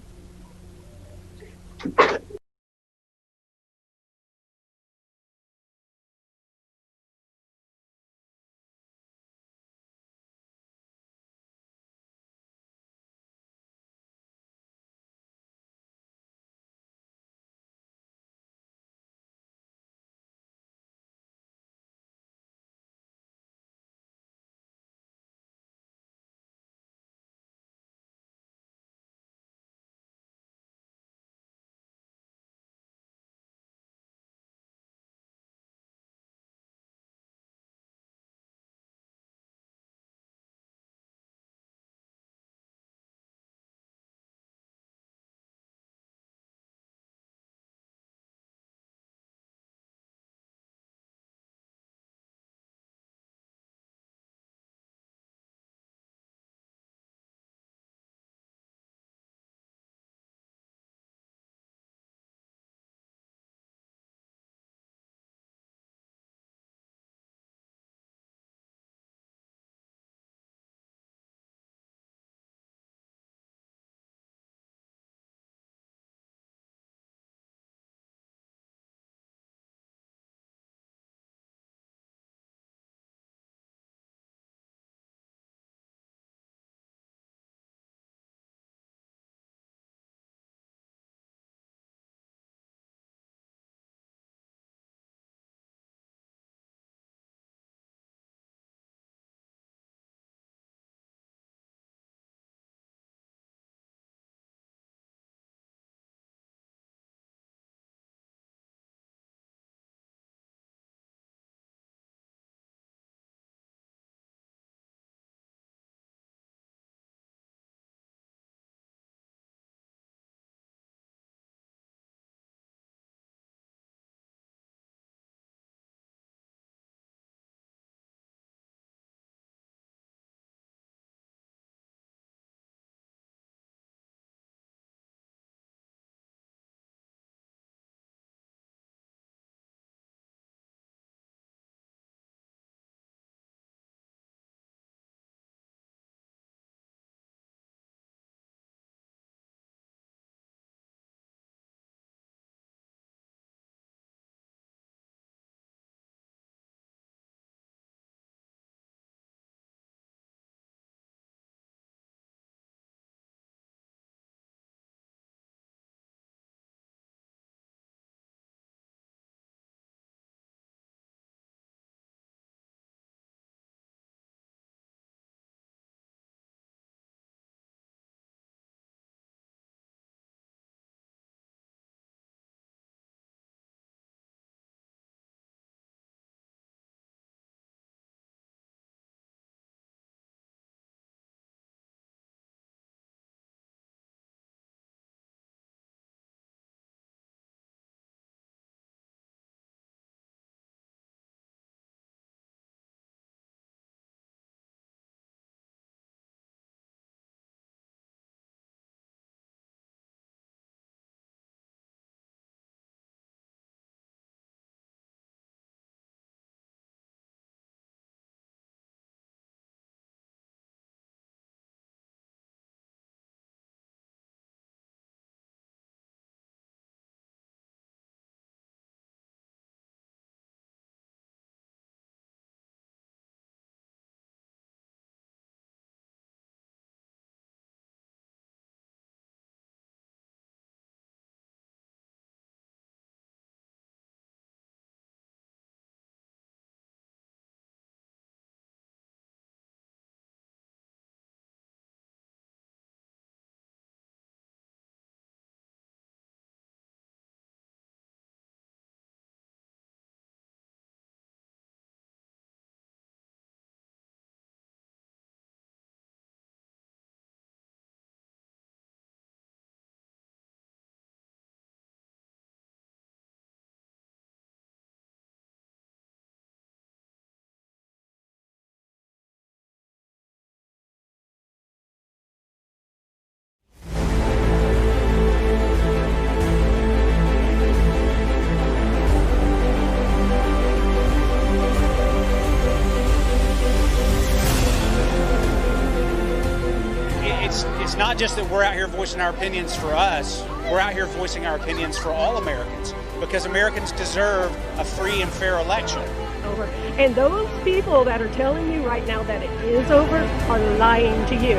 it's not just that we're out here voicing our opinions for us. We're out here voicing our opinions for all Americans, because Americans deserve a free and fair election. Over. And those people that are telling you right now that it is over are lying to you.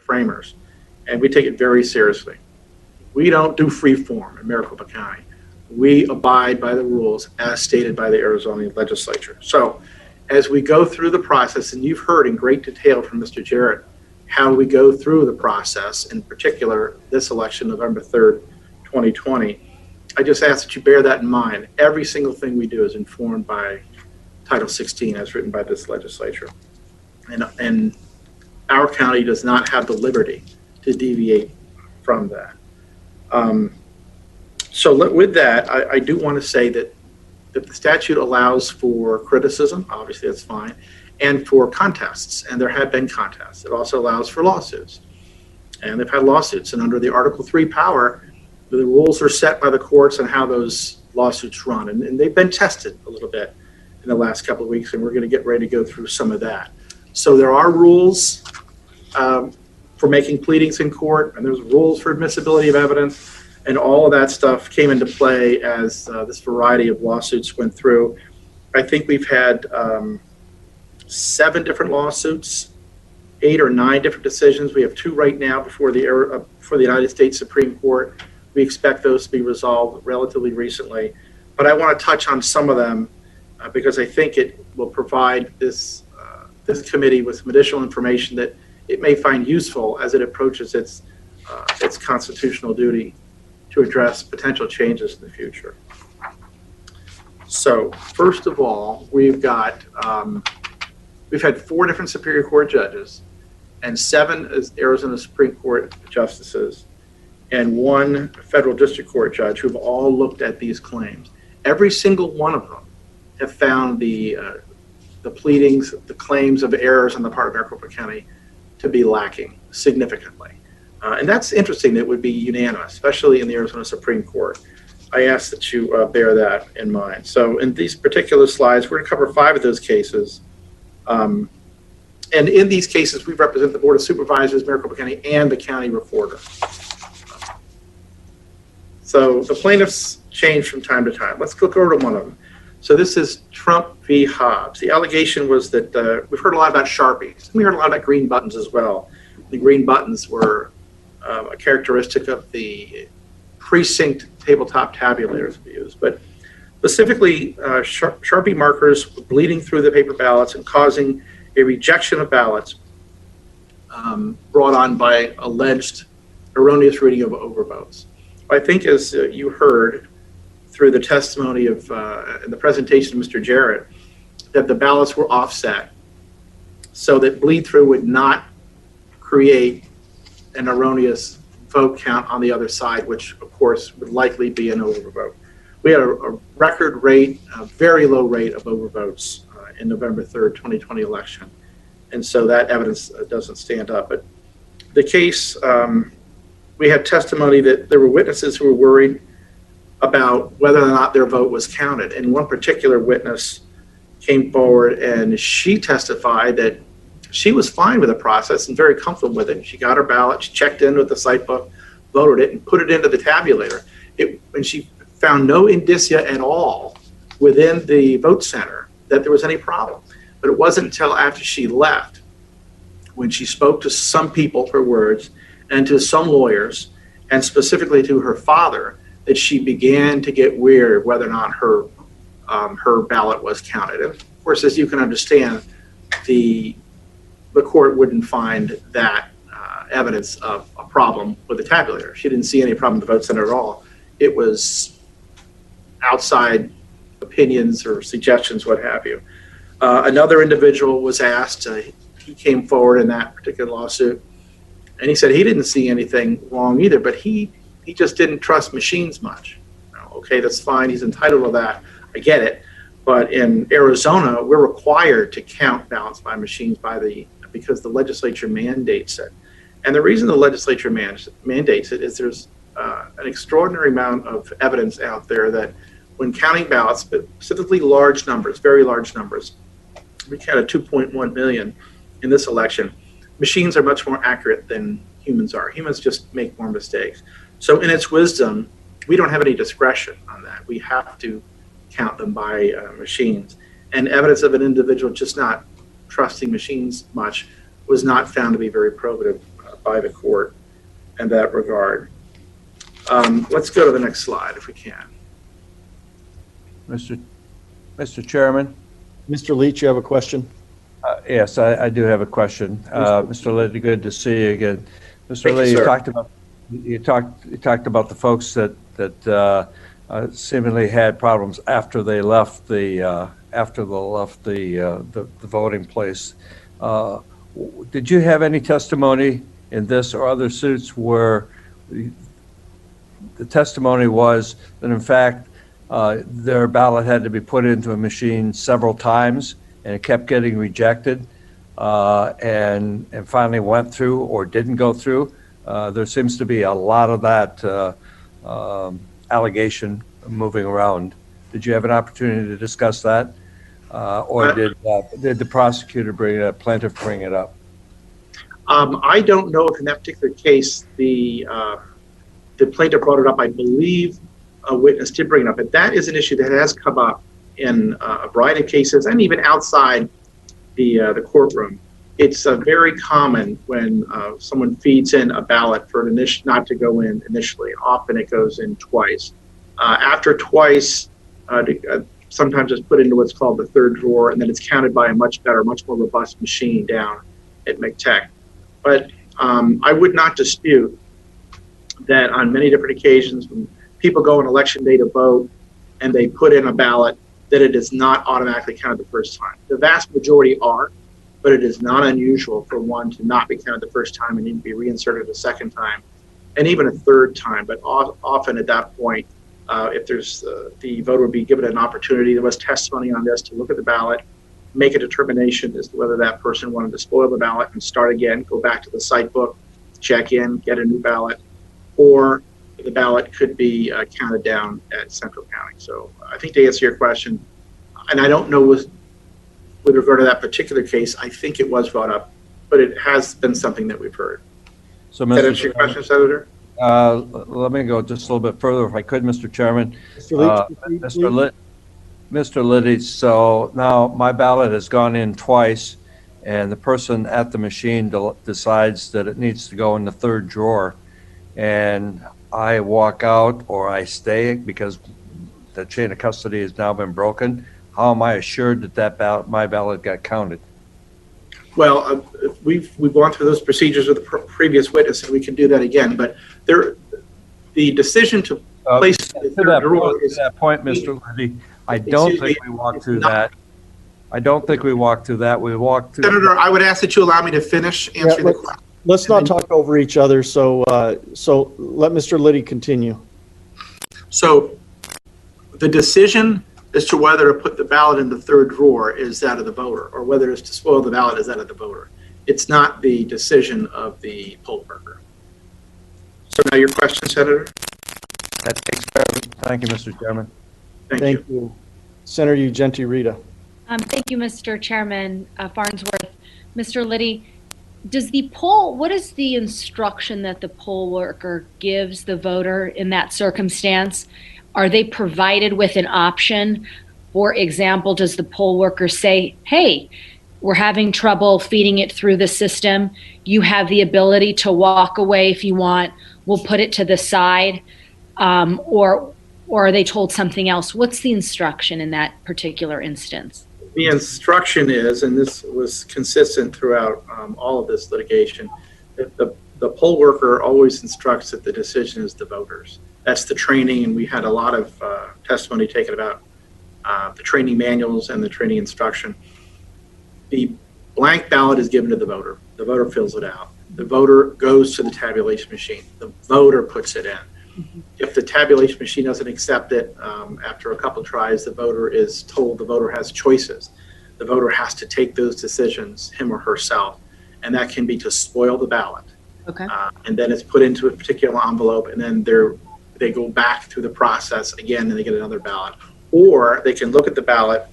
framers, and we take it very seriously. We don't do free form in Maricopa County. We abide by the rules as stated by the Arizona legislature. So as we go through the process, and you've heard in great detail from Mr. Jarrett how we go through the process, in particular this election, November 3rd, 2020, I just ask that you bear that in mind. Every single thing we do is informed by Title 16 as written by this legislature. And our county does not have the liberty to deviate from that. So with that, I do want to say that the statute allows for criticism, obviously that's fine, and for contests, and there have been contests. It also allows for lawsuits, and they've had lawsuits, and under the Article 3 power, the rules are set by the courts on how those lawsuits run, and they've been tested a little bit in the last couple of weeks, and we're going to get ready to go through some of that. So there are rules for making pleadings in court, and there's rules for admissibility of evidence, and all of that stuff came into play as this variety of lawsuits went through. I think we've had 7 different lawsuits, 8 or 9 different decisions. We have 2 right now before the United States Supreme Court. We expect those to be resolved relatively recently. But I want to touch on some of them because I think it will provide this committee with some additional information that it may find useful as it approaches its constitutional duty to address potential changes in the future. So first of all, we've had 4 different Superior Court judges and 7 Arizona Supreme Court justices and 1 federal district court judge who've all looked at these claims. Every single one of them have found the pleadings, the claims of errors on the part of Maricopa County to be lacking significantly. And that's interesting that it would be unanimous, especially in the Arizona Supreme Court. I ask that you bear that in mind. So in these particular slides, we're going to cover 5 of those cases. And in these cases, we represent the Board of Supervisors, Maricopa County, and the county recorder. So the plaintiffs change from time to time. Let's go over to one of them. So this is Trump v. Hobbs. The allegation was that we've heard a lot about Sharpies. We heard a lot about green buttons as well. The green buttons were a characteristic of the precinct tabletop tabulators we use. But specifically, Sharpie markers were bleeding through the paper ballots and causing a rejection of ballots brought on by alleged erroneous reading of overvotes. I think as you heard through the testimony of and the presentation of Mr. Jarrett, that the ballots were offset so that bleed through would not create an erroneous vote count on the other side, which of course would likely be an overvote. We had a record rate, a very low rate of overvotes in November 3rd, 2020 election. And so that evidence doesn't stand up. But the case, we had testimony that there were witnesses who were worried about whether or not their vote was counted. And one particular witness came forward and she testified that she was fine with the process and very comfortable with it. She got her ballot, she checked in with the site book, voted it, and put it into the tabulator. And she found no indicia at all within the vote center that there was any problem. But it wasn't until after she left, when she spoke to some people, her words, and to some lawyers, and specifically to her father, that she began to get weird whether or not her ballot was counted. And of course, as you can understand, the court wouldn't find that evidence of a problem with the tabulator. She didn't see any problem with the vote center at all. It was outside opinions or suggestions, what have you. Another individual was asked, he came forward in that particular lawsuit, and he said he didn't see anything wrong either, but he just didn't trust machines much. Okay, that's fine, he's entitled to that, I get it. But in Arizona, we're required to count ballots by machines because the legislature mandates it. And the reason the legislature mandates it is there's an extraordinary amount of evidence out there that when counting ballots, but specifically large numbers, very large numbers, we counted 2.1 million in this election, machines are much more accurate than humans are. Humans just make more mistakes. So in its wisdom, we don't have any discretion on that. We have to count them by machines. And evidence of an individual just not trusting machines much was not found to be very probative by the court in that regard. Let's go to the next slide if we can. Mr. Chairman? Mr. Leach, you have a question? Yes, I do have a question. Mr. Liddy, good to see you again. Mr. Liddy, you talked about the folks that seemingly had problems after they left the voting place. Did you have any testimony in this or other suits where the testimony was that in fact their ballot had to be put into a machine several times and it kept getting rejected and finally went through or didn't go through? There seems to be a lot of that allegation moving around. Did you have an opportunity to discuss that? Or did the prosecutor plaintiff bring it up? I don't know if in that particular case the plaintiff brought it up. I believe a witness did bring it up, but that is an issue that has come up in a variety of cases and even outside the courtroom. It's very common when someone feeds in a ballot for an not to go in initially. Often it goes in twice. After twice, sometimes it's put into what's called the third drawer, and then it's counted by a much better, much more robust machine down at McTech. But I would not dispute that on many different occasions when people go on election day to vote and they put in a ballot, that it is not automatically counted the first time. The vast majority are, but it is not unusual for one to not be counted the first time and need to be reinserted a second time and even a third time. But often at that point, if there's the voter would be given an opportunity, there was testimony on this, to look at the ballot, make a determination as to whether that person wanted to spoil the ballot and start again, go back to the site book, check in, get a new ballot, or the ballot could be counted down at central counting. So I think to answer your question, and I don't know with regard to that particular case, I think it was brought up, but it has been something that we've heard. So, Does that answer your question, Senator? Let me go just a little bit further, if I could, Mr. Chairman. Mr. Liddy, so now my ballot has gone in twice, and the person at the machine decides that it needs to go in the third drawer, and I walk out or I stay because the chain of custody has now been broken. How am I assured that my ballot got counted? Well, we've gone through those procedures with the previous witness, and we can do that again. But the decision to place to that point, Mr. Liddy, I don't think we walked through that. I don't think we walked through that. We walked through. Senator, I would ask that you allow me to finish answering the question. Let's not talk over each other. So let Mr. Liddy continue. So the decision as to whether to put the ballot in the third drawer is that of the voter, or whether it's to spoil the ballot is that of the voter. It's not the decision of the poll worker. So now your question, Senator? That takes care of it. Thank you, Mr. Chairman. Thank you. Senator Ugenti Rita. Thank you, Mr. Chairman Farnsworth. Mr. Liddy, what is the instruction that the poll worker gives the voter in that circumstance? Are they provided with an option? For example, does the poll worker say, hey, we're having trouble feeding it through the system. You have the ability to walk away if you want. We'll put it to the side. Or are they told something else? What's the instruction in that particular instance? The instruction is, and this was consistent throughout all of this litigation, that the poll worker always instructs that the decision is the voters. That's the training, and we had a lot of testimony taken about the training manuals and the training instruction. The blank ballot is given to the voter. The voter fills it out. The voter goes to the tabulation machine. The voter puts it in. If the tabulation machine doesn't accept it after a couple of tries, the voter is told the voter has choices. The voter has to take those decisions, him or herself, and that can be to spoil the ballot. Okay. And then it's put into a particular envelope, and then they go back through the process again, and they get another ballot. Or they can look at the ballot,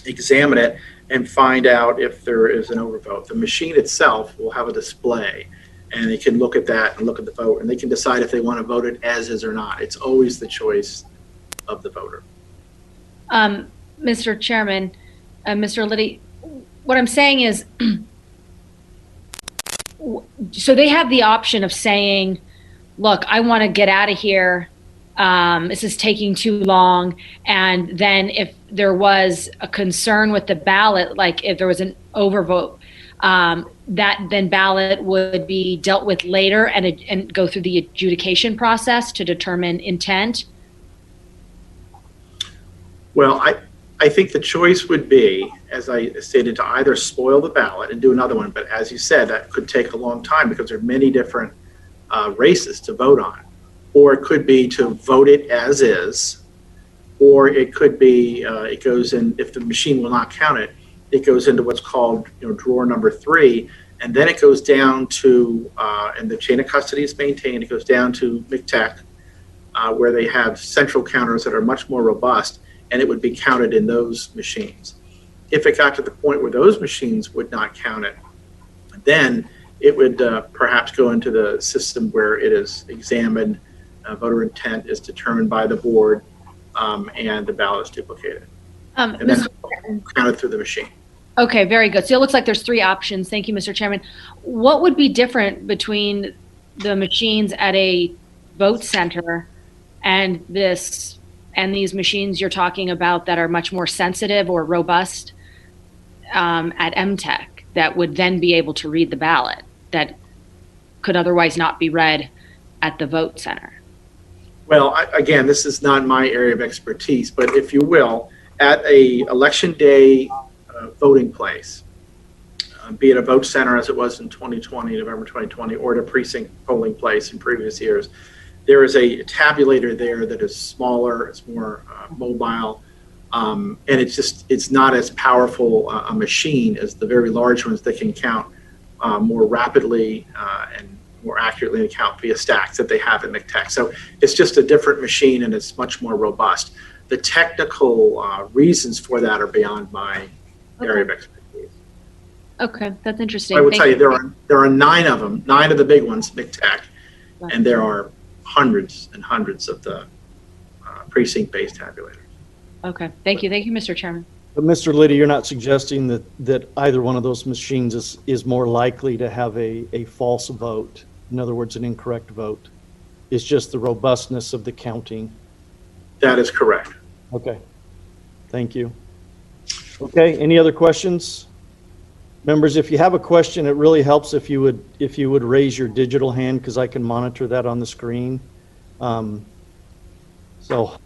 examine it, and find out if there is an overvote. The machine itself will have a display, and they can look at that and look at the vote, and they can decide if they want to vote it as is or not. It's always the choice of the voter. Mr. Chairman, Mr. Liddy, what I'm saying is so they have the option of saying, look, I want to get out of here. This is taking too long. And then if there was a concern with the ballot, like if there was an overvote, that then ballot would be dealt with later and go through the adjudication process to determine intent. Well, I think the choice would be, as I stated, to either spoil the ballot and do another one, but as you said, that could take a long time because there are many different races to vote on. Or it could be to vote it as is, or it could be, it goes in, if the machine will not count it, it goes into what's called, drawer number 3, and then it goes down to, and the chain of custody is maintained, it goes down to MCTEC, where they have central counters that are much more robust, and it would be counted in those machines. If it got to the point where those machines would not count it, then it would perhaps go into the system where it is examined, voter intent is determined by the board, and the ballot is duplicated. And then counted through the machine. Okay, very good. So it looks like there's 3 options. Thank you, Mr. Chairman. What would be different between the machines at a vote center and these machines you're talking about that are much more sensitive or robust at MTEC that would then be able to read the ballot that could otherwise not be read at the vote center? Well, again, this is not my area of expertise, but if you will, at a election day voting place, be it a vote center as it was in 2020, November 2020, or at a precinct polling place in previous years, there is a tabulator there that is smaller, it's more mobile, and it's not as powerful a machine as the very large ones that can count more rapidly and more accurately and count via stacks that they have in MCTEC. So it's just a different machine and it's much more robust. The technical reasons for that are beyond my area of expertise. Okay, that's interesting. I will tell you there are 9 of them, 9 of the big ones, MCTEC, and there are hundreds and hundreds of the precinct-based tabulators. Okay, thank you. Thank you, Mr. Chairman. But Mr. Liddy, you're not suggesting that either one of those machines is more likely to have a false vote, in other words, an incorrect vote. It's just the robustness of the counting. That is correct. Okay, thank you. Okay, any other questions? Members, if you have a question, it really helps if you would raise your digital hand because I can monitor that on the screen. So,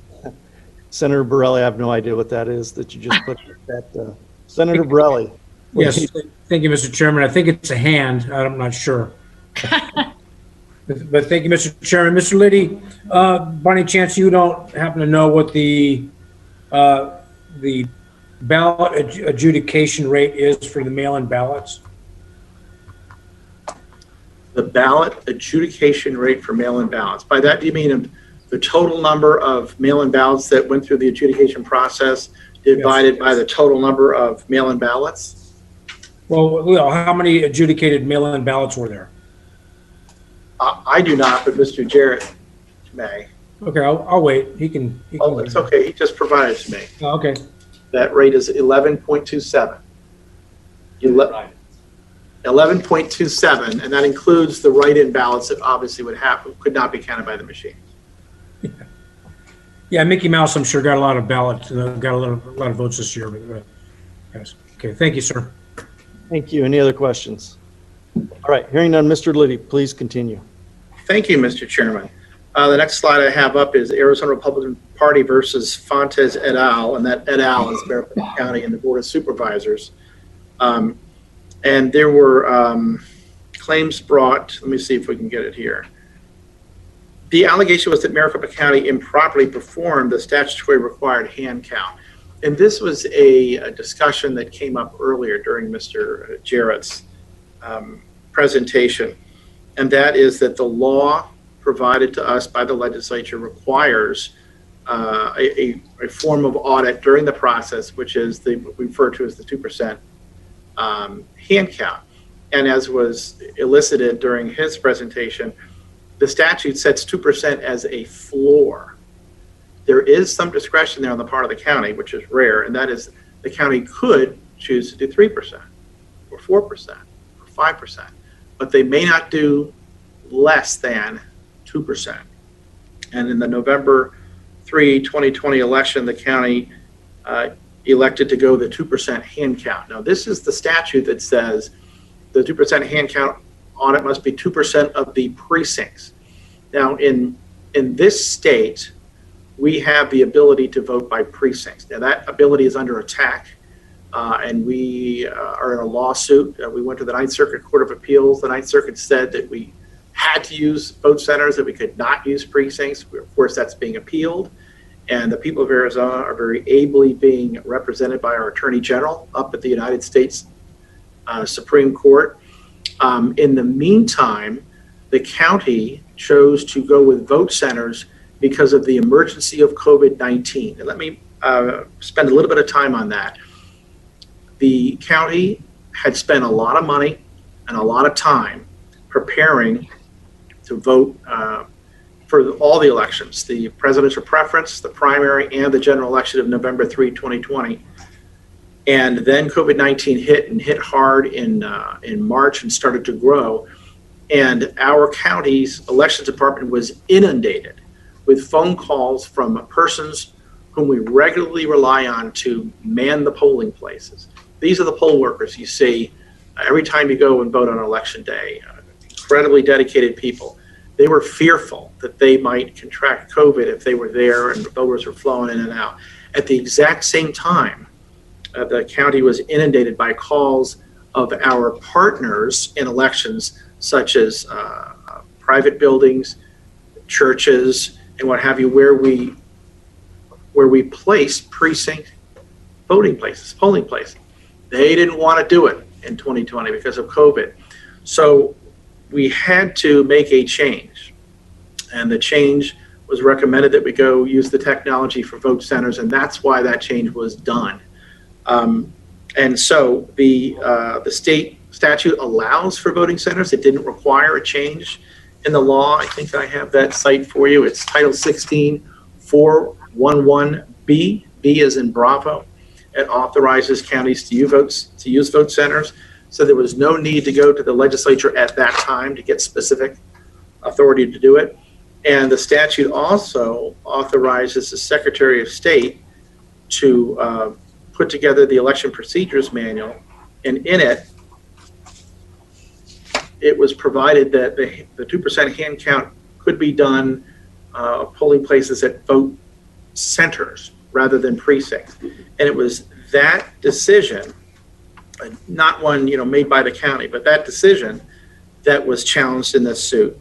Senator Borelli, I have no idea what that is that you just put that. Senator Borelli. Yes, thank you, Mr. Chairman. I think it's a hand. I'm not sure. But thank you, Mr. Chairman. Mr. Liddy, by any chance you don't happen to know what the ballot adjudication rate is for the mail-in ballots? The ballot adjudication rate for mail-in ballots. By that, do you mean the total number of mail-in ballots that went through the adjudication process divided by the total number of mail-in ballots? Well, how many adjudicated mail-in ballots were there? I do not, but Mr. Jarrett may. Okay, I'll wait. He can. Oh, it's okay. He just provided it to me. Oh, okay. That rate is 11.27. 11.27, and that includes the write-in ballots that obviously could not be counted by the machine. Yeah, Mickey Mouse, I'm sure, got a lot of ballots, got a lot of votes this year. But, yes. Okay, thank you, sir. Thank you. Any other questions? All right, hearing none, Mr. Liddy, please continue. Thank you, Mr. Chairman. The next slide I have up is Arizona Republican Party versus Fontes et al., and that et al. Is Maricopa County and the Board of Supervisors. And there were claims brought, let me see if we can get it here. The allegation was that Maricopa County improperly performed the statutory required hand count. And this was a discussion that came up earlier during Mr. Jarrett's presentation. And that is that the law provided to us by the legislature requires a form of audit during the process, which is what we refer to as the 2% hand count. And as was elicited during his presentation, the statute sets 2% as a floor. There is some discretion there on the part of the county, which is rare, and that is the county could choose to do 3% or 4% or 5%. but they may not do less than 2%. And in the November 3, 2020 election, the county elected to go the 2% hand count. Now, this is the statute that says the 2% hand count on it must be 2% of the precincts. Now, in this state, we have the ability to vote by precincts. Now, that ability is under attack, and we are in a lawsuit. We went to the Ninth Circuit Court of Appeals. The Ninth Circuit said that we had to use vote centers, that we could not use precincts. Of course, that's being appealed. And the people of Arizona are very ably being represented by our Attorney General up at the United States Supreme Court. In the meantime, the county chose to go with vote centers because of the emergency of COVID-19. And let me spend a little bit of time on that. The county had spent a lot of money and a lot of time preparing to vote for all the elections, the presidential preference, the primary, and the general election of November 3, 2020. And then COVID-19 hit and hit hard in March and started to grow. And our county's elections department was inundated with phone calls from persons whom we regularly rely on to man the polling places. These are the poll workers you see every time you go and vote on election day. Incredibly dedicated people. They were fearful that they might contract COVID if they were there and voters were flowing in and out. At the exact same time, the county was inundated by calls of our partners in elections, such as private buildings, churches, and what have you, where we place precinct voting places, polling places. They didn't want to do it in 2020 because of COVID. So we had to make a change. And the change was recommended that we go use the technology for vote centers, and that's why that change was done. And so the state statute allows for voting centers. It didn't require a change in the law. I think I have that cite for you. It's Title 16, 411B. B as in Bravo. It authorizes counties to use vote centers. So there was no need to go to the legislature at that time to get specific authority to do it. And the statute also authorizes the Secretary of State to put together the election procedures manual. And in it, it was provided that the 2% hand count could be done polling places at vote centers rather than precincts. And it was that decision, not one made by the county, but that decision that was challenged in this suit.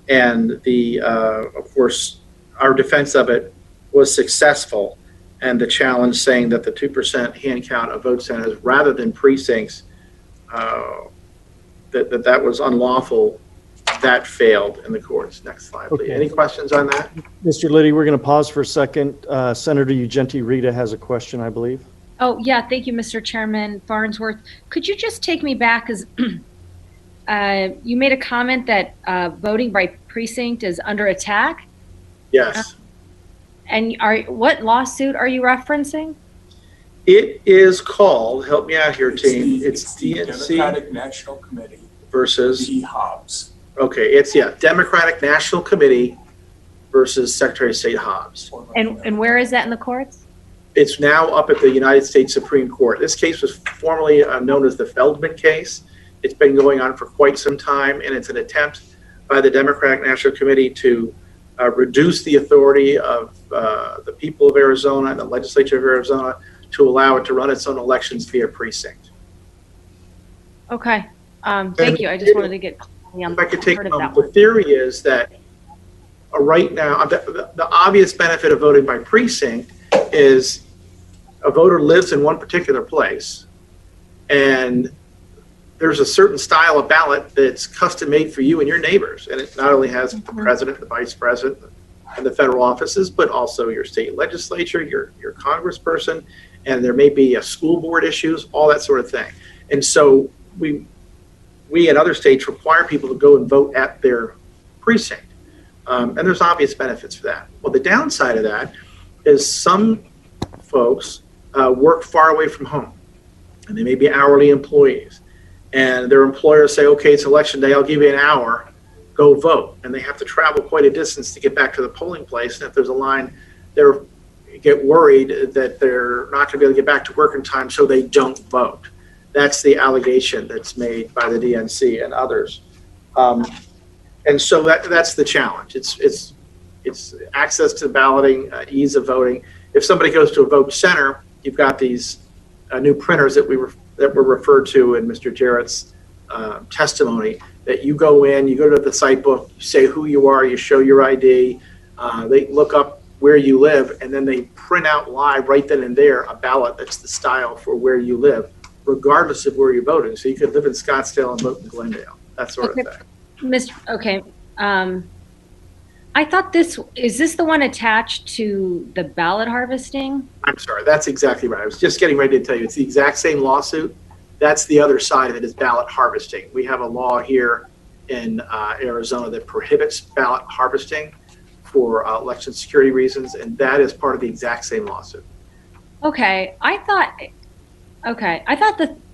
And of course, our defense of it was successful. And the challenge saying that the 2% hand count of vote centers rather than precincts, that was unlawful, that failed in the courts. Next slide, please. Okay. Any questions on that? Mr. Liddy, we're going to pause for a second. Senator Ugenti Rita has a question, I believe. Oh, yeah. Thank you, Mr. Chairman Farnsworth. Could you just take me back, as you made a comment that voting by precinct is under attack? Yes. And what lawsuit are you referencing? It is called, help me out here, team. It's DNC Democratic National Committee versus v. Hobbs. Okay, it's Democratic National Committee versus Secretary of State Hobbs. And where is that in the courts? It's now up at the United States Supreme Court. This case was formerly known as the Feldman case. It's been going on for quite some time, and it's an attempt by the Democratic National Committee to reduce the authority of the people of Arizona and the legislature of Arizona to allow it to run its own elections via precinct. Okay. Thank you. I just wanted to get clarity on if I could take that the theory is that right now, the obvious benefit of voting by precinct is a voter lives in one particular place, and there's a certain style of ballot that's custom made for you and your neighbors. And it not only has the president, the vice president, and the federal offices, but also your state legislature, your congressperson, and there may be a school board issues, all that sort of thing. And so we in other states require people to go and vote at their precinct. And there's obvious benefits for that. Well, the downside of that is some folks work far away from home, and they may be hourly employees. and their employers say, okay, it's election day, I'll give you an hour, go vote. And they have to travel quite a distance to get back to the polling place. And if there's a line, they get worried that they're not going to be able to get back to work in time, so they don't vote. That's the allegation that's made by the DNC and others. And so that's the challenge. It's access to balloting, ease of voting. If somebody goes to a vote center, you've got these new printers that were referred to in Mr. Jarrett's testimony, that you go in, you go to the site book, you say who you are, you show your ID, they look up where you live, and then they print out live right then and there a ballot that's the style for where you live, regardless of where you're voting. So you could live in Scottsdale and vote in Glendale, that sort of thing. Okay. I thought is this the one attached to the ballot harvesting? I'm sorry, that's exactly right. I was just getting ready to tell you, it's the exact same lawsuit. That's the other side of it, is ballot harvesting. We have a law here in Arizona that prohibits ballot harvesting for election security reasons, and that is part of the exact same lawsuit. Okay, I thought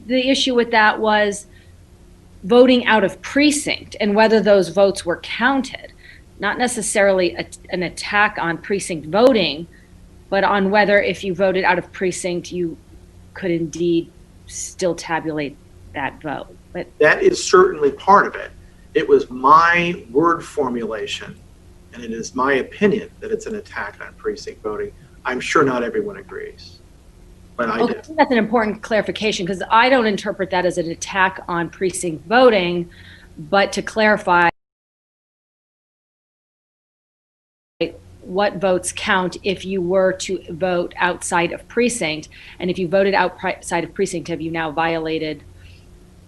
the issue with that was voting out of precinct and whether those votes were counted. Not necessarily an attack on precinct voting, but on whether if you voted out of precinct, you could indeed still tabulate that vote. But that is certainly part of it. It was my word formulation, and it is my opinion that it's an attack on precinct voting. I'm sure not everyone agrees, but I do. I think that's an important clarification, because I don't interpret that as an attack on precinct voting, but to clarify what votes count if you were to vote outside of precinct. And if you voted outside of precinct, have you now violated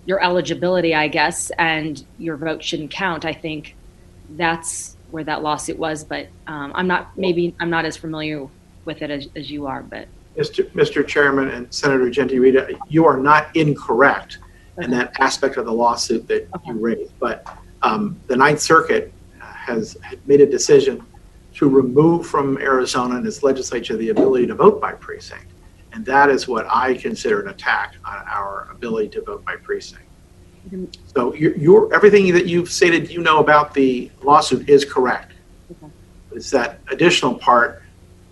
your eligibility, I guess, and your vote shouldn't count? I think that's where that lawsuit was, but I'm not as familiar with it as you are. But Mr. Chairman and Senator Genti-Rita, you are not incorrect in that aspect of the lawsuit that you raised, but the Ninth Circuit has made a decision to remove from Arizona and its legislature the ability to vote by precinct. And that is what I consider an attack on our ability to vote by precinct. So everything that you've stated you know about the lawsuit is correct. It's that additional part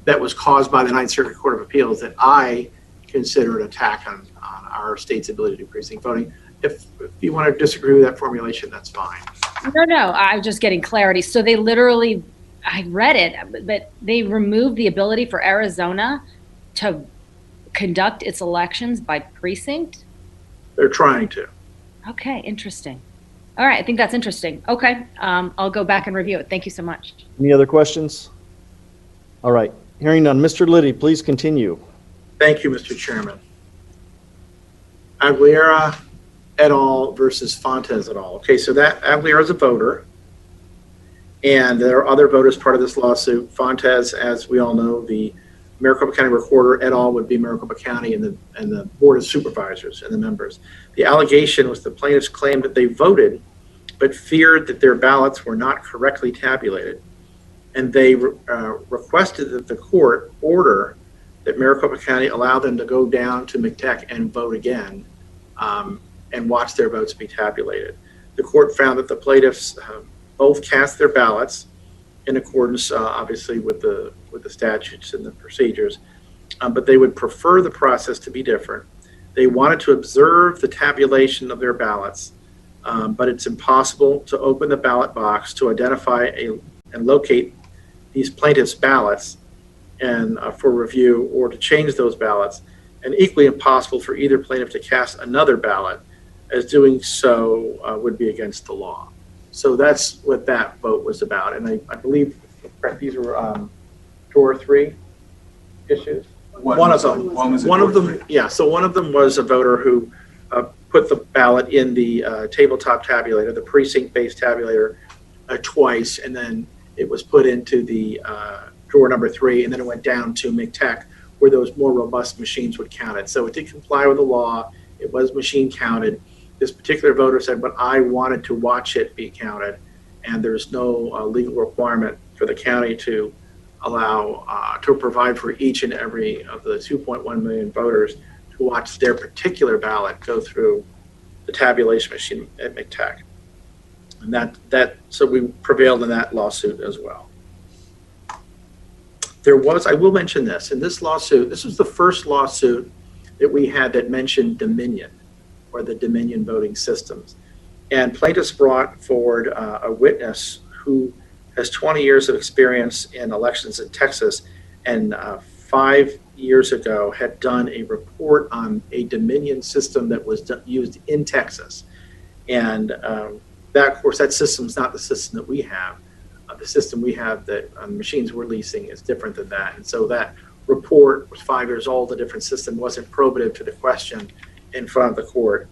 that was caused by the Ninth Circuit Court of Appeals that I consider an attack on our state's ability to do precinct voting. If you want to disagree with that formulation, that's fine. No, I'm just getting clarity. So they literally, I read it, but they removed the ability for Arizona to conduct its elections by precinct? They're trying to. Okay, interesting. All right, I think that's interesting. Okay, I'll go back and review it. Thank you so much. Any other questions? All right, hearing none. Mr. Liddy, please continue. Thank you, Mr. Chairman. Aguilera et al. Versus Fontes et al. Okay, so that Aguilera is a voter, and there are other voters part of this lawsuit. Fontes, as we all know, the Maricopa County Recorder et al. Would be Maricopa County and the Board of Supervisors and the members. The allegation was the plaintiffs claimed that they voted, but feared that their ballots were not correctly tabulated, and they requested that the court order that Maricopa County allow them to go down to McTech and vote again, and watch their votes be tabulated. The court found that the plaintiffs both cast their ballots in accordance, obviously, with the statutes and the procedures, but they would prefer the process to be different. They wanted to observe the tabulation of their ballots, but it's impossible to open the ballot box to identify and locate these plaintiffs' ballots and for review, or to change those ballots, and equally impossible for either plaintiff to cast another ballot, as doing so would be against the law. So that's what that vote was about, and I believe these were 2 or 3 issues. One of them, yeah. So one of them was a voter who put the ballot in the tabletop tabulator, the precinct-based tabulator, twice, and then it was put into the drawer number 3, and then it went down to McTech, where those more robust machines would count it. So it did comply with the law. It was machine counted. This particular voter said, but I wanted to watch it be counted, and there's no legal requirement for the county to allow, to provide for each and every of the 2.1 million voters to watch their particular ballot go through the tabulation machine at McTech. And so we prevailed in that lawsuit as well. I will mention this, in this lawsuit, this was the first lawsuit that we had that mentioned Dominion, or the Dominion voting systems. And plaintiffs brought forward a witness who has 20 years of experience in elections in Texas, and 5 years ago had done a report on a Dominion system that was used in Texas. And that, of course, that system is not the system that we have. The system we have that machines we're leasing is different than that. And so that report was 5 years old. A different system wasn't probative to the question in front of the court.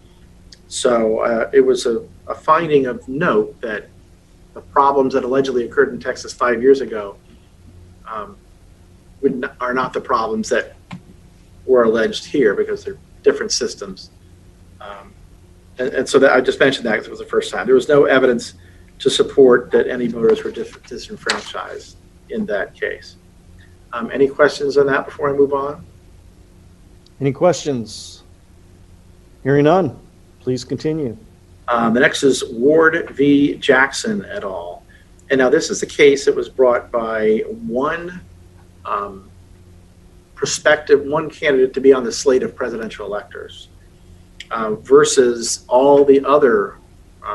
So it was a finding of note that the problems that allegedly occurred in Texas 5 years ago are not the problems that were alleged here, because they're different systems. And so that I just mentioned that because it was the first time. There was no evidence to support that any voters were disenfranchised in that case. Any questions on that before I move on? Any questions? Hearing none, please continue. The next is Ward v. Jackson et al. And now this is a case that was brought by one candidate to be on the slate of presidential electors versus all the other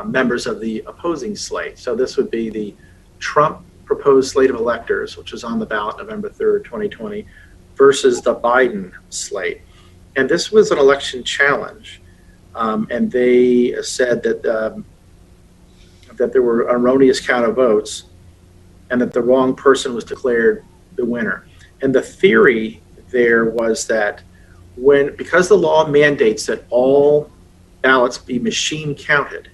members of the opposing slate. So this would be the Trump proposed slate of electors, which was on the ballot November 3rd, 2020, versus the Biden slate. And this was an election challenge. And they said that that there were erroneous count of votes and that the wrong person was declared the winner. And the theory there was that because the law mandates that all ballots be machine counted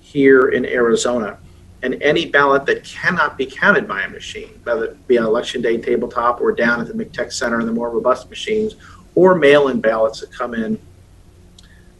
here in Arizona, and any ballot that cannot be counted by a machine, whether it be on election day tabletop or down at the McTech Center in the more robust machines, or mail-in ballots that come in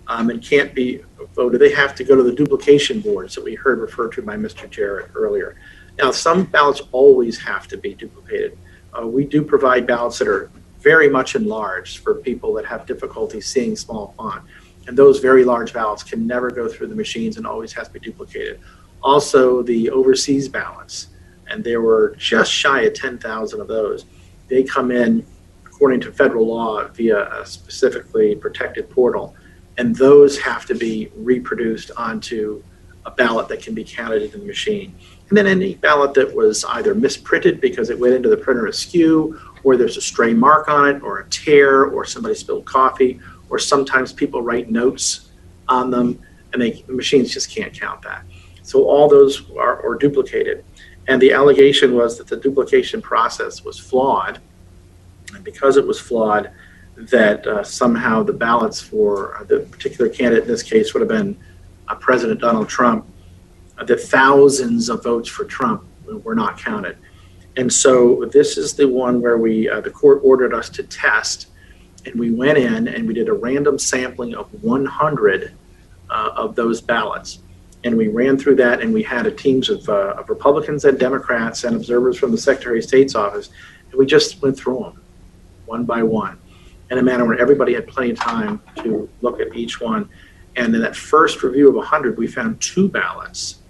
and can't be voted, they have to go to the duplication boards that we heard referred to by Mr. Jarrett earlier. Now, some ballots always have to be duplicated. We do provide ballots that are very much enlarged for people that have difficulty seeing small font. And those very large ballots can never go through the machines and always has to be duplicated. Also, the overseas ballots, and there were just shy of 10,000 of those. They come in, according to federal law, via a specifically protected portal, and those have to be reproduced onto a ballot that can be counted in the machine. And then any ballot that was either misprinted because it went into the printer askew, or there's a stray mark on it, or a tear, or somebody spilled coffee, or sometimes people write notes on them, and the machines just can't count that. So all those are duplicated. And the allegation was that the duplication process was flawed. And because it was flawed, that somehow the ballots for the particular candidate in this case would have been President Donald Trump, that thousands of votes for Trump were not counted. And so this is the one where the court ordered us to test, and we went in and we did a random sampling of 100 of those ballots. And we ran through that, and we had teams of Republicans and Democrats and observers from the Secretary of State's office, and we just went through them one by one in a manner where everybody had plenty of time to look at each one. And in that first review of 100, we found 2 ballots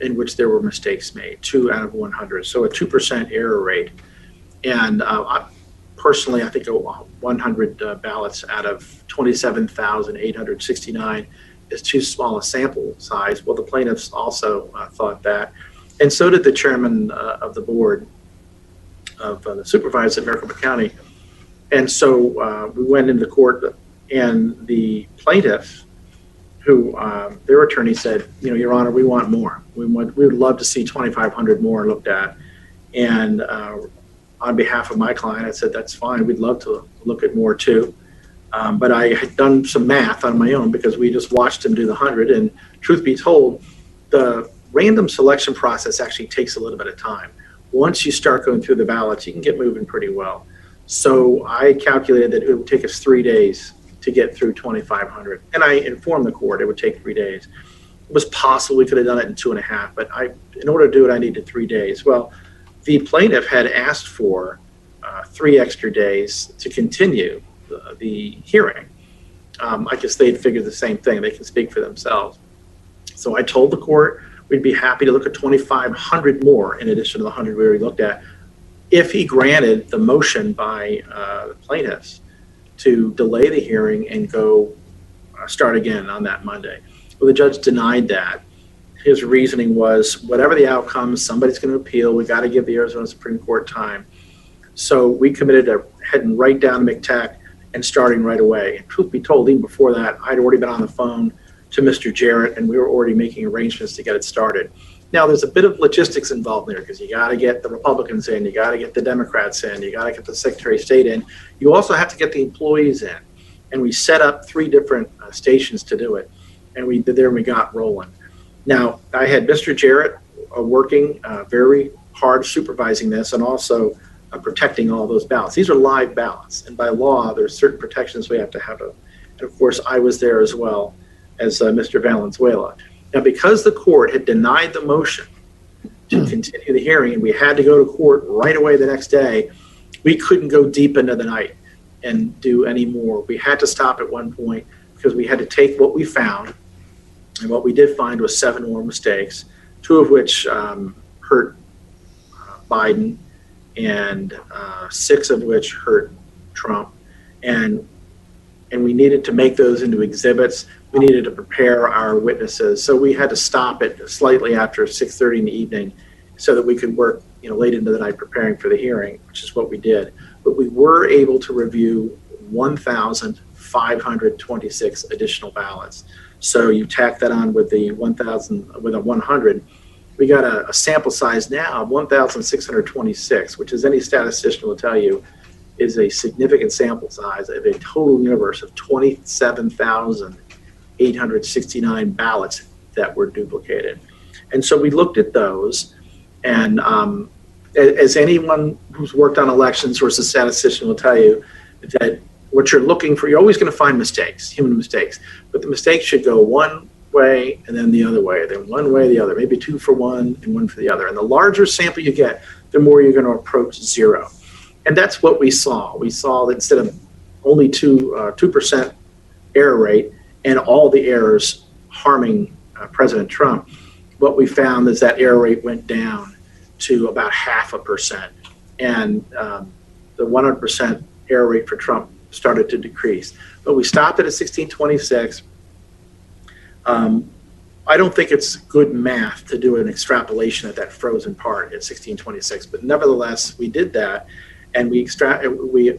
in which there were mistakes made, 2 out of 100, so a 2% error rate. And personally, I think 100 ballots out of 27,869 is too small a sample size. Well, the plaintiffs also thought that, and so did the chairman of the board of the supervisors at Maricopa County. And so we went into court, and the plaintiff, who their attorney said, Your Honor, we want more. We would love to see 2,500 more looked at. And on behalf of my client, I said, that's fine. We'd love to look at more too. But I had done some math on my own because we just watched him do the 100. And truth be told, the random selection process actually takes a little bit of time. Once you start going through the ballots, you can get moving pretty well. So I calculated that it would take us 3 days to get through 2,500. And I informed the court it would take 3 days. It was possible we could have done it in 2.5, but in order to do it, I needed 3 days. Well, the plaintiff had asked for 3 extra days to continue the hearing. I guess they'd figured the same thing. They can speak for themselves. So I told the court we'd be happy to look at 2,500 more in addition to the 100 we already looked at, if he granted the motion by the plaintiffs to delay the hearing and go start again on that Monday. Well, the judge denied that. His reasoning was, whatever the outcome, somebody's going to appeal. We got to give the Arizona Supreme Court time. So we committed to heading right down to McTech and starting right away. And truth be told, even before that, I'd already been on the phone to Mr. Jarrett, and we were already making arrangements to get it started. Now, there's a bit of logistics involved there, because you got to get the Republicans in, you got to get the Democrats in, you got to get the Secretary of State in. You also have to get the employees in. And we set up 3 different stations to do it. And we did there, and we got rolling. Now, I had Mr. Jarrett working very hard supervising this, and also protecting all those ballots. These are live ballots, and by law, there's certain protections we have to have. And of course, I was there as well as Mr. Valenzuela. Now, because the court had denied the motion to continue the hearing, and we had to go to court right away the next day, we couldn't go deep into the night and do any more. We had to stop at one point because we had to take what we found, and what we did find was 7 more mistakes, 2 of which hurt Biden, and 6 of which hurt Trump. And we needed to make those into exhibits. We needed to prepare our witnesses. So we had to stop it slightly after 6:30 in the evening so that we could work late into the night preparing for the hearing, which is what we did. But we were able to review 1,526 additional ballots. So you tack that on with the 100, we got a sample size now of 1,626, which, as any statistician will tell you, is a significant sample size of a total universe of 27,869 ballots that were duplicated. And so we looked at those, and as anyone who's worked on elections or as a statistician will tell you, that what you're looking for, you're always going to find mistakes, human mistakes, but the mistakes should go one way and then the other way, then one way, the other, maybe 2 for one and 1 for the other. And the larger sample you get, the more you're going to approach 0. And that's what we saw. We saw that instead of only 2% error rate and all the errors harming President Trump, what we found is that error rate went down to about 0.5%. And the 100% error rate for Trump started to decrease. But we stopped it at 1626. I don't think it's good math to do an extrapolation at that frozen part at 1626, but nevertheless, we did that, and we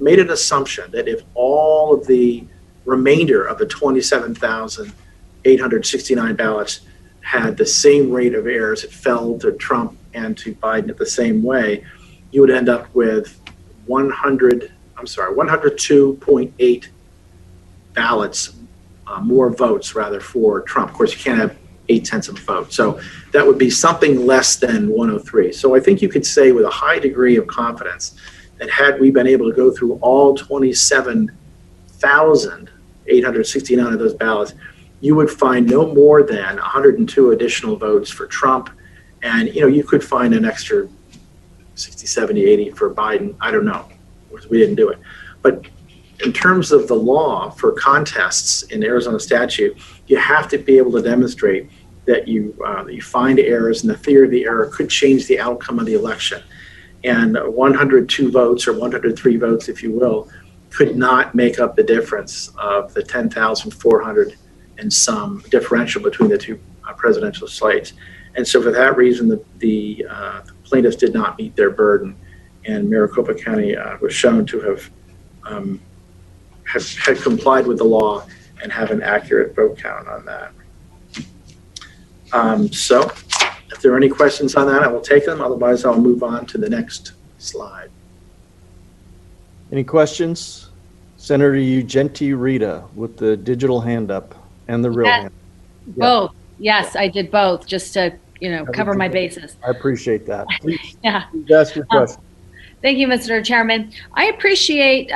made an assumption that if all of the remainder of the 27,869 ballots had the same rate of errors, it fell to Trump and to Biden at the same way, you would end up with 102.8 ballots, more votes rather, for Trump. Of course, you can't have 0.8 of a vote. So that would be something less than 103. So I think you could say with a high degree of confidence that had we been able to go through all 27,869 of those ballots, you would find no more than 102 additional votes for Trump. And, you could find an extra 60, 70, 80 for Biden. I don't know. We didn't do it. But in terms of the law for contests in Arizona statute, you have to be able to demonstrate that you find errors, and the theory of the error could change the outcome of the election. And 102 votes, or 103 votes, if you will, could not make up the difference of the 10,400 and some differential between the 2 presidential slates. And so for that reason, the plaintiffs did not meet their burden, and Maricopa County was shown to have complied with the law and have an accurate vote count on that. So if there are any questions on that, I will take them. Otherwise, I'll move on to the next slide. Any questions? Senator Ugenti Rita with the digital hand up and the real hand. Yeah. Both. Yes, I did both, just to, cover my bases. I appreciate that. Please, yeah. Please ask your question. Thank you, Mr. Chairman. I appreciate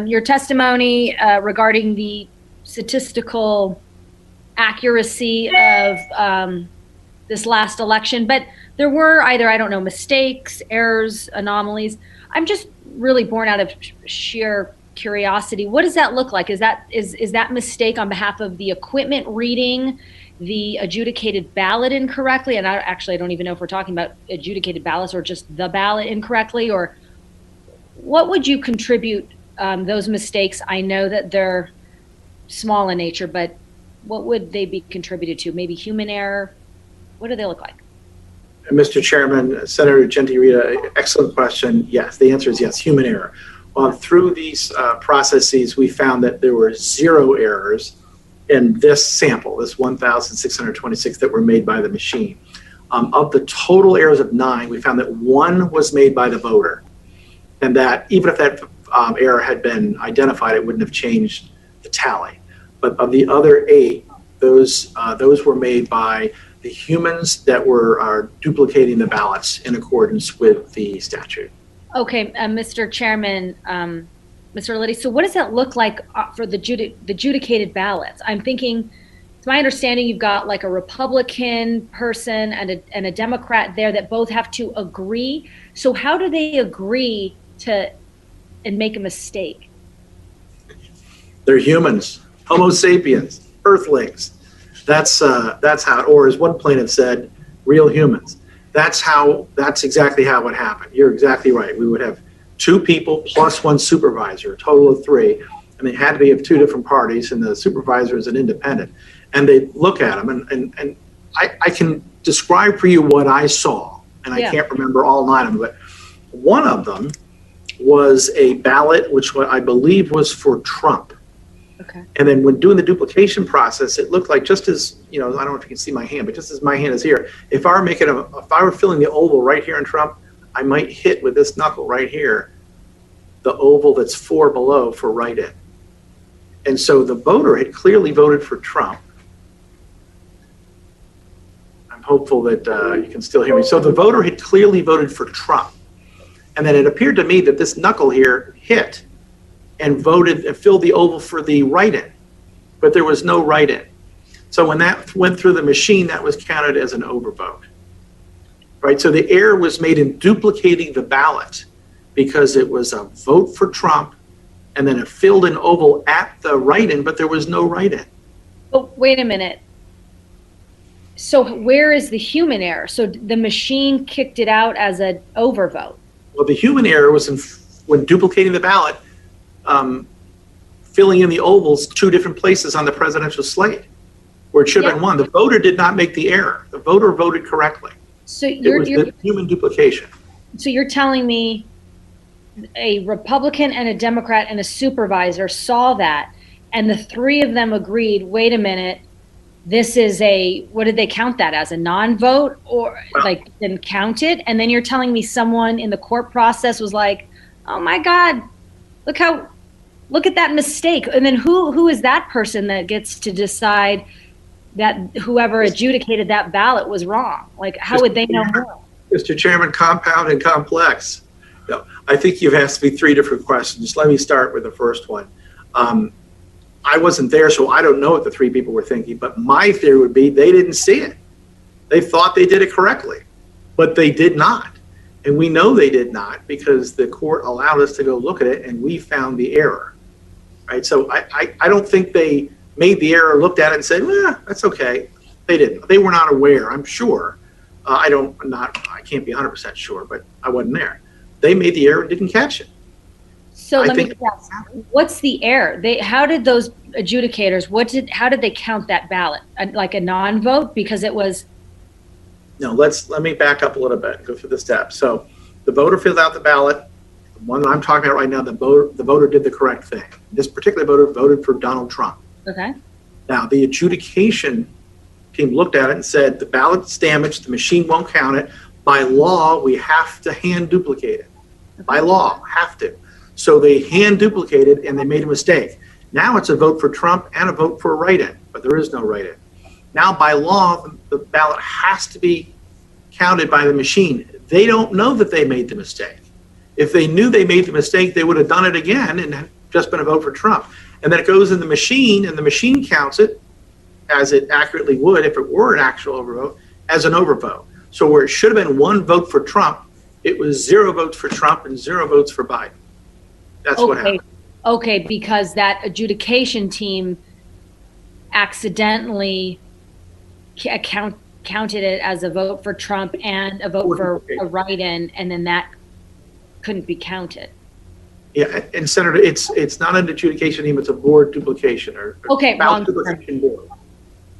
your testimony regarding the statistical accuracy of this last election, but there were either, mistakes, errors, anomalies. I'm just really born out of sheer curiosity, what does that look like? Is that mistake on behalf of the equipment reading the adjudicated ballot incorrectly? And I don't even know if we're talking about adjudicated ballots or just the ballot incorrectly, or what would you contribute those mistakes? I know that they're small in nature, but what would they be contributed to? Maybe human error? What do they look like? Mr. Chairman, Senator Genti-Rita, excellent question. Yes, the answer is yes, human error. Through these processes, we found that there were 0 errors in this sample, this 1,626 that were made by the machine. Of the total errors of 9, we found that 1 was made by the voter, and that even if that error had been identified, it wouldn't have changed the tally. But of the other 8, those were made by the humans that were duplicating the ballots in accordance with the statute. Okay, Mr. Chairman, Mr. Liddy, so what does that look like for the adjudicated ballots? I'm thinking, it's my understanding you've got like a Republican person and a Democrat there that both have to agree. So how do they agree and make a mistake? They're humans, Homo sapiens, Earthlings. That's how, or as one plaintiff said, real humans. That's exactly how it happened. You're exactly right. We would have 2 people plus 1 supervisor, a total of 3, and they had to be of 2 different parties, and the supervisor is an independent. And they look at them, and I can describe for you what I saw, and I can't remember all 9 of them, but one of them was a ballot which I believe was for Trump. Okay. And then when doing the duplication process, it looked like just as, I don't know if you can see my hand, but just as my hand is here, if I were filling the oval right here in Trump, I might hit with this knuckle right here, the oval that's 4 below for write-in. And so the voter had clearly voted for Trump. I'm hopeful that you can still hear me. So the voter had clearly voted for Trump. And then it appeared to me that this knuckle here hit and voted and filled the oval for the write-in, but there was no write-in. So when that went through the machine, that was counted as an overvote, right? So the error was made in duplicating the ballot because it was a vote for Trump and then a filled-in oval at the write-in, but there was no write-in. Oh, wait a minute. So where is the human error? So the machine kicked it out as an overvote. Well, the human error was when duplicating the ballot, filling in the ovals 2 different places on the presidential slate, where it should have been 1. The voter did not make the error. The voter voted correctly. So it was the human duplication. So you're telling me a Republican and a Democrat and a supervisor saw that, and the 3 of them agreed, wait a minute, this is what did they count that as, a non-vote, or didn't count it? And then you're telling me someone in the court process was like, oh my God, look at that mistake. And then who is that person that gets to decide that whoever adjudicated that ballot was wrong? Like, how would they know more? Mr. Chairman, compound and complex. I think you've asked me 3 different questions. Let me start with the first one. I wasn't there, so I don't know what the 3 people were thinking, but my theory would be they didn't see it. They thought they did it correctly, but they did not. And we know they did not because the court allowed us to go look at it and we found the error, right? So I don't think they made the error, looked at it and said, that's okay. They didn't. They were not aware, I'm sure. I can't be 100% sure, but I wasn't there. They made the error and didn't catch it. So let me ask, what's the error? How did those adjudicators, how did they count that ballot? Like a non-vote because it was? No, let me back up a little bit and go through the steps. So the voter filled out the ballot. The one that I'm talking about right now, the voter did the correct thing. This particular voter voted for Donald Trump. Okay. Now, the adjudication team looked at it and said, the ballot's damaged, the machine won't count it. By law, we have to hand duplicate it. By law, have to. So they hand duplicated and they made a mistake. Now it's a vote for Trump and a vote for a write-in, but there is no write-in. Now, by law, the ballot has to be counted by the machine. They don't know that they made the mistake. If they knew they made the mistake, they would have done it again and just been a vote for Trump. And then it goes in the machine, and the machine counts it, as it accurately would if it were an actual overvote, as an overvote. So where it should have been 1 vote for Trump, it was 0 votes for Trump and 0 votes for Biden. That's what happened. Okay, because that adjudication team accidentally counted it as a vote for Trump and a vote for a write-in, and then that couldn't be counted. Yeah, and Senator, it's not an adjudication team, it's a board duplication or Okay, ballot wrong. duplication board.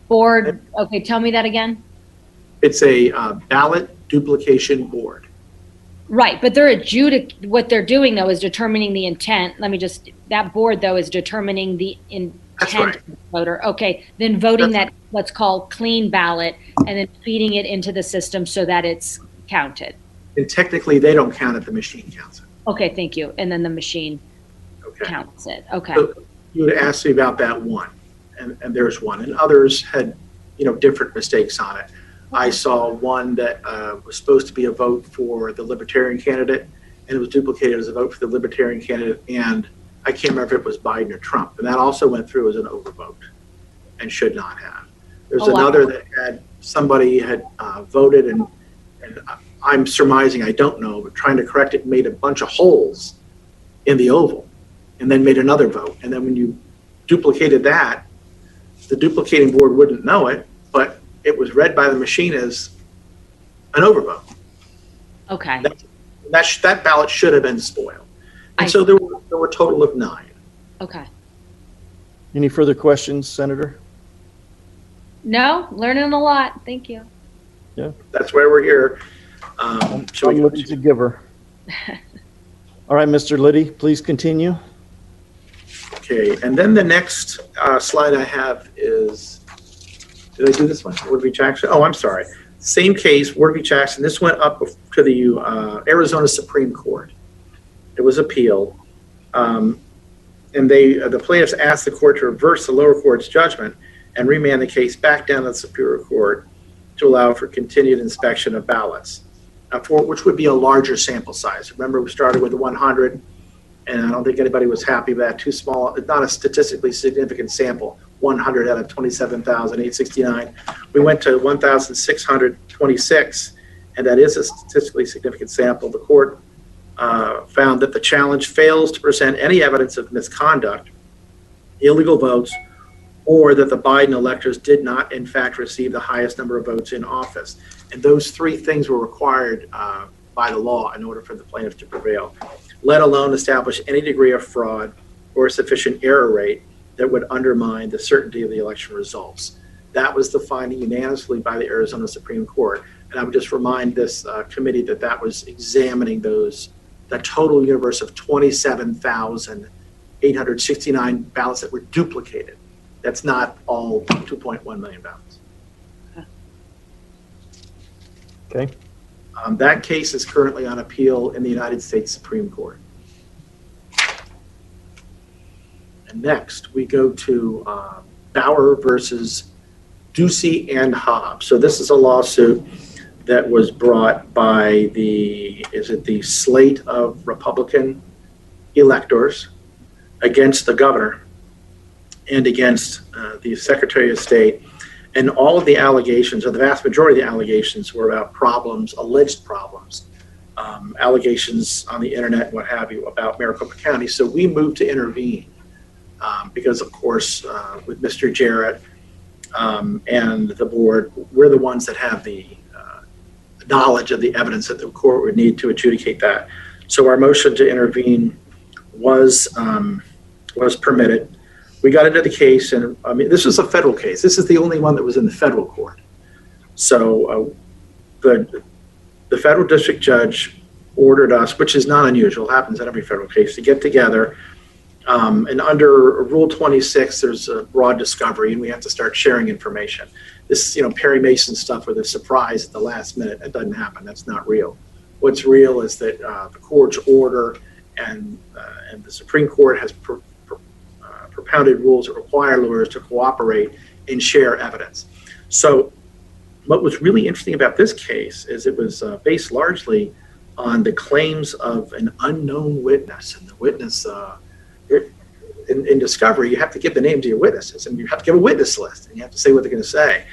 Board, okay, tell me that again. It's a ballot duplication board. Right, but they're what they're doing though is determining the intent. That board though is determining the intent of the voter. Okay, then voting that, let's call clean ballot, and then feeding it into the system so that it's counted. And technically, they don't count it, the machine counts it. Okay, thank you. And then the machine counts it. Okay. So you would ask me about that one, and there's one, and others had, different mistakes on it. I saw one that was supposed to be a vote for the Libertarian candidate, and it was duplicated as a vote for the Libertarian candidate, and I can't remember if it was Biden or Trump, and that also went through as an overvote and should not have. There's another that had somebody had voted, and I'm surmising, I don't know, but trying to correct it, made a bunch of holes in the oval, and then made another vote. And then when you duplicated that, the duplicating board wouldn't know it, but it was read by the machine as an overvote. Okay. That ballot should have been spoiled. And so there were a total of 9. Okay. Any further questions, Senator? No, learning a lot. Thank you. Yeah. That's why we're here. Liddy's a giver. All right, Mr. Liddy, please continue. Okay, and then the next slide I have is, did I do this one? Ward v. Jackson? Oh, I'm sorry. Same case, Ward v. Jackson. This went up to the Arizona Supreme Court. It was appealed. And the plaintiffs asked the court to reverse the lower court's judgment and remand the case back down to the Superior Court to allow for continued inspection of ballots, which would be a larger sample size. Remember, we started with 100, and I don't think anybody was happy with that. Too small, not a statistically significant sample, 100 out of 27,869. We went to 1,626, and that is a statistically significant sample. The court found that the challenge fails to present any evidence of misconduct, illegal votes, or that the Biden electors did not, in fact, receive the highest number of votes in office. And those 3 things were required by the law in order for the plaintiff to prevail, let alone establish any degree of fraud or a sufficient error rate that would undermine the certainty of the election results. That was the finding unanimously by the Arizona Supreme Court. And I would just remind this committee that was examining the total universe of 27,869 ballots that were duplicated. That's not all 2.1 million ballots. Okay. That case is currently on appeal in the United States Supreme Court. And next, we go to Bauer versus Ducey and Hobbs. So this is a lawsuit that was brought by the slate of Republican electors against the governor and against the Secretary of State. And all of the allegations, or the vast majority of the allegations, were about alleged problems, allegations on the internet, what have you, about Maricopa County. So we moved to intervene because, of course, with Mr. Jarrett and the board, we're the ones that have the knowledge of the evidence that the court would need to adjudicate that. So our motion to intervene was permitted. We got into the case, and I mean, this was a federal case. This is the only one that was in the federal court. So the federal district judge ordered us, which is not unusual, happens in every federal case, to get together. And under Rule 26, there's a broad discovery, and we have to start sharing information. This, Perry Mason stuff with a surprise at the last minute, that doesn't happen. That's not real. What's real is that the court's order and the Supreme Court has propounded rules that require lawyers to cooperate and share evidence. So what was really interesting about this case is it was based largely on the claims of an unknown witness. And the witness, in discovery, you have to give the names of your witnesses, and you have to give a witness list, and you have to say what they're going to say.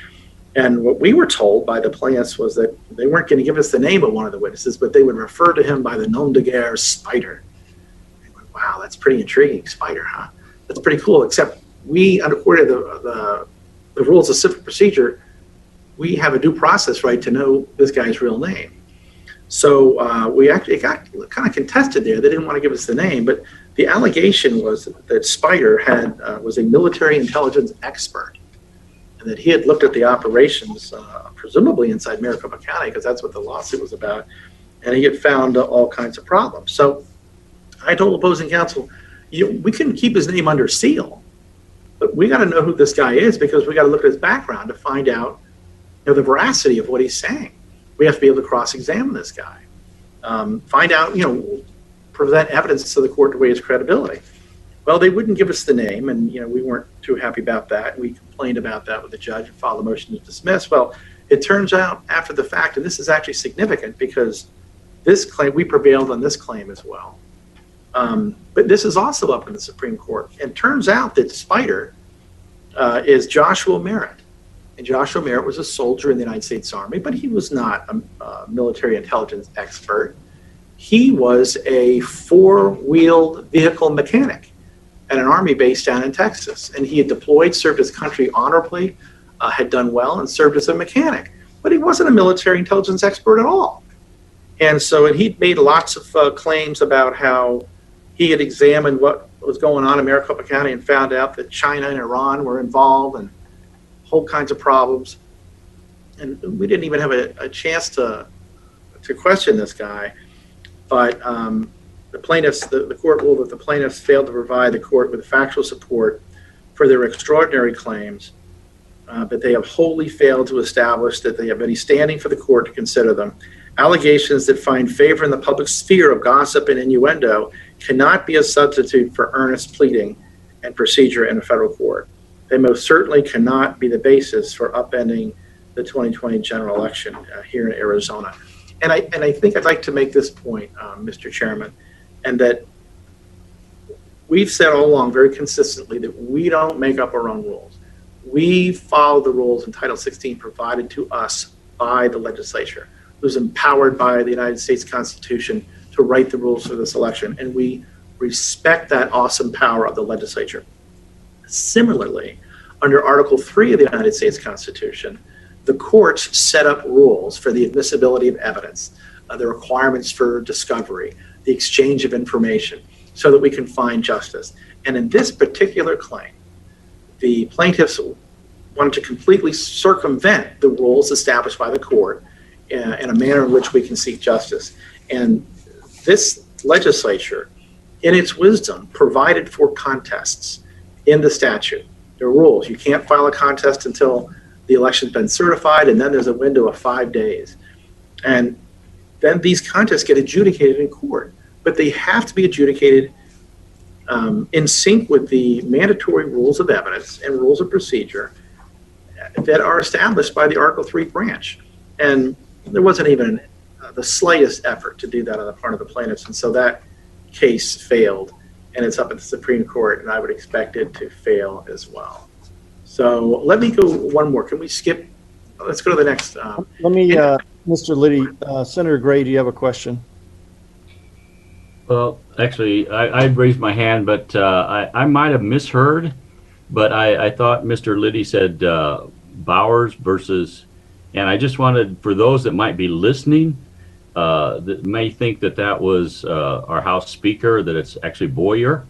And what we were told by the plaintiffs was that they weren't going to give us the name of one of the witnesses, but they would refer to him by the nom de guerre Spider. Wow, wow, that's pretty intriguing, Spider, huh? That's pretty cool, except we, according to the rules of civil procedure, we have a due process right to know this guy's real name. So we actually got kind of contested there. They didn't want to give us the name, but the allegation was that Spider was a military intelligence expert, and that he had looked at the operations, presumably inside Maricopa County, because that's what the lawsuit was about, and he had found all kinds of problems. So I told opposing counsel, we couldn't keep his name under seal, but we got to know who this guy is, because we got to look at his background to find out the veracity of what he's saying. We have to be able to cross-examine this guy, find out, present evidence to the court to weigh his credibility. Well, they wouldn't give us the name, and we weren't too happy about that. We complained about that with the judge and filed a motion to dismiss. Well, it turns out after the fact, and this is actually significant because this claim, we prevailed on this claim as well. But this is also up in the Supreme Court. And turns out that Spider is Joshua Merritt. And Joshua Merritt was a soldier in the United States Army, but he was not a military intelligence expert. He was a four-wheeled vehicle mechanic at an Army base down in Texas. And he had deployed, served his country honorably, had done well, and served as a mechanic. But he wasn't a military intelligence expert at all. And so he'd made lots of claims about how he had examined what was going on in Maricopa County and found out that China and Iran were involved and whole kinds of problems. And we didn't even have a chance to question this guy. But the plaintiffs, the court ruled that the plaintiffs failed to provide the court with factual support for their extraordinary claims, but they have wholly failed to establish that they have any standing for the court to consider them. Allegations that find favor in the public sphere of gossip and innuendo cannot be a substitute for earnest pleading and procedure in a federal court. They most certainly cannot be the basis for upending the 2020 general election here in Arizona. And I think I'd like to make this point, Mr. Chairman, and that we've said all along very consistently that we don't make up our own rules. We follow the rules in Title 16 provided to us by the legislature, who's empowered by the United States Constitution to write the rules for this election, and we respect that awesome power of the legislature. Similarly, under Article 3 of the United States Constitution, the courts set up rules for the admissibility of evidence, the requirements for discovery, the exchange of information, so that we can find justice. And in this particular claim, the plaintiffs wanted to completely circumvent the rules established by the court in a manner in which we can seek justice. And this legislature, in its wisdom, provided for contests in the statute. There are rules. You can't file a contest until the election's been certified, and then there's a window of 5 days. And then these contests get adjudicated in court, but they have to be adjudicated in sync with the mandatory rules of evidence and rules of procedure that are established by the Article 3 branch. And there wasn't even the slightest effort to do that on the part of the plaintiffs, and so that case failed, and it's up at the Supreme Court, and I would expect it to fail as well. So let me go one more. Can we skip? Let's go to the next. Let me, Mr. Liddy, Senator Gray, do you have a question? Well, actually, I'd raised my hand, but I might have misheard, but I thought Mr. Liddy said Bowers versus, and I just wanted, for those that might be listening, that may think that was our House Speaker, that it's actually Boyer.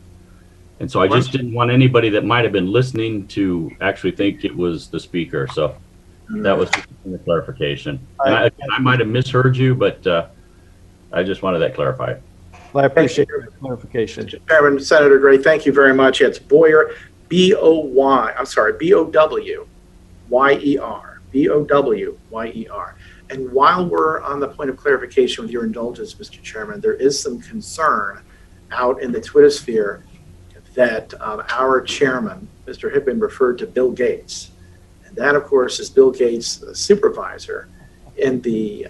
And so I just didn't want anybody that might have been listening to actually think it was the Speaker. So that was just a clarification. And I might have misheard you, but I just wanted that clarified. Well, I appreciate your clarification. Chairman, Senator Gray, thank you very much. It's Boyer, B-O-W-Y-E-R, B-O-W-Y-E-R. And while we're on the point of clarification, with your indulgence, Mr. Chairman, there is some concern out in the Twitter sphere that our chairman, Mr. Hippen, referred to Bill Gates. And that, of course, is Bill Gates' supervisor in the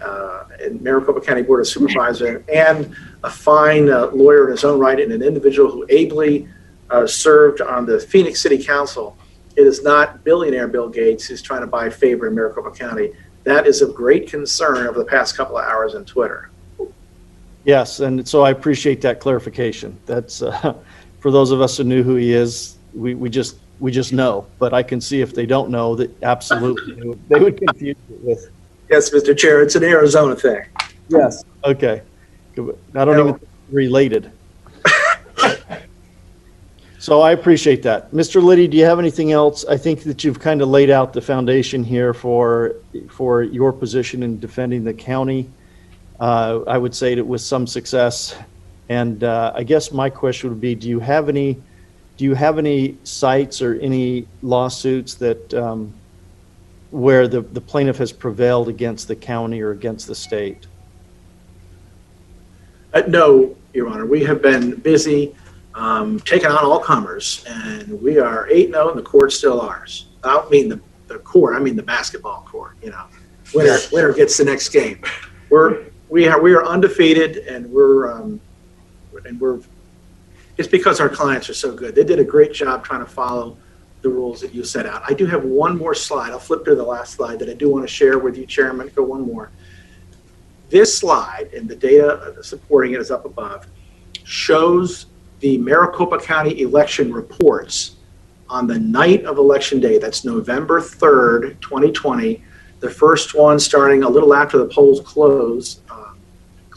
in Maricopa County Board of Supervisors, and a fine lawyer in his own right, and an individual who ably served on the Phoenix City Council. It is not billionaire Bill Gates who's trying to buy favor in Maricopa County. That is of great concern over the past couple of hours on Twitter. Yes, and so I appreciate that clarification. That's, for those of us who knew who he is, we just know. But I can see if they don't know that absolutely they would confuse it with. Yes, Mr. Chair, it's an Arizona thing. Yes. Okay. I don't even think it's related. So I appreciate that. Mr. Liddy, do you have anything else? I think that you've kind of laid out the foundation here for your position in defending the county. I would say that with some success. And I guess my question would be, do you have any sites or any lawsuits that where the plaintiff has prevailed against the county or against the state? No, Your Honor. We have been busy taking on all comers, and we are 8-0, and the court's still ours. I don't mean the court. I mean the basketball court. You know, winner gets the next game. We are undefeated, and we're it's because our clients are so good. They did a great job trying to follow the rules that you set out. I do have one more slide. I'll flip to the last slide that I do want to share with you, Chairman. Go one more. This slide, and the data supporting it is up above, shows the Maricopa County election reports on the night of Election Day. That's November 3rd, 2020. The first one starting a little after the polls closed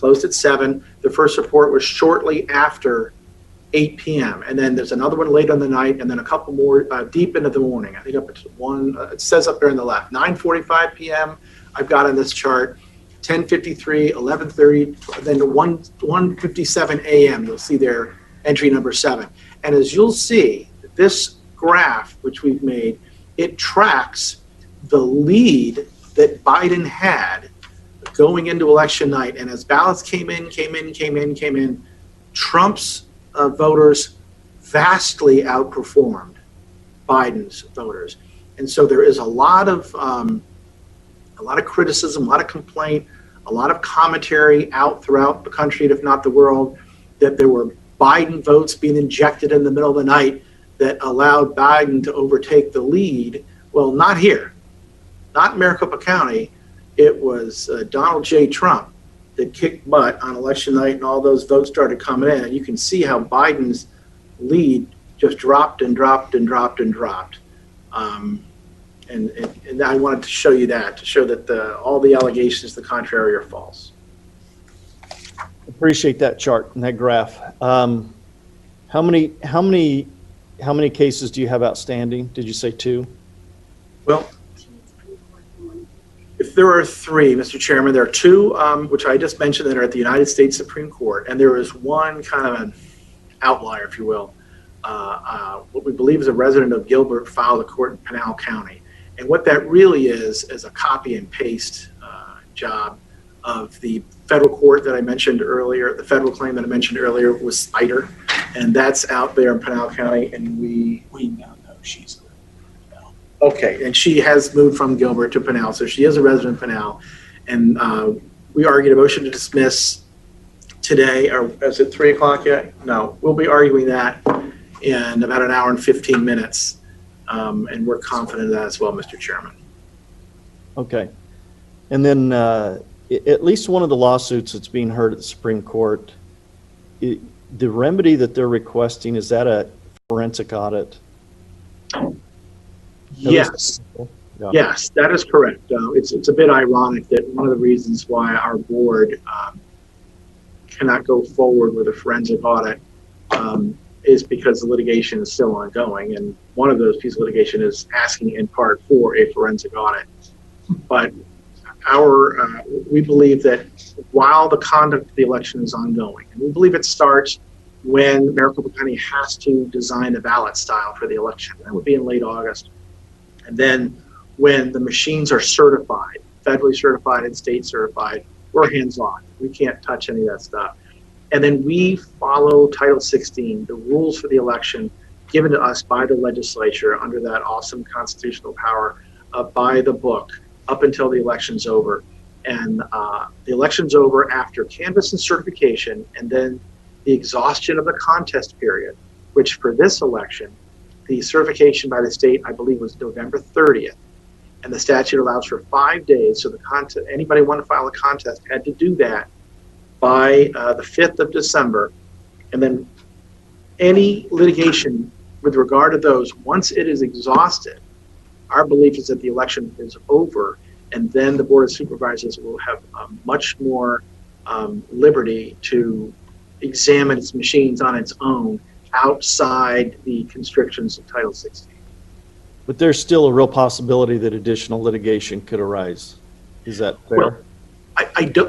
at 7. The first report was shortly after 8 p.m. And then there's another one late on the night, and then a couple more deep into the morning. I think up at 1, it says up there on the left, 9:45 p.m. I've got on this chart, 10:53, 11:30, then to 1:57 a.m. You'll see there entry number 7. And as you'll see, this graph, which we've made, it tracks the lead that Biden had going into election night. And as ballots came in, Trump's voters vastly outperformed Biden's voters. And so there is a lot of criticism, a lot of complaint, a lot of commentary out throughout the country, if not the world, that there were Biden votes being injected in the middle of the night that allowed Biden to overtake the lead. Well, not here, not in Maricopa County. It was Donald J. Trump that kicked butt on election night, and all those votes started coming in. And you can see how Biden's lead just dropped and dropped and dropped and dropped. And I wanted to show you that, to show that all the allegations to the contrary are false. Appreciate that chart and that graph. How many cases do you have outstanding? Did you say 2? Well, if there are 3, Mr. Chairman, there are 2, which I just mentioned, that are at the United States Supreme Court, and there is one kind of an outlier, if you will. What we believe is a resident of Gilbert filed a court in Pinal County. And what that really is a copy and paste job of the federal court that I mentioned earlier. The federal claim that I mentioned earlier was Spider, and that's out there in Pinal County, and we now know she's okay, and she has moved from Gilbert to Pinal, so she is a resident of Pinal. And we argued a motion to dismiss today, or is it 3 o'clock yet? No, we'll be arguing that in about an hour and 15 minutes. And we're confident of that as well, Mr. Chairman. Okay. And then at least one of the lawsuits that's being heard at the Supreme Court, the remedy that they're requesting, is that a forensic audit? Yes. Yeah. Yes, that is correct. It's a bit ironic that one of the reasons why our board cannot go forward with a forensic audit is because the litigation is still ongoing, and one of those pieces of litigation is asking in part for a forensic audit. But we believe that while the conduct of the election is ongoing, and we believe it starts when Maricopa County has to design the ballot style for the election. That would be in late August. And then when the machines are certified, federally certified and state certified, we're hands-on. We can't touch any of that stuff. And then we follow Title 16, the rules for the election given to us by the legislature under that awesome constitutional power, by the book up until the election's over. And the election's over after canvass and certification, and then the exhaustion of the contest period, which for this election, the certification by the state, I believe, was November 30th. And the statute allows for 5 days. So anybody want to file a contest had to do that by the 5th of December, and then any litigation with regard to those, once it is exhausted, our belief is that the election is over, and then the Board of Supervisors will have much more liberty to examine its machines on its own outside the constrictions of Title 16. But there's still a real possibility that additional litigation could arise. Is that fair? Well,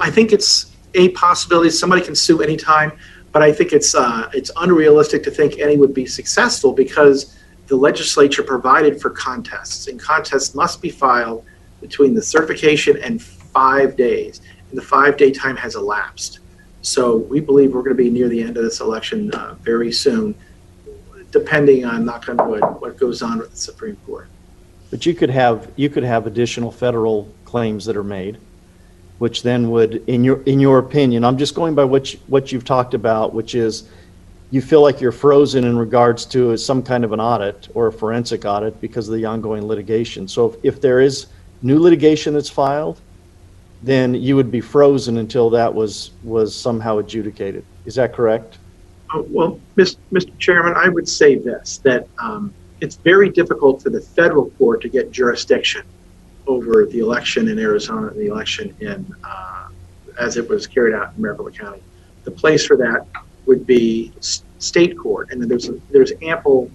I think it's a possibility. Somebody can sue anytime, but I think it's unrealistic to think any would be successful because the legislature provided for contests, and contests must be filed between the certification and 5 days, and the 5-day time has elapsed. So we believe we're going to be near the end of this election very soon, depending on, knock on wood, what goes on with the Supreme Court. But you could have additional federal claims that are made, which then would, in your opinion, I'm just going by what you've talked about, which is you feel like you're frozen in regards to some kind of an audit or a forensic audit because of the ongoing litigation. So if there is new litigation that's filed, then you would be frozen until that was somehow adjudicated. Is that correct? Well, Mr. Chairman, I would say this, that it's very difficult for the federal court to get jurisdiction over the election in Arizona and the election in, as it was carried out in Maricopa County. The place for that would be state court, and there's ample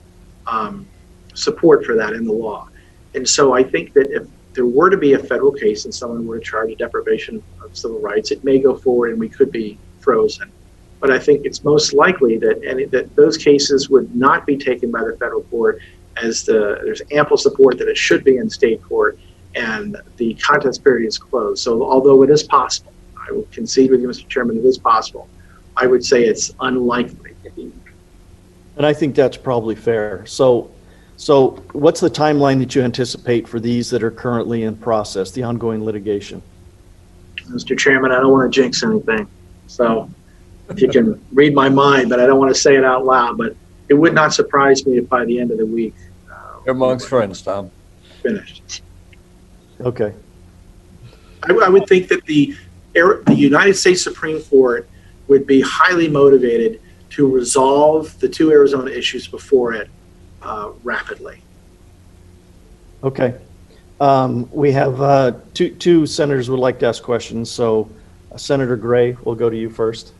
support for that in the law. And so I think that if there were to be a federal case and someone were to charge a deprivation of civil rights, it may go forward and we could be frozen. But I think it's most likely that those cases would not be taken by the federal court, as there's ample support that it should be in state court, and the contest period is closed. So although it is possible, I will concede with you, Mr. Chairman, it is possible, I would say it's unlikely. And I think that's probably fair. So what's the timeline that you anticipate for these that are currently in process, the ongoing litigation? Mr. Chairman, I don't want to jinx anything. So if you can read my mind, but I don't want to say it out loud, but it would not surprise me if by the end of the week. You're amongst friends, Tom. Finished. Okay. I would think that the United States Supreme Court would be highly motivated to resolve the two Arizona issues before it rapidly. Okay. We have two senators would like to ask questions. So Senator Gray, we'll go to you first.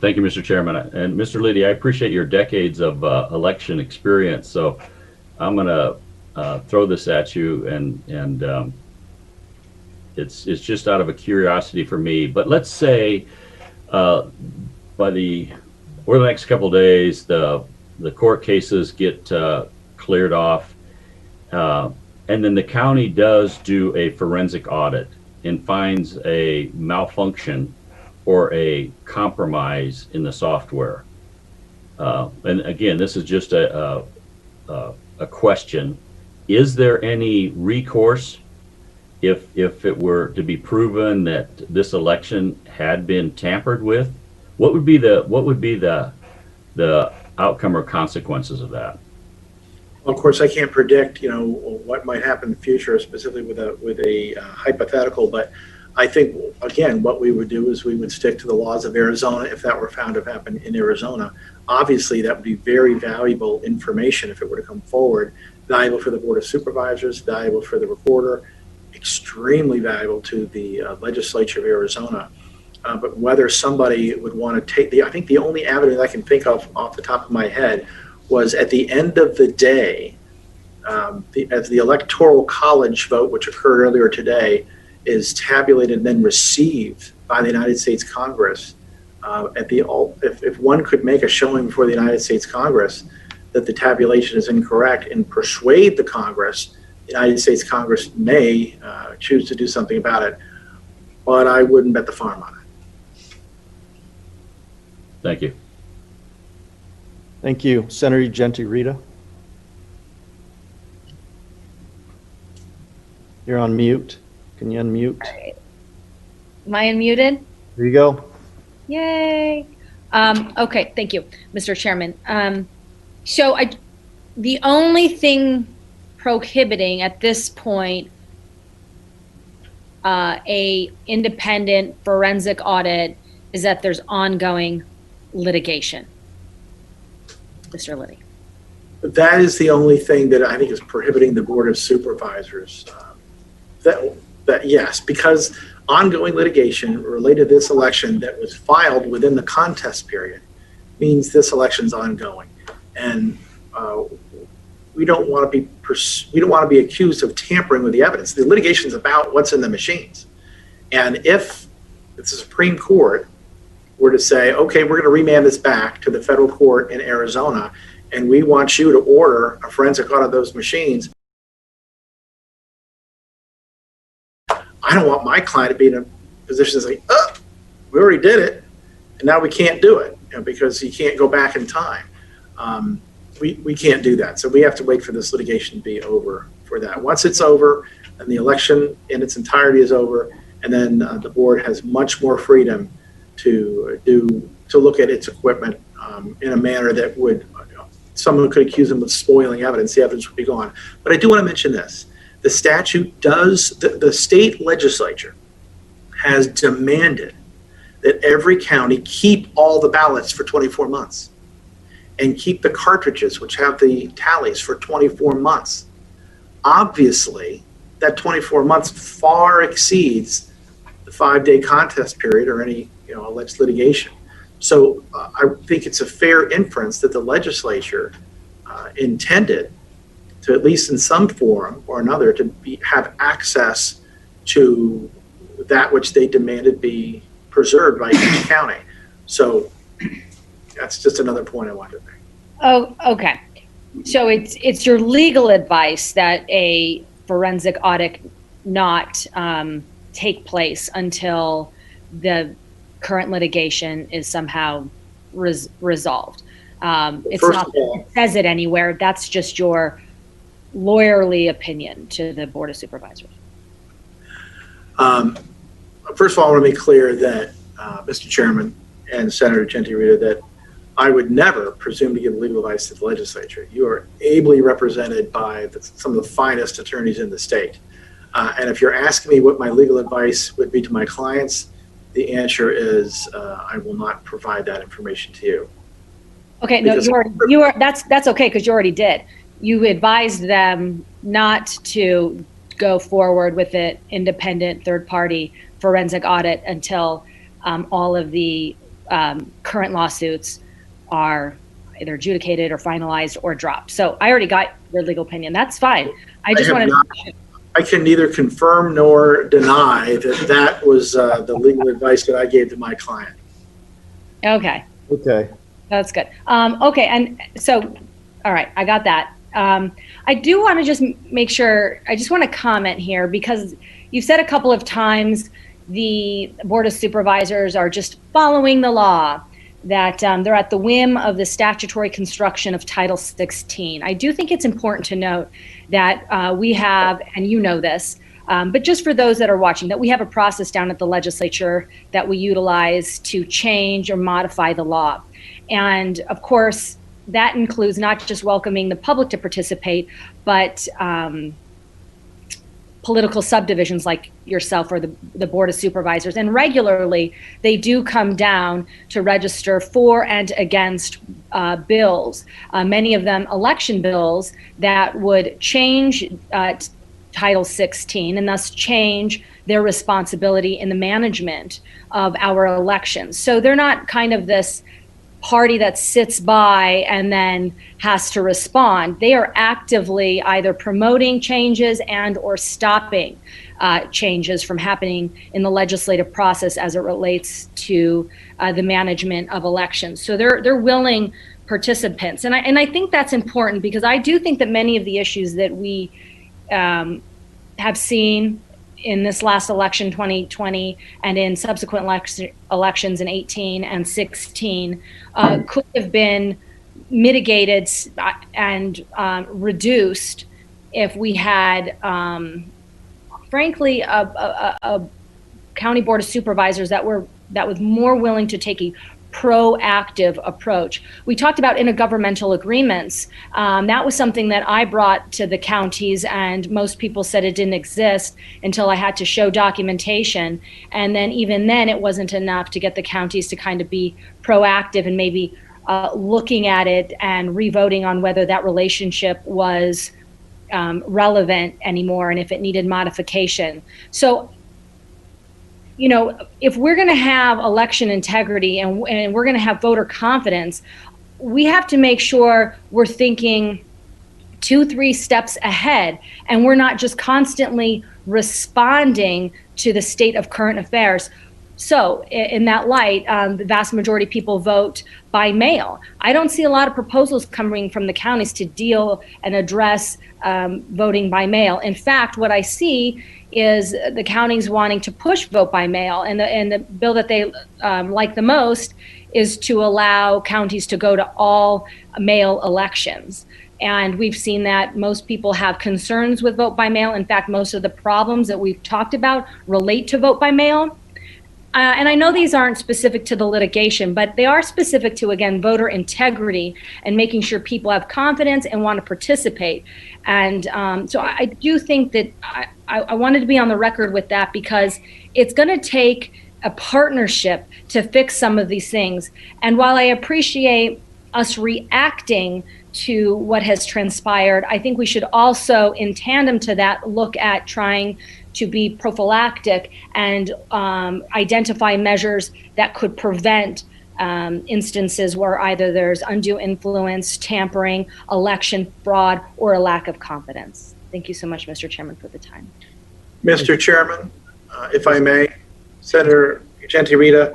Thank you, Mr. Chairman. And Mr. Liddy, I appreciate your decades of election experience. So I'm going to throw this at you, and it's just out of a curiosity for me. But let's say over the next couple of days, the court cases get cleared off, and then the county does do a forensic audit and finds a malfunction or a compromise in the software. And again, this is just a question. Is there any recourse if it were to be proven that this election had been tampered with? What would be the outcome or consequences of that? Well, of course, I can't predict, what might happen in the future, specifically with a hypothetical. But I think, again, what we would do is we would stick to the laws of Arizona if that were found to have happened in Arizona. Obviously, that would be very valuable information if it were to come forward. Valuable for the Board of Supervisors, valuable for the reporter, extremely valuable to the legislature of Arizona. But whether somebody would want to take I think the only avenue that I can think of off the top of my head was at the end of the day, as the Electoral College vote, which occurred earlier today, is tabulated and then received by the United States Congress. If one could make a showing before the United States Congress that the tabulation is incorrect and persuade the Congress, the United States Congress may choose to do something about it, but I wouldn't bet the farm on it. Thank you. Thank you. Senator Genti-Rita. You're on mute. Can you unmute? Right. Am I unmuted? There you go. Yay. Okay, thank you, Mr. Chairman. So the only thing prohibiting at this point a independent forensic audit is that there's ongoing litigation. Mr. Liddy. That is the only thing that I think is prohibiting the Board of Supervisors. That yes, because ongoing litigation related to this election that was filed within the contest period means this election's ongoing, and we don't want to be accused of tampering with the evidence. The litigation is about what's in the machines, and if the Supreme Court were to say, okay, we're going to remand this back to the federal court in Arizona, and we want you to order a forensic audit of those machines, I don't want my client to be in a position to say, oh, we already did it, and now we can't do it, because you can't go back in time. We can't do that. So we have to wait for this litigation to be over for that. Once it's over, and the election in its entirety is over, and then the board has much more freedom to look at its equipment in a manner that would, someone could accuse them of spoiling evidence. The evidence would be gone. But I do want to mention this. The statute does, the state legislature has demanded that every county keep all the ballots for 24 months and keep the cartridges, which have the tallies, for 24 months. Obviously, that 24 months far exceeds the 5-day contest period or any alleged litigation. So I think it's a fair inference that the legislature intended to, at least in some form or another, to have access to that which they demanded be preserved by each county. So that's just another point I wanted to make. Oh, okay. So it's your legal advice that a forensic audit not take place until the current litigation is somehow resolved. It's First not of all, that it says it anywhere. That's just your lawyerly opinion to the Board of Supervisors. First of all, I want to make clear that, Mr. Chairman and Senator Genti-Rita, that I would never presume to give legal advice to the legislature. You are ably represented by some of the finest attorneys in the state. And if you're asking me what my legal advice would be to my clients, the answer is I will not provide that information to you. Okay, no, you are. That's okay, because you already did. You advised them not to go forward with an independent third-party forensic audit until all of the current lawsuits are either adjudicated or finalized or dropped. So I already got your legal opinion. That's fine. I just wanted to. I can neither confirm nor deny that that was the legal advice that I gave to my client. Okay. Okay. That's good. Okay, and so, all right, I got that. I do want to just make sure, I just want to comment here, because you've said a couple of times the Board of Supervisors are just following the law, that they're at the whim of the statutory construction of Title 16. I do think it's important to note that we have, and you know this, but just for those that are watching, that we have a process down at the legislature that we utilize to change or modify the law. And of course, that includes not just welcoming the public to participate, but political subdivisions like yourself or the Board of Supervisors. And regularly, they do come down to register for and against bills, many of them election bills that would change Title 16 and thus change their responsibility in the management of our elections. So they're not kind of this party that sits by and then has to respond. They are actively either promoting changes and or stopping changes from happening in the legislative process as it relates to the management of elections. So they're willing participants. And I think that's important, because I do think that many of the issues that we have seen in this last election, 2020, and in subsequent elections in 18 and 16 could have been mitigated and reduced if we had, frankly, a county board of supervisors that was more willing to take a proactive approach. We talked about intergovernmental agreements. That was something that I brought to the counties, and most people said it didn't exist until I had to show documentation. And then even then, it wasn't enough to get the counties to kind of be proactive and maybe looking at it and revoting on whether that relationship was relevant anymore and if it needed modification. So, you know, if we're going to have election integrity and we're going to have voter confidence, we have to make sure we're thinking 2-3 steps ahead, and we're not just constantly responding to the state of current affairs. So in that light, the vast majority of people vote by mail. I don't see a lot of proposals coming from the counties to deal and address voting by mail. In fact, what I see is the counties wanting to push vote by mail, and the bill that they like the most is to allow counties to go to all mail elections. And we've seen that most people have concerns with vote by mail. In fact, most of the problems that we've talked about relate to vote by mail. And I know these aren't specific to the litigation, but they are specific to, again, voter integrity and making sure people have confidence and want to participate. And so I do think that I wanted to be on the record with that, because it's going to take a partnership to fix some of these things. And while I appreciate us reacting to what has transpired, I think we should also, in tandem to that, look at trying to be prophylactic and identify measures that could prevent instances where either there's undue influence, tampering, election fraud, or a lack of confidence. Thank you so much, Mr. Chairman, for the time. Mr. Chairman, if I may, Senator Genti-Rita,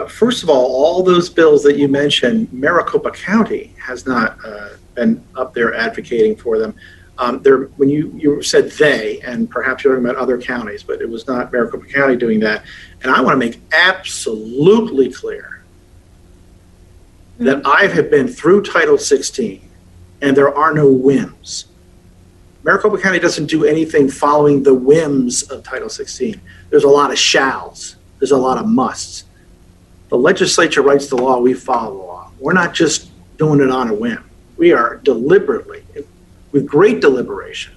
first of all those bills that you mentioned, Maricopa County has not been up there advocating for them. When you said they, and perhaps you're talking about other counties, but it was not Maricopa County doing that. And I want to make absolutely clear that I have been through Title 16, and there are no whims. Maricopa County doesn't do anything following the whims of Title 16. There's a lot of shalls. There's a lot of musts. The legislature writes the law, we follow the law. We're not just doing it on a whim. We are deliberately, with great deliberation,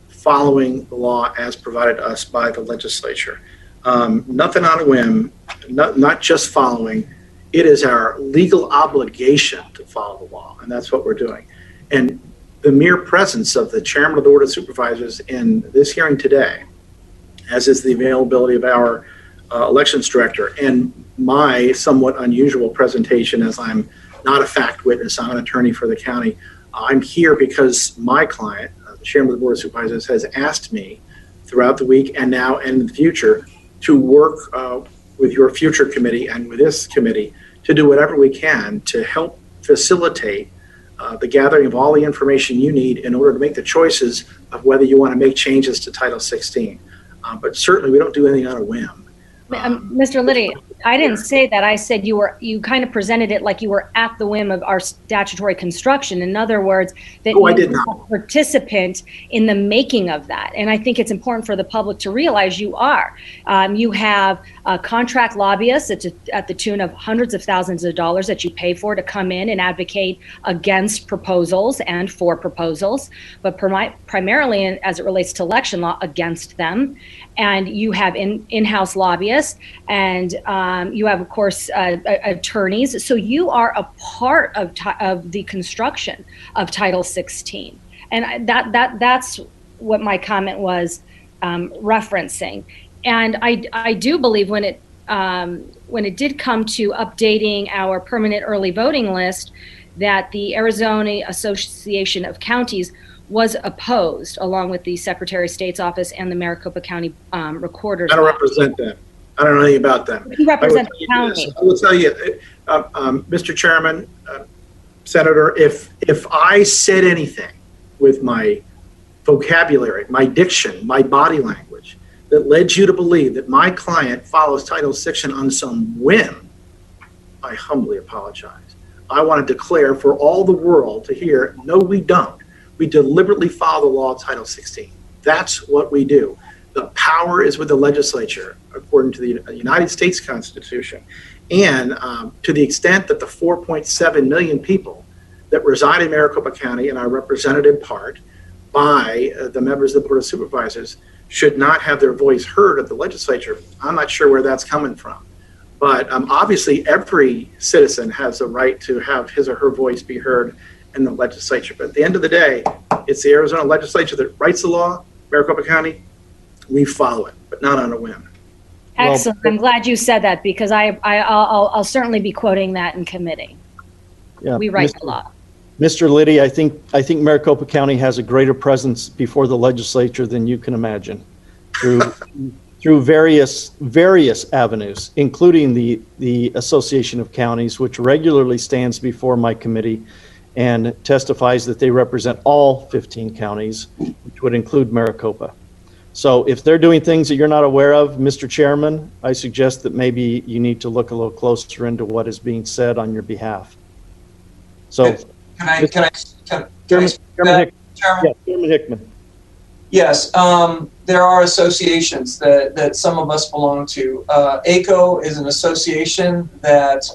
following the law as provided to us by the legislature. Nothing on a whim, not just following. It is our legal obligation to follow the law, and that's what we're doing. And the mere presence of the chairman of the Board of Supervisors in this hearing today, as is the availability of our elections director, and my somewhat unusual presentation, as I'm not a fact witness, I'm an attorney for the county. I'm here because my client, the chairman of the Board of Supervisors, has asked me throughout the week and now and in the future to work with your future committee and with this committee to do whatever we can to help facilitate the gathering of all the information you need in order to make the choices of whether you want to make changes to Title 16. But certainly we don't do anything on a whim. Mr. Liddy, I didn't say that. I said you kind of presented it like you were at the whim of our statutory construction. In other words, that you were a participant in the making of that. And I think it's important for the public to realize you are. You have contract lobbyists at the tune of hundreds of thousands of dollars that you pay for to come in and advocate against proposals and for proposals, but primarily as it relates to election law, against them. And you have in-house lobbyists, and you have, of course, attorneys. So you are a part of the construction of Title 16, and that's what my comment was referencing. And I do believe when it did come to updating our permanent early voting list, that the Arizona Association of Counties was opposed, along with the Secretary of State's office and the Maricopa County Recorder's I don't office. represent them. I don't know anything about them. You represent the county. I will tell you, Mr. Chairman, Senator, if I said anything with my vocabulary, my diction, my body language, that led you to believe that my client follows Title 16 on some whim, I humbly apologize. I want to declare for all the world to hear, no, we don't. We deliberately follow the law of Title 16. That's what we do. The power is with the legislature, according to the United States Constitution. And to the extent that the 4.7 million people that reside in Maricopa County and are represented in part by the members of the Board of Supervisors should not have their voice heard at the legislature, I'm not sure where that's coming from. But obviously, every citizen has a right to have his or her voice be heard in the legislature. But at the end of the day, it's the Arizona legislature that writes the law. Maricopa County, we follow it, but not on a whim. Excellent. I'm glad you said that because I'll certainly be quoting that in committee. Yeah, We write the law. Mr. Liddy, I think Maricopa County has a greater presence before the legislature than you can imagine through various avenues, including the Association of Counties, which regularly stands before my committee and testifies that they represent all 15 counties, which would include Maricopa. So if they're doing things that you're not aware of, Mr. Chairman, I suggest that maybe you need to look a little closer into what is being said on your behalf. So, Can I Chairman Hickman. Chairman? Yeah, Chairman Hickman. Yes, there are associations that some of us belong to. ACO is an association that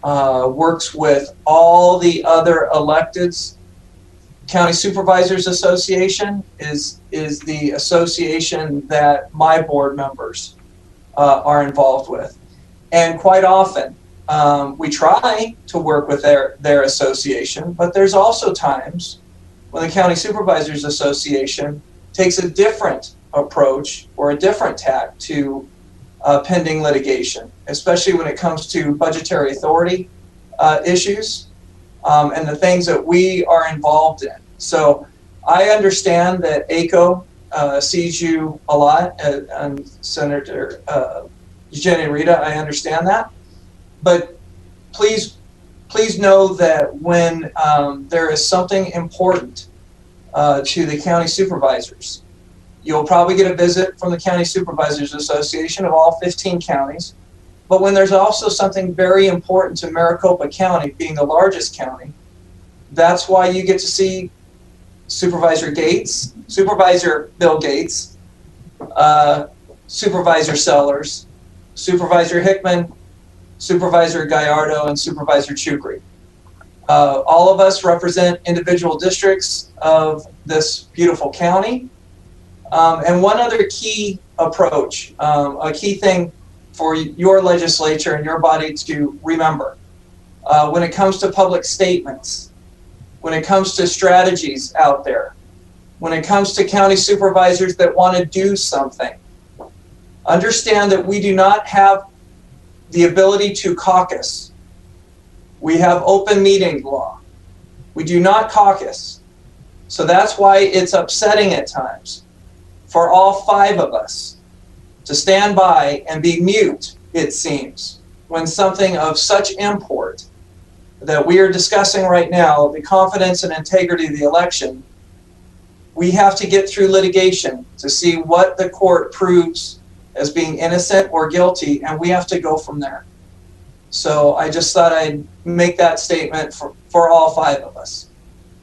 works with all the other electeds. County Supervisors Association is the association that my board members are involved with. And quite often, we try to work with their association, but there's also times when the County Supervisors Association takes a different approach or a different tack to pending litigation, especially when it comes to budgetary authority issues and the things that we are involved in. So I understand that ACO sees you a lot, and Senator Jenny Rita, I understand that. But please know that when there is something important to the county supervisors, you'll probably get a visit from the County Supervisors Association of all 15 counties. But when there's also something very important to Maricopa County, being the largest county, that's why you get to see Supervisor Gates, Supervisor Bill Gates, Supervisor Sellers, Supervisor Hickman, Supervisor Gallardo, and Supervisor Chukri. All of us represent individual districts of this beautiful county. And one other key approach, a key thing for your legislature and your body to remember, when it comes to public statements, when it comes to strategies out there, when it comes to county supervisors that want to do something, understand that we do not have the ability to caucus. We have open meeting law. We do not caucus. So that's why it's upsetting at times for all 5 of us to stand by and be mute, it seems, when something of such import that we are discussing right now, the confidence and integrity of the election, we have to get through litigation to see what the court proves as being innocent or guilty, and we have to go from there. So I just thought I'd make that statement for all 5 of us,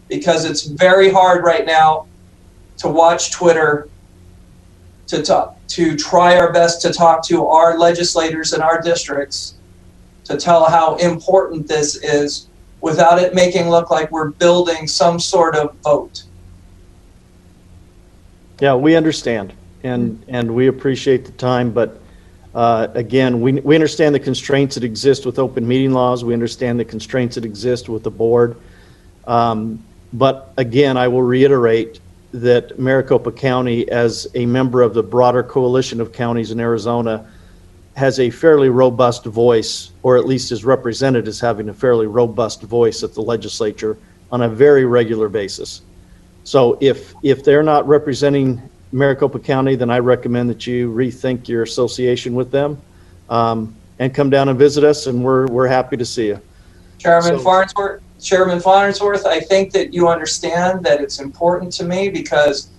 because it's very hard right now to watch Twitter, to try our best to talk to our legislators in our districts, to tell how important this is without it making look like we're building some sort of vote. Yeah, we understand, and we appreciate the time, but again, we understand the constraints that exist with open meeting laws. We understand the constraints that exist with the board. But again, I will reiterate that Maricopa County, as a member of the broader coalition of counties in Arizona, has a fairly robust voice, or at least is represented as having a fairly robust voice at the legislature on a very regular basis. So if they're not representing Maricopa County, then I recommend that you rethink your association with them and come down and visit us, and we're happy to see you. Chairman Farnsworth, I think that you understand that it's important to me because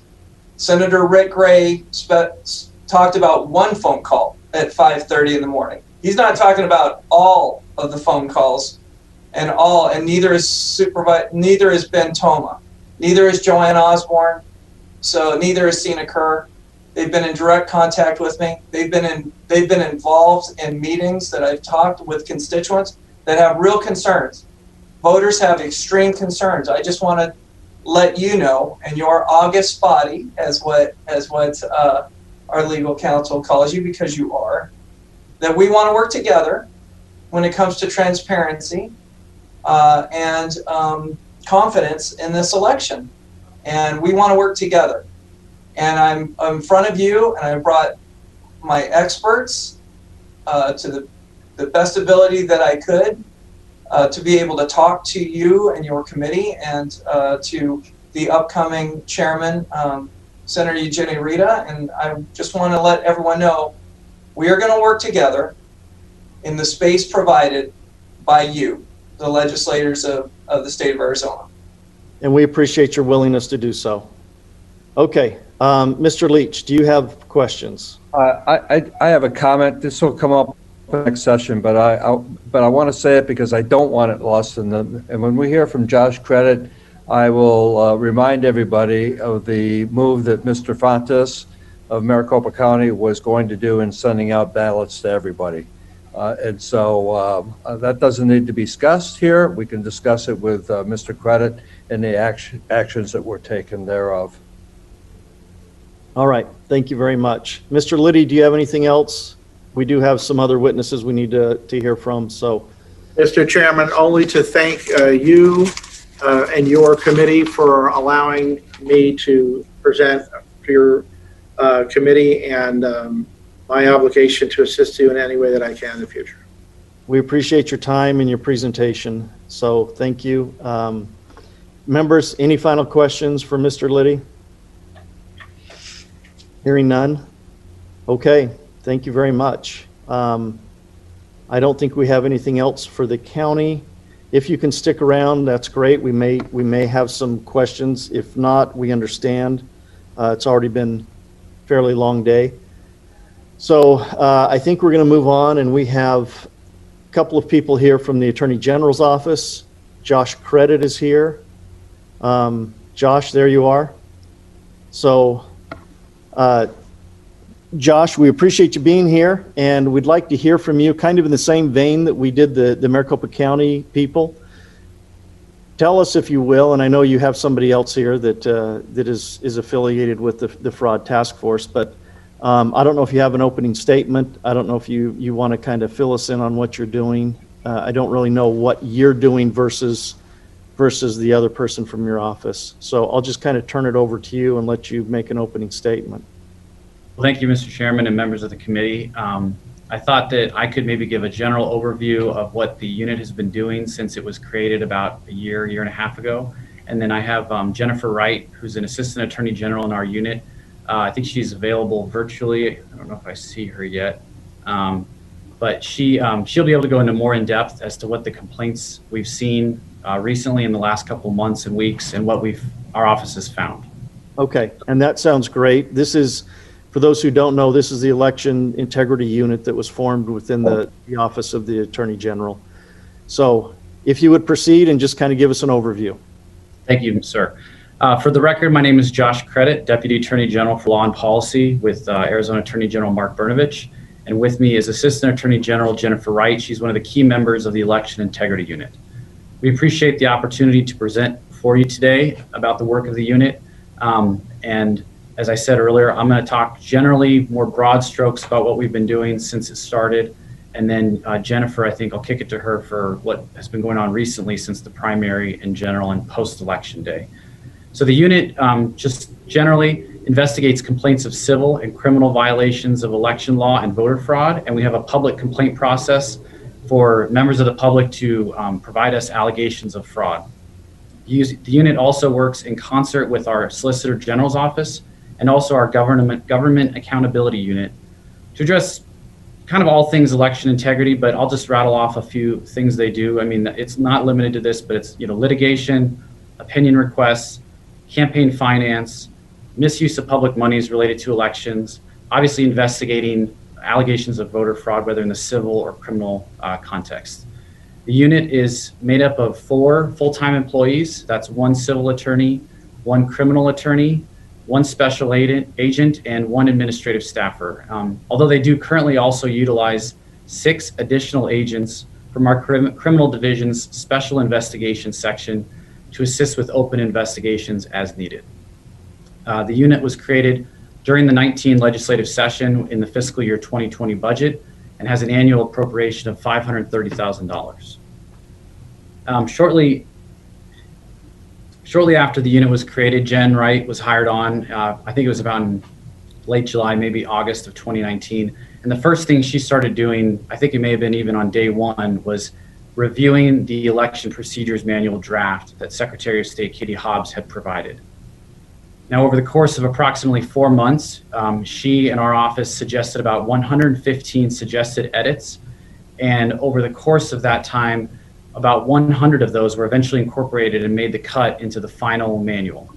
Senator Rick Gray talked about one phone call at 5:30 in the morning. He's not talking about all of the phone calls and neither is Ben Toma, neither is Joanne Osborne, so neither is Sina Kerr. They've been in direct contact with me. They've been involved in meetings that I've talked with constituents that have real concerns. Voters have extreme concerns. I just want to let you know, and your august body, as what our legal counsel calls you, because you are, that we want to work together when it comes to transparency and confidence in this election. And we want to work together. And I'm in front of you, and I brought my experts to the best ability that I could to be able to talk to you and your committee and to the upcoming chairman, Senator Eugenia Rita. And I just want to let everyone know we are going to work together in the space provided by you, the legislators of the state of Arizona. And we appreciate your willingness to do so. Okay, Mr. Leach, do you have questions? I have a comment. This will come up in the next session, but I want to say it because I don't want it lost in them. And when we hear from Josh Credit, I will remind everybody of the move that Mr. Fontes of Maricopa County was going to do in sending out ballots to everybody. And so that doesn't need to be discussed here. We can discuss it with Mr. Credit and the actions that were taken thereof. All right, thank you very much. Mr. Liddy, do you have anything else? We do have some other witnesses we need to hear from, so. Mr. Chairman, only to thank you and your committee for allowing me to present to your committee, and my obligation to assist you in any way that I can in the future. We appreciate your time and your presentation, so thank you. Members, any final questions for Mr. Liddy? Hearing none? Okay, thank you very much. I don't think we have anything else for the county. If you can stick around, that's great. We may have some questions. If not, we understand. It's already been a fairly long day. So I think we're going to move on, and we have a couple of people here from the Attorney General's office. Josh Credit is here. Josh, there you are. So Josh, we appreciate you being here, and we'd like to hear from you kind of in the same vein that we did the Maricopa County people. Tell us, if you will, and I know you have somebody else here that is affiliated with the fraud task force, but I don't know if you have an opening statement. I don't know if you want to kind of fill us in on what you're doing. I don't really know what you're doing versus the other person from your office. So I'll just kind of turn it over to you and let you make an opening statement. Well, thank you, Mr. Chairman and members of the committee. I thought that I could maybe give a general overview of what the unit has been doing since it was created about a year and a half ago. And then I have Jennifer Wright, who's an assistant attorney general in our unit. I think she's available virtually. I don't know if I see her yet. But she'll be able to go into more in depth as to what the complaints we've seen recently in the last couple months and weeks and what our office has found. Okay, and that sounds great. This is, for those who don't know, this is the election integrity unit that was formed within the office of the Attorney General. So if you would proceed and just kind of give us an overview. Thank you, sir. For the record, my name is Josh Credit, Deputy Attorney General for Law and Policy with Arizona Attorney General Mark Brnovich. And with me is Assistant Attorney General Jennifer Wright. She's one of the key members of the Election Integrity Unit. We appreciate the opportunity to present for you today about the work of the unit. And as I said earlier, I'm going to talk generally more broad strokes about what we've been doing since it started. And then Jennifer, I think I'll kick it to her for what has been going on recently since the primary in general and post-election day. So the unit just generally investigates complaints of civil and criminal violations of election law and voter fraud. And we have a public complaint process for members of the public to provide us allegations of fraud. The unit also works in concert with our Solicitor General's office and also our government accountability unit to address kind of all things election integrity, but I'll just rattle off a few things they do. I mean, it's not limited to this, but it's, litigation, opinion requests, campaign finance, misuse of public monies related to elections, obviously investigating allegations of voter fraud, whether in the civil or criminal context. The unit is made up of 4 full-time employees. That's 1 civil attorney, 1 criminal attorney, one special agent, and one administrative staffer. Although they do currently also utilize 6 additional agents from our criminal division's special investigations section to assist with open investigations as needed. The unit was created during the 19 legislative session in the fiscal year 2020 budget and has an annual appropriation of $530,000. Shortly after the unit was created, Jen Wright was hired on. I think it was about in late July, maybe August of 2019. And the first thing she started doing, I think it may have been even on day one, was reviewing the election procedures manual draft that Secretary of State Katie Hobbs had provided. Now, over the course of approximately 4 months, she and our office suggested about 115 suggested edits. And over the course of that time, about 100 of those were eventually incorporated and made the cut into the final manual.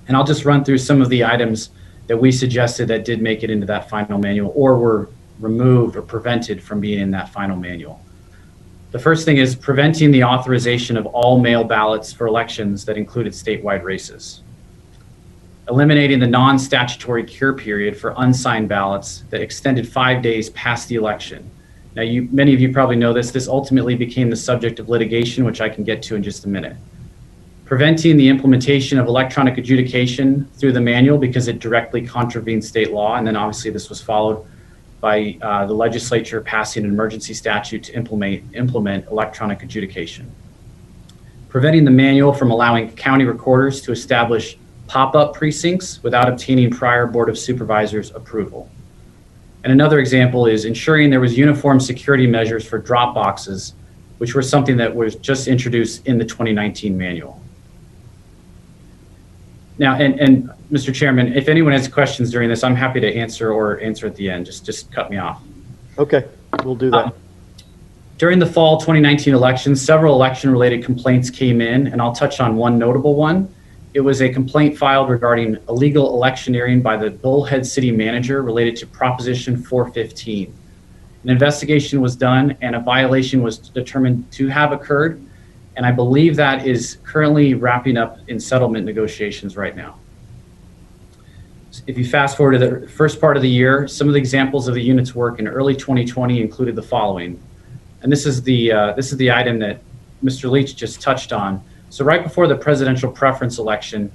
And I'll just run through some of the items that we suggested that did make it into that final manual or were removed or prevented from being in that final manual. The first thing is preventing the authorization of all mail ballots for elections that included statewide races. Eliminating the non-statutory cure period for unsigned ballots that extended 5 days past the election. Now, many of you probably know this. This ultimately became the subject of litigation, which I can get to in just a minute. Preventing the implementation of electronic adjudication through the manual because it directly contravenes state law. And then obviously this was followed by the legislature passing an emergency statute to implement electronic adjudication. Preventing the manual from allowing county recorders to establish pop-up precincts without obtaining prior Board of Supervisors approval. And another example is ensuring there was uniform security measures for drop boxes, which were something that was just introduced in the 2019 manual. Now, and Mr. Chairman, if anyone has questions during this, I'm happy to answer at the end. Just cut me off. Okay, we'll do that. During the fall 2019 election, several election-related complaints came in, and I'll touch on one notable one. It was a complaint filed regarding illegal electioneering by the Bullhead City Manager related to Proposition 415. An investigation was done and a violation was determined to have occurred, and I believe that is currently wrapping up in settlement negotiations right now. If you fast forward to the first part of the year, some of the examples of the unit's work in early 2020 included the following. And this is the item that Mr. Leach just touched on. So right before the presidential preference election,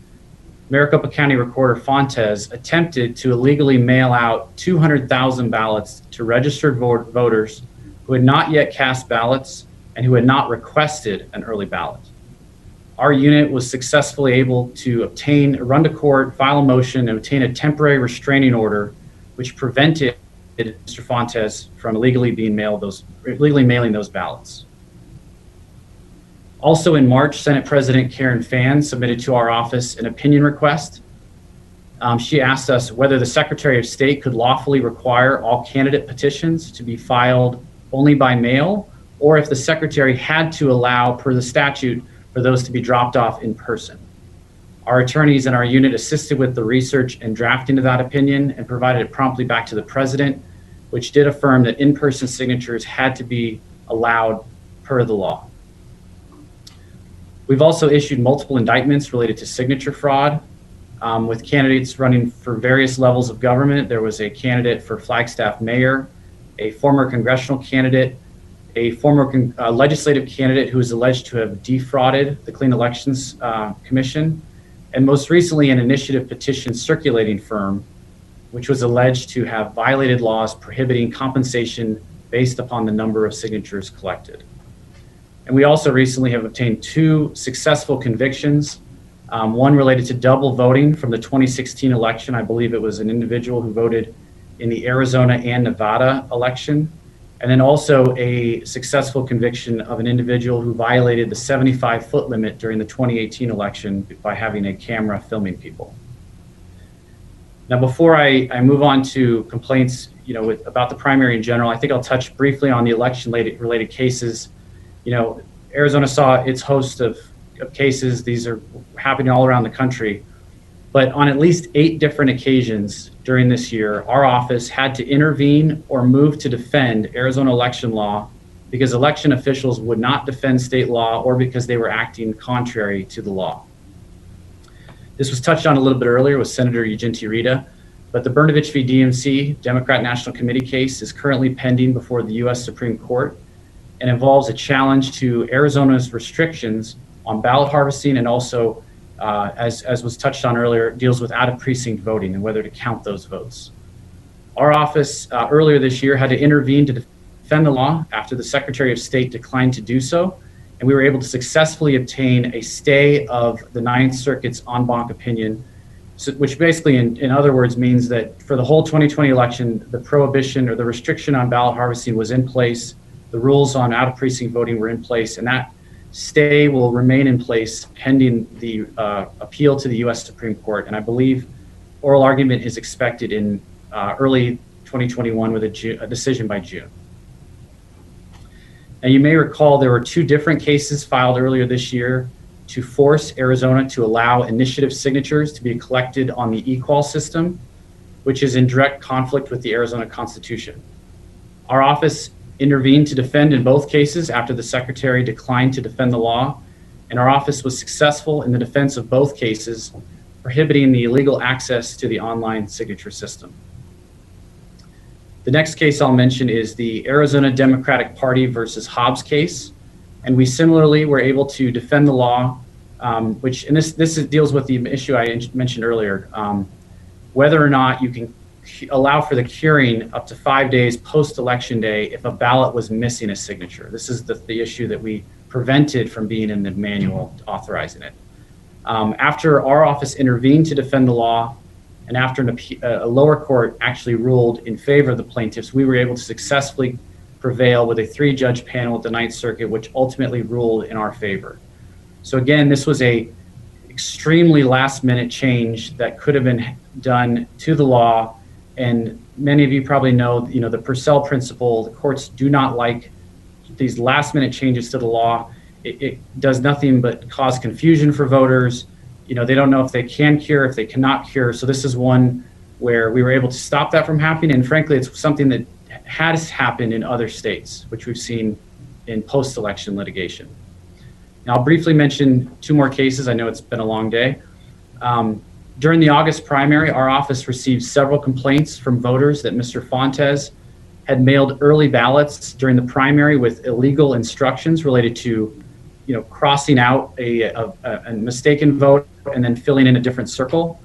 Maricopa County Recorder Fontes attempted to illegally mail out 200,000 ballots to registered voters who had not yet cast ballots and who had not requested an early ballot. Our unit was successfully able to run to court, file a motion, and obtain a temporary restraining order, which prevented Mr. Fontes from illegally mailing those ballots. Also in March, Senate President Karen Fann submitted to our office an opinion request. She asked us whether the Secretary of State could lawfully require all candidate petitions to be filed only by mail, or if the Secretary had to allow, per the statute, for those to be dropped off in person. Our attorneys and our unit assisted with the research and drafting of that opinion and provided it promptly back to the President, which did affirm that in-person signatures had to be allowed per the law. We've also issued multiple indictments related to signature fraud with candidates running for various levels of government. There was a candidate for Flagstaff mayor, a former congressional candidate, a former legislative candidate who is alleged to have defrauded the Clean Elections Commission, and most recently an initiative petition circulating firm, which was alleged to have violated laws prohibiting compensation based upon the number of signatures collected. And we also recently have obtained 2 successful convictions, one related to double voting from the 2016 election. I believe it was an individual who voted in the Arizona and Nevada election. And then also a successful conviction of an individual who violated the 75-foot limit during the 2018 election by having a camera filming people. Now, before I move on to complaints, about the primary in general, I think I'll touch briefly on the election-related cases. Arizona saw its host of cases. These are happening all around the country. But on at least 8 different occasions during this year, our office had to intervene or move to defend Arizona election law because election officials would not defend state law or because they were acting contrary to the law. This was touched on a little bit earlier with Senator Ugenti Rita, but the Brnovich v. DMC Democrat National Committee case is currently pending before the U.S. Supreme Court and involves a challenge to Arizona's restrictions on ballot harvesting, and also, as was touched on earlier, deals with out-of-precinct voting and whether to count those votes. Our office earlier this year had to intervene to defend the law after the Secretary of State declined to do so, and we were able to successfully obtain a stay of the Ninth Circuit's en banc opinion, which basically, in other words, means that for the whole 2020 election, the prohibition or the restriction on ballot harvesting was in place, the rules on out-of-precinct voting were in place, and that stay will remain in place pending the appeal to the U.S. Supreme Court. And I believe oral argument is expected in early 2021 with a decision by June. Now, you may recall there were two different cases filed earlier this year to force Arizona to allow initiative signatures to be collected on the eQual system, which is in direct conflict with the Arizona Constitution. Our office intervened to defend in both cases after the Secretary declined to defend the law, and our office was successful in the defense of both cases, prohibiting the illegal access to the online signature system. The next case I'll mention is the Arizona Democratic Party versus Hobbs case, and we similarly were able to defend the law, which, and this deals with the issue I mentioned earlier, whether or not you can allow for the curing up to 5 days post-election day if a ballot was missing a signature. This is the issue that we prevented from being in the manual authorizing it. After our office intervened to defend the law, and after a lower court actually ruled in favor of the plaintiffs, we were able to successfully prevail with a 3-judge panel at the Ninth Circuit, which ultimately ruled in our favor. So again, this was a extremely last-minute change that could have been done to the law. And many of you probably know, the Purcell principle. The courts do not like these last-minute changes to the law. It does nothing but cause confusion for voters. They don't know if they can cure, if they cannot cure. So this is one where we were able to stop that from happening. And frankly, it's something that has happened in other states, which we've seen in post-election litigation. Now, I'll briefly mention 2 more cases. I know it's been a long day. During the August primary, our office received several complaints from voters that Mr. Fontes had mailed early ballots during the primary with illegal instructions related to, crossing out a mistaken vote and then filling in a different circle.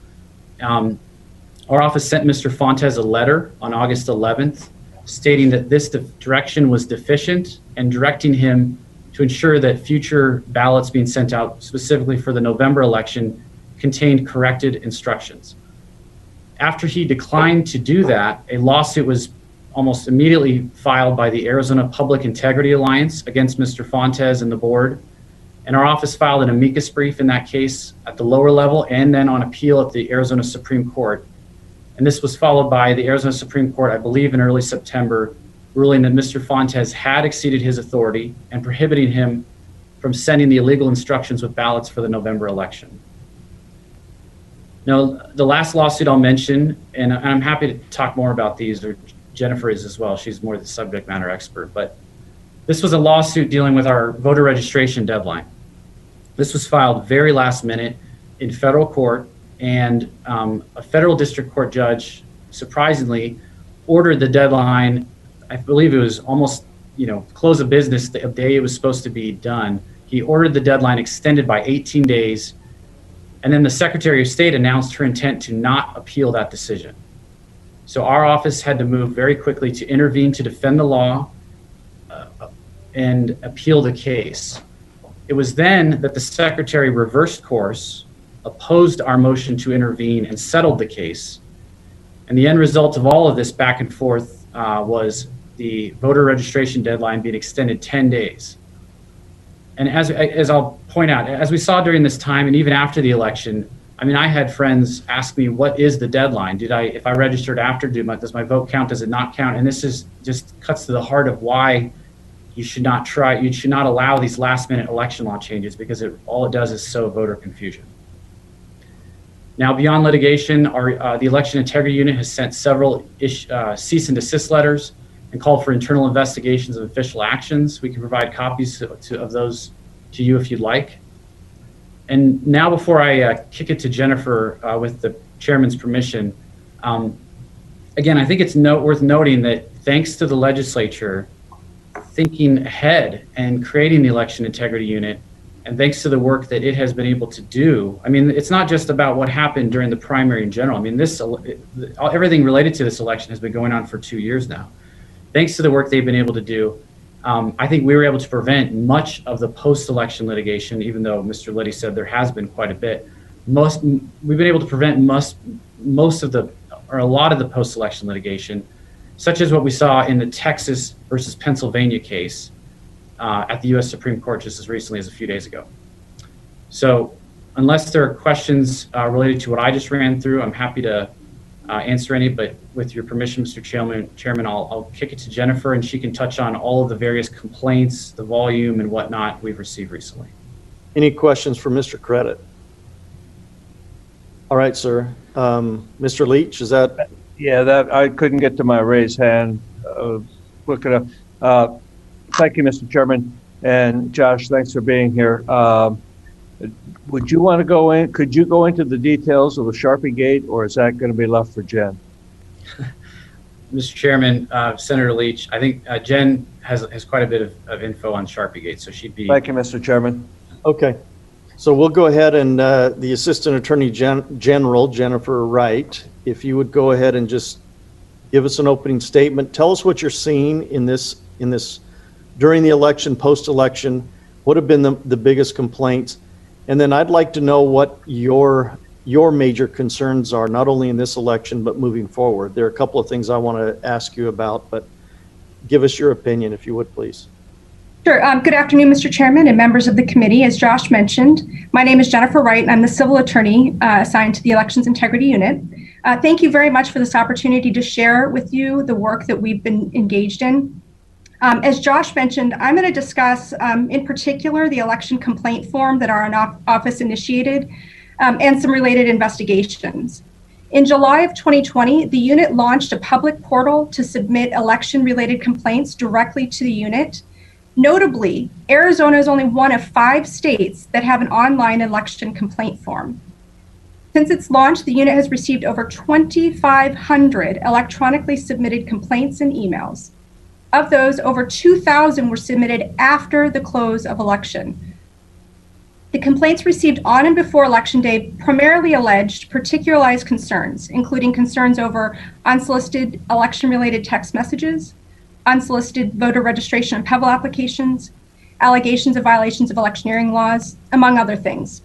Our office sent Mr. Fontes a letter on August 11th stating that this direction was deficient and directing him to ensure that future ballots being sent out specifically for the November election contained corrected instructions. After he declined to do that, a lawsuit was almost immediately filed by the Arizona Public Integrity Alliance against Mr. Fontes and the board. And our office filed an amicus brief in that case at the lower level and then on appeal at the Arizona Supreme Court. And this was followed by the Arizona Supreme Court, I believe in early September, ruling that Mr. Fontes had exceeded his authority and prohibiting him from sending the illegal instructions with ballots for the November election. Now, the last lawsuit I'll mention, and I'm happy to talk more about these, or Jennifer is as well, she's more the subject matter expert, but this was a lawsuit dealing with our voter registration deadline. This was filed very last minute in federal court, and a federal district court judge, surprisingly, ordered the deadline, I believe it was almost, close of business the day it was supposed to be done. He ordered the deadline extended by 18 days, and then the Secretary of State announced her intent to not appeal that decision. So our office had to move very quickly to intervene to defend the law and appeal the case. It was then that the Secretary reversed course, opposed our motion to intervene, and settled the case. And the end result of all of this back and forth was the voter registration deadline being extended 10 days. And as I'll point out, as we saw during this time and even after the election, I had friends ask me, what is the deadline? If I registered after, does my vote count? Does it not count? And this just cuts to the heart of why you should not allow these last minute election law changes, because all it does is sow voter confusion. Now, beyond litigation, the Election Integrity Unit has sent several cease and desist letters and called for internal investigations of official actions. We can provide copies of those to you if you'd like. And now before I kick it to Jennifer with the chairman's permission, again, I think it's worth noting that thanks to the legislature thinking ahead and creating the election integrity unit, and thanks to the work that it has been able to do, I mean, it's not just about what happened during the primary in general. I mean, everything related to this election has been going on for 2 years now. Thanks to the work they've been able to do, I think we were able to prevent much of the post-election litigation, even though Mr. Liddy said there has been quite a bit. We've been able to prevent most of the, or a lot of the post-election litigation, such as what we saw in the Texas versus Pennsylvania case at the U.S. Supreme Court just as recently as a few days ago. So unless there are questions related to what I just ran through, I'm happy to answer any, but with your permission, Mr. Chairman, I'll kick it to Jennifer, and she can touch on all of the various complaints, the volume, and whatnot we've received recently. Any questions for Mr. Credit? All right, sir. Mr. Leach, is that? Yeah, that I couldn't get to my raised hand. Look it up. Thank you, Mr. Chairman. And Josh, thanks for being here. Would you want to go in? Could you go into the details of the Sharpie Gate, or is that going to be left for Jen? Mr. Chairman, Senator Leach, I think Jen has quite a bit of info on Sharpie Gate, so she'd be. Thank you, Mr. Chairman. Okay. So we'll go ahead and the Assistant Attorney General, Jennifer Wright, if you would go ahead and just give us an opening statement. Tell us what you're seeing in this during the election, post-election. What have been the biggest complaints? And then I'd like to know what your major concerns are, not only in this election, but moving forward. There are a couple of things I want to ask you about, but give us your opinion, if you would, please. Sure. Good afternoon, Mr. Chairman and members of the committee. As Josh mentioned, my name is Jennifer Wright, and I'm the civil attorney assigned to the Elections Integrity Unit. Thank you very much for this opportunity to share with you the work that we've been engaged in. As Josh mentioned, I'm going to discuss in particular the election complaint form that our office initiated and some related investigations. In July of 2020, the unit launched a public portal to submit election-related complaints directly to the unit. Notably, Arizona is only one of 5 states that have an online election complaint form. Since its launch, the unit has received over 2,500 electronically submitted complaints and emails. Of those, over 2,000 were submitted after the close of election. The complaints received on and before Election Day primarily alleged particularized concerns, including concerns over unsolicited election-related text messages, unsolicited voter registration and Pebble applications, allegations of violations of electioneering laws, among other things.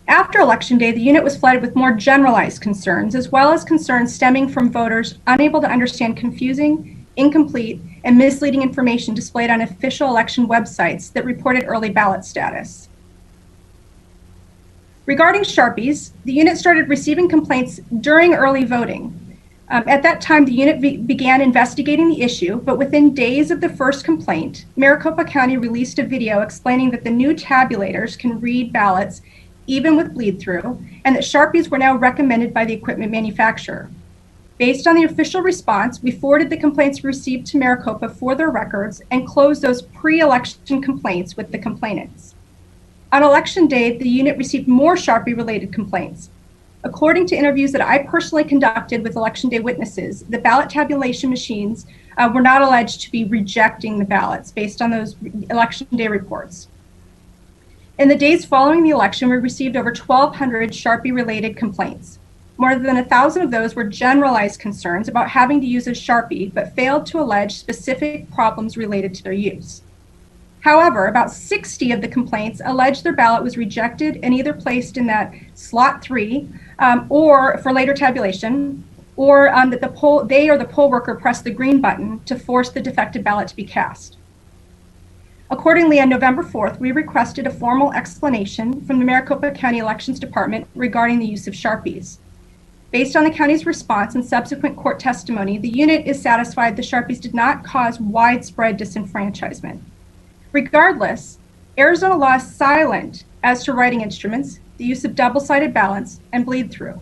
After Election Day, the unit was flooded with more generalized concerns, as well as concerns stemming from voters unable to understand confusing, incomplete, and misleading information displayed on official election websites that reported early ballot status. Regarding Sharpies, the unit started receiving complaints during early voting. At that time, the unit began investigating the issue, but within days of the first complaint, Maricopa County released a video explaining that the new tabulators can read ballots even with bleed-through, and that Sharpies were now recommended by the equipment manufacturer. Based on the official response, we forwarded the complaints received to Maricopa for their records and closed those pre-election complaints with the complainants. On Election Day, the unit received more Sharpie-related complaints. According to interviews that I personally conducted with Election Day witnesses, the ballot tabulation machines were not alleged to be rejecting the ballots based on those Election Day reports. In the days following the election, we received over 1,200 Sharpie-related complaints. More than 1,000 of those were generalized concerns about having to use a Sharpie, but failed to allege specific problems related to their use. However, about 60 of the complaints alleged their ballot was rejected and either placed in that slot 3 or for later tabulation, or that they or the poll worker pressed the green button to force the defective ballot to be cast. Accordingly, on November 4th, we requested a formal explanation from the Maricopa County Elections Department regarding the use of Sharpies. Based on the county's response and subsequent court testimony, the unit is satisfied the Sharpies did not cause widespread disenfranchisement. Regardless, Arizona law is silent as to writing instruments, the use of double-sided ballots, and bleed-through.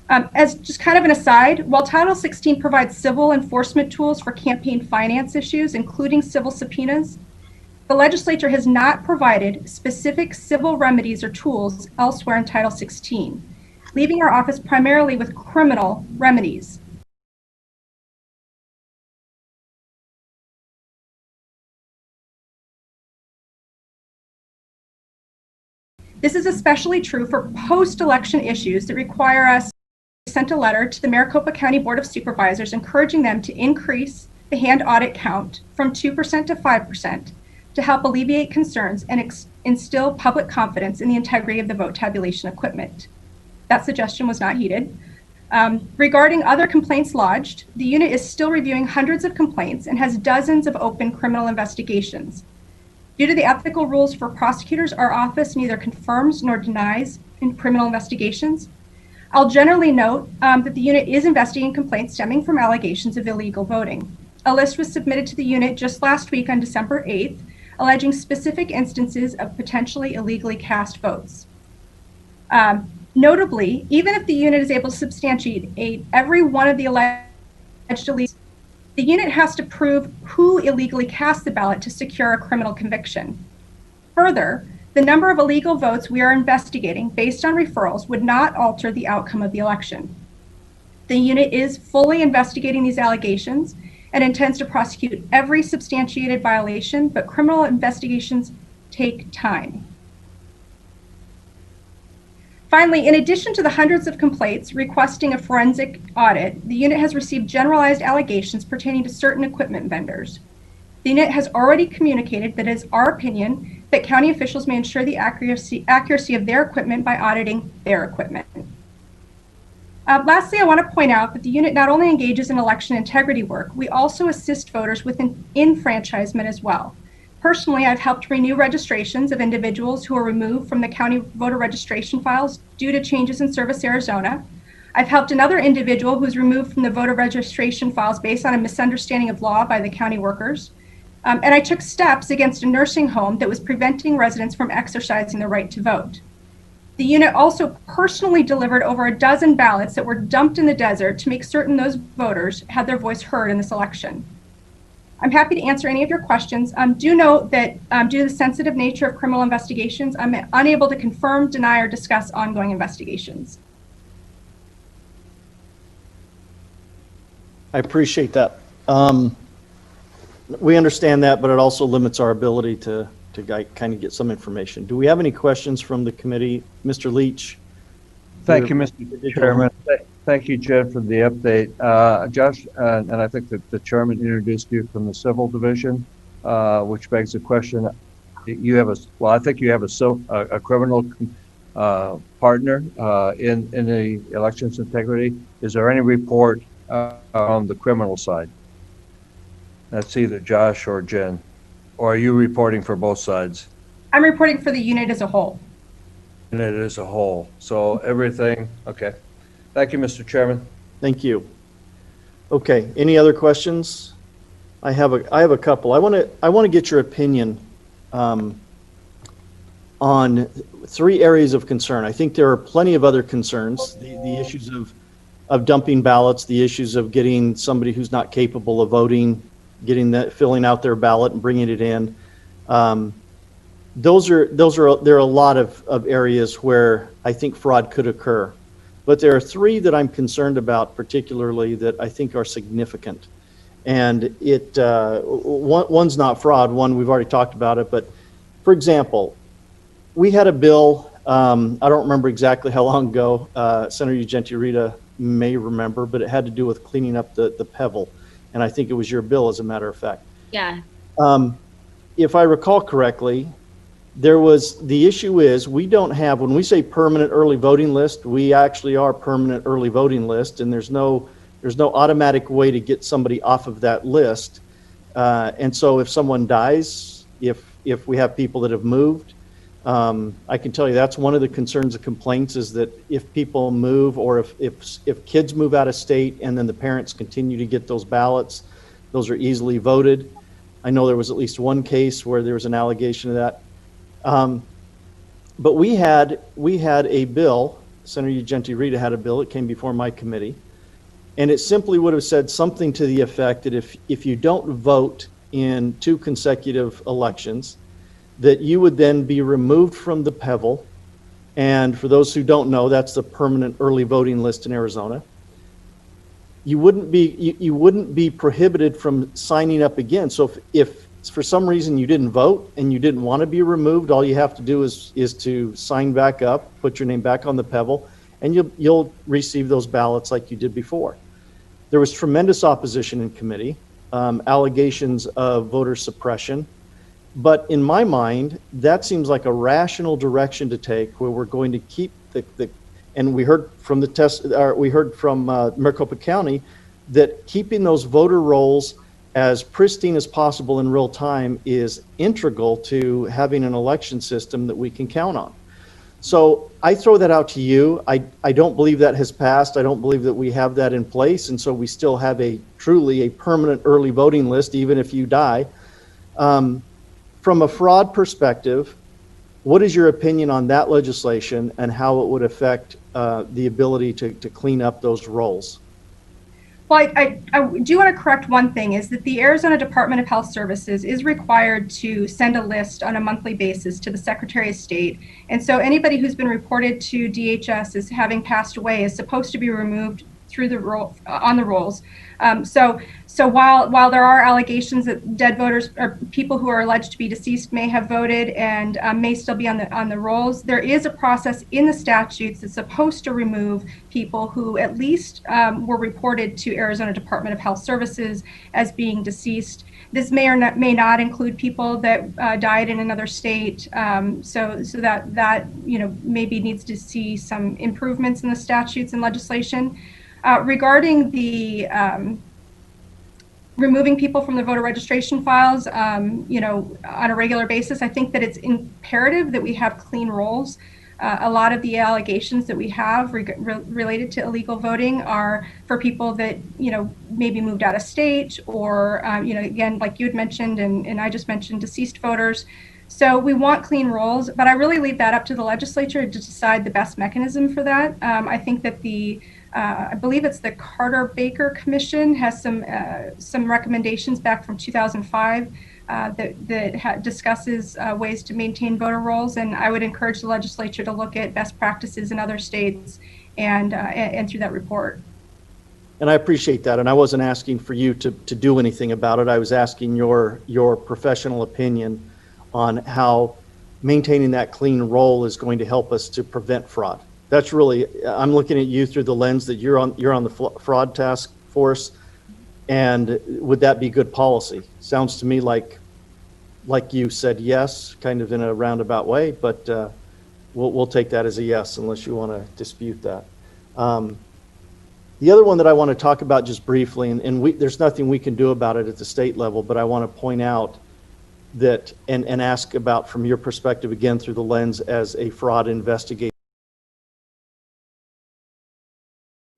As just kind of an aside, while Title 16 provides civil enforcement tools for campaign finance issues, including civil subpoenas, The legislature has not provided specific civil remedies or tools elsewhere in Title 16, leaving our office primarily with criminal remedies. This is especially true for post-election issues that require us. We sent a letter to the Maricopa County Board of Supervisors encouraging them to increase the hand audit count from 2% to 5% to help alleviate concerns and instill public confidence in the integrity of the vote tabulation equipment. That suggestion was not heeded. Regarding other complaints lodged, the unit is still reviewing hundreds of complaints and has dozens of open criminal investigations. Due to the ethical rules for prosecutors, our office neither confirms nor denies in criminal investigations. I'll generally note that the unit is investigating complaints stemming from allegations of illegal voting. A list was submitted to the unit just last week on December 8th, alleging specific instances of potentially illegally cast votes. Notably, even if the unit is able to substantiate every one of the alleged illegals, the unit has to prove who illegally cast the ballot to secure a criminal conviction. Further, the number of illegal votes we are investigating based on referrals would not alter the outcome of the election. The unit is fully investigating these allegations and intends to prosecute every substantiated violation, but criminal investigations take time. Finally, in addition to the hundreds of complaints requesting a forensic audit, the unit has received generalized allegations pertaining to certain equipment vendors. The unit has already communicated that it is our opinion that county officials may ensure the accuracy of their equipment by auditing their equipment. Lastly, I want to point out that the unit not only engages in election integrity work, we also assist voters with enfranchisement as well. Personally, I've helped renew registrations of individuals who are removed from the county voter registration files due to changes in Service Arizona. I've helped another individual who's removed from the voter registration files based on a misunderstanding of law by the county workers. And I took steps against a nursing home that was preventing residents from exercising their right to vote. The unit also personally delivered over a dozen ballots that were dumped in the desert to make certain those voters had their voice heard in this election. I'm happy to answer any of your questions. Do note that due to the sensitive nature of criminal investigations, I'm unable to confirm, deny, or discuss ongoing investigations. I appreciate that. We understand that, but it also limits our ability to kind of get some information. Do we have any questions from the committee? Mr. Leach? Thank you, Mr. Chairman. Thank you, Jed, for the update. Josh, and I think that the chairman introduced you from the civil division, which begs the question, you have I think you have a criminal partner in the elections integrity. Is there any report on the criminal side? That's either Josh or Jen. Or are you reporting for both sides? I'm reporting for the unit as a whole. Unit as a whole. So everything, okay. Thank you, Mr. Chairman. Thank you. Okay, any other questions? I have a couple. I want to get your opinion on 3 areas of concern. I think there are plenty of other concerns. The issues of dumping ballots, the issues of getting somebody who's not capable of voting, filling out their ballot and bringing it in. There are a lot of areas where I think fraud could occur. But there are 3 that I'm concerned about particularly that I think are significant. And one's not fraud, one we've already talked about it, but for example, we had a bill, I don't remember exactly how long ago, Senator Ugenti-Rita may remember, but it had to do with cleaning up the Pebble. And I think it was your bill, as a matter of fact. Yeah. If I recall correctly, the issue is we don't have, when we say permanent early voting list, we actually are permanent early voting list, and there's no automatic way to get somebody off of that list. And so if someone dies, if we have people that have moved, I can tell you that's one of the concerns of complaints is that if people move or if kids move out of state and then the parents continue to get those ballots, those are easily voted. I know there was at least one case where there was an allegation of that. But we had a bill, Senator Ugenti-Rita had a bill, it came before my committee, and it simply would have said something to the effect that if you don't vote in 2 consecutive elections, that you would then be removed from the PEVL. And for those who don't know, that's the permanent early voting list in Arizona. You wouldn't be prohibited from signing up again. So if for some reason you didn't vote and you didn't want to be removed, all you have to do is to sign back up, put your name back on the PEVL, and you'll receive those ballots like you did before. There was tremendous opposition in committee, allegations of voter suppression. But in my mind, that seems like a rational direction to take, where we're going to keep and we heard from Maricopa County that keeping those voter rolls as pristine as possible in real time is integral to having an election system that we can count on. So I throw that out to you. I don't believe that has passed. I don't believe that we have that in place. And so we still have truly a permanent early voting list, even if you die. From a fraud perspective, what is your opinion on that legislation and how it would affect the ability to clean up those rolls? Well, I do want to correct one thing, is that the Arizona Department of Health Services is required to send a list on a monthly basis to the Secretary of State. And so anybody who's been reported to DHS as having passed away is supposed to be removed through the on the rolls. So while there are allegations that dead voters or people who are alleged to be deceased may have voted and may still be on the rolls, there is a process in the statutes that's supposed to remove people who at least were reported to Arizona Department of Health Services as being deceased. This may or may not include people that died in another state, so that maybe needs to see some improvements in the statutes and legislation. Regarding the removing people from the voter registration files, on a regular basis, I think that it's imperative that we have clean rolls. A lot of the allegations that we have related to illegal voting are for people that, maybe moved out of state or, again, like you had mentioned and I just mentioned, deceased voters. So we want clean rolls, but I really leave that up to the legislature to decide the best mechanism for that. I think that I believe it's the Carter-Baker Commission has some recommendations back from 2005 that discusses ways to maintain voter rolls, and I would encourage the legislature to look at best practices in other states and through that report. And I appreciate that, and I wasn't asking for you to do anything about it. I was asking your professional opinion on how maintaining that clean roll is going to help us to prevent fraud. That's really, I'm looking at you through the lens that you're on the fraud task force, and would that be good policy? Sounds to me like you said yes, kind of in a roundabout way, but we'll take that as a yes unless you want to dispute that. The other one that I want to talk about just briefly, and there's nothing we can do about it at the state level, but I want to point out that and ask about from your perspective again through the lens as a fraud investigator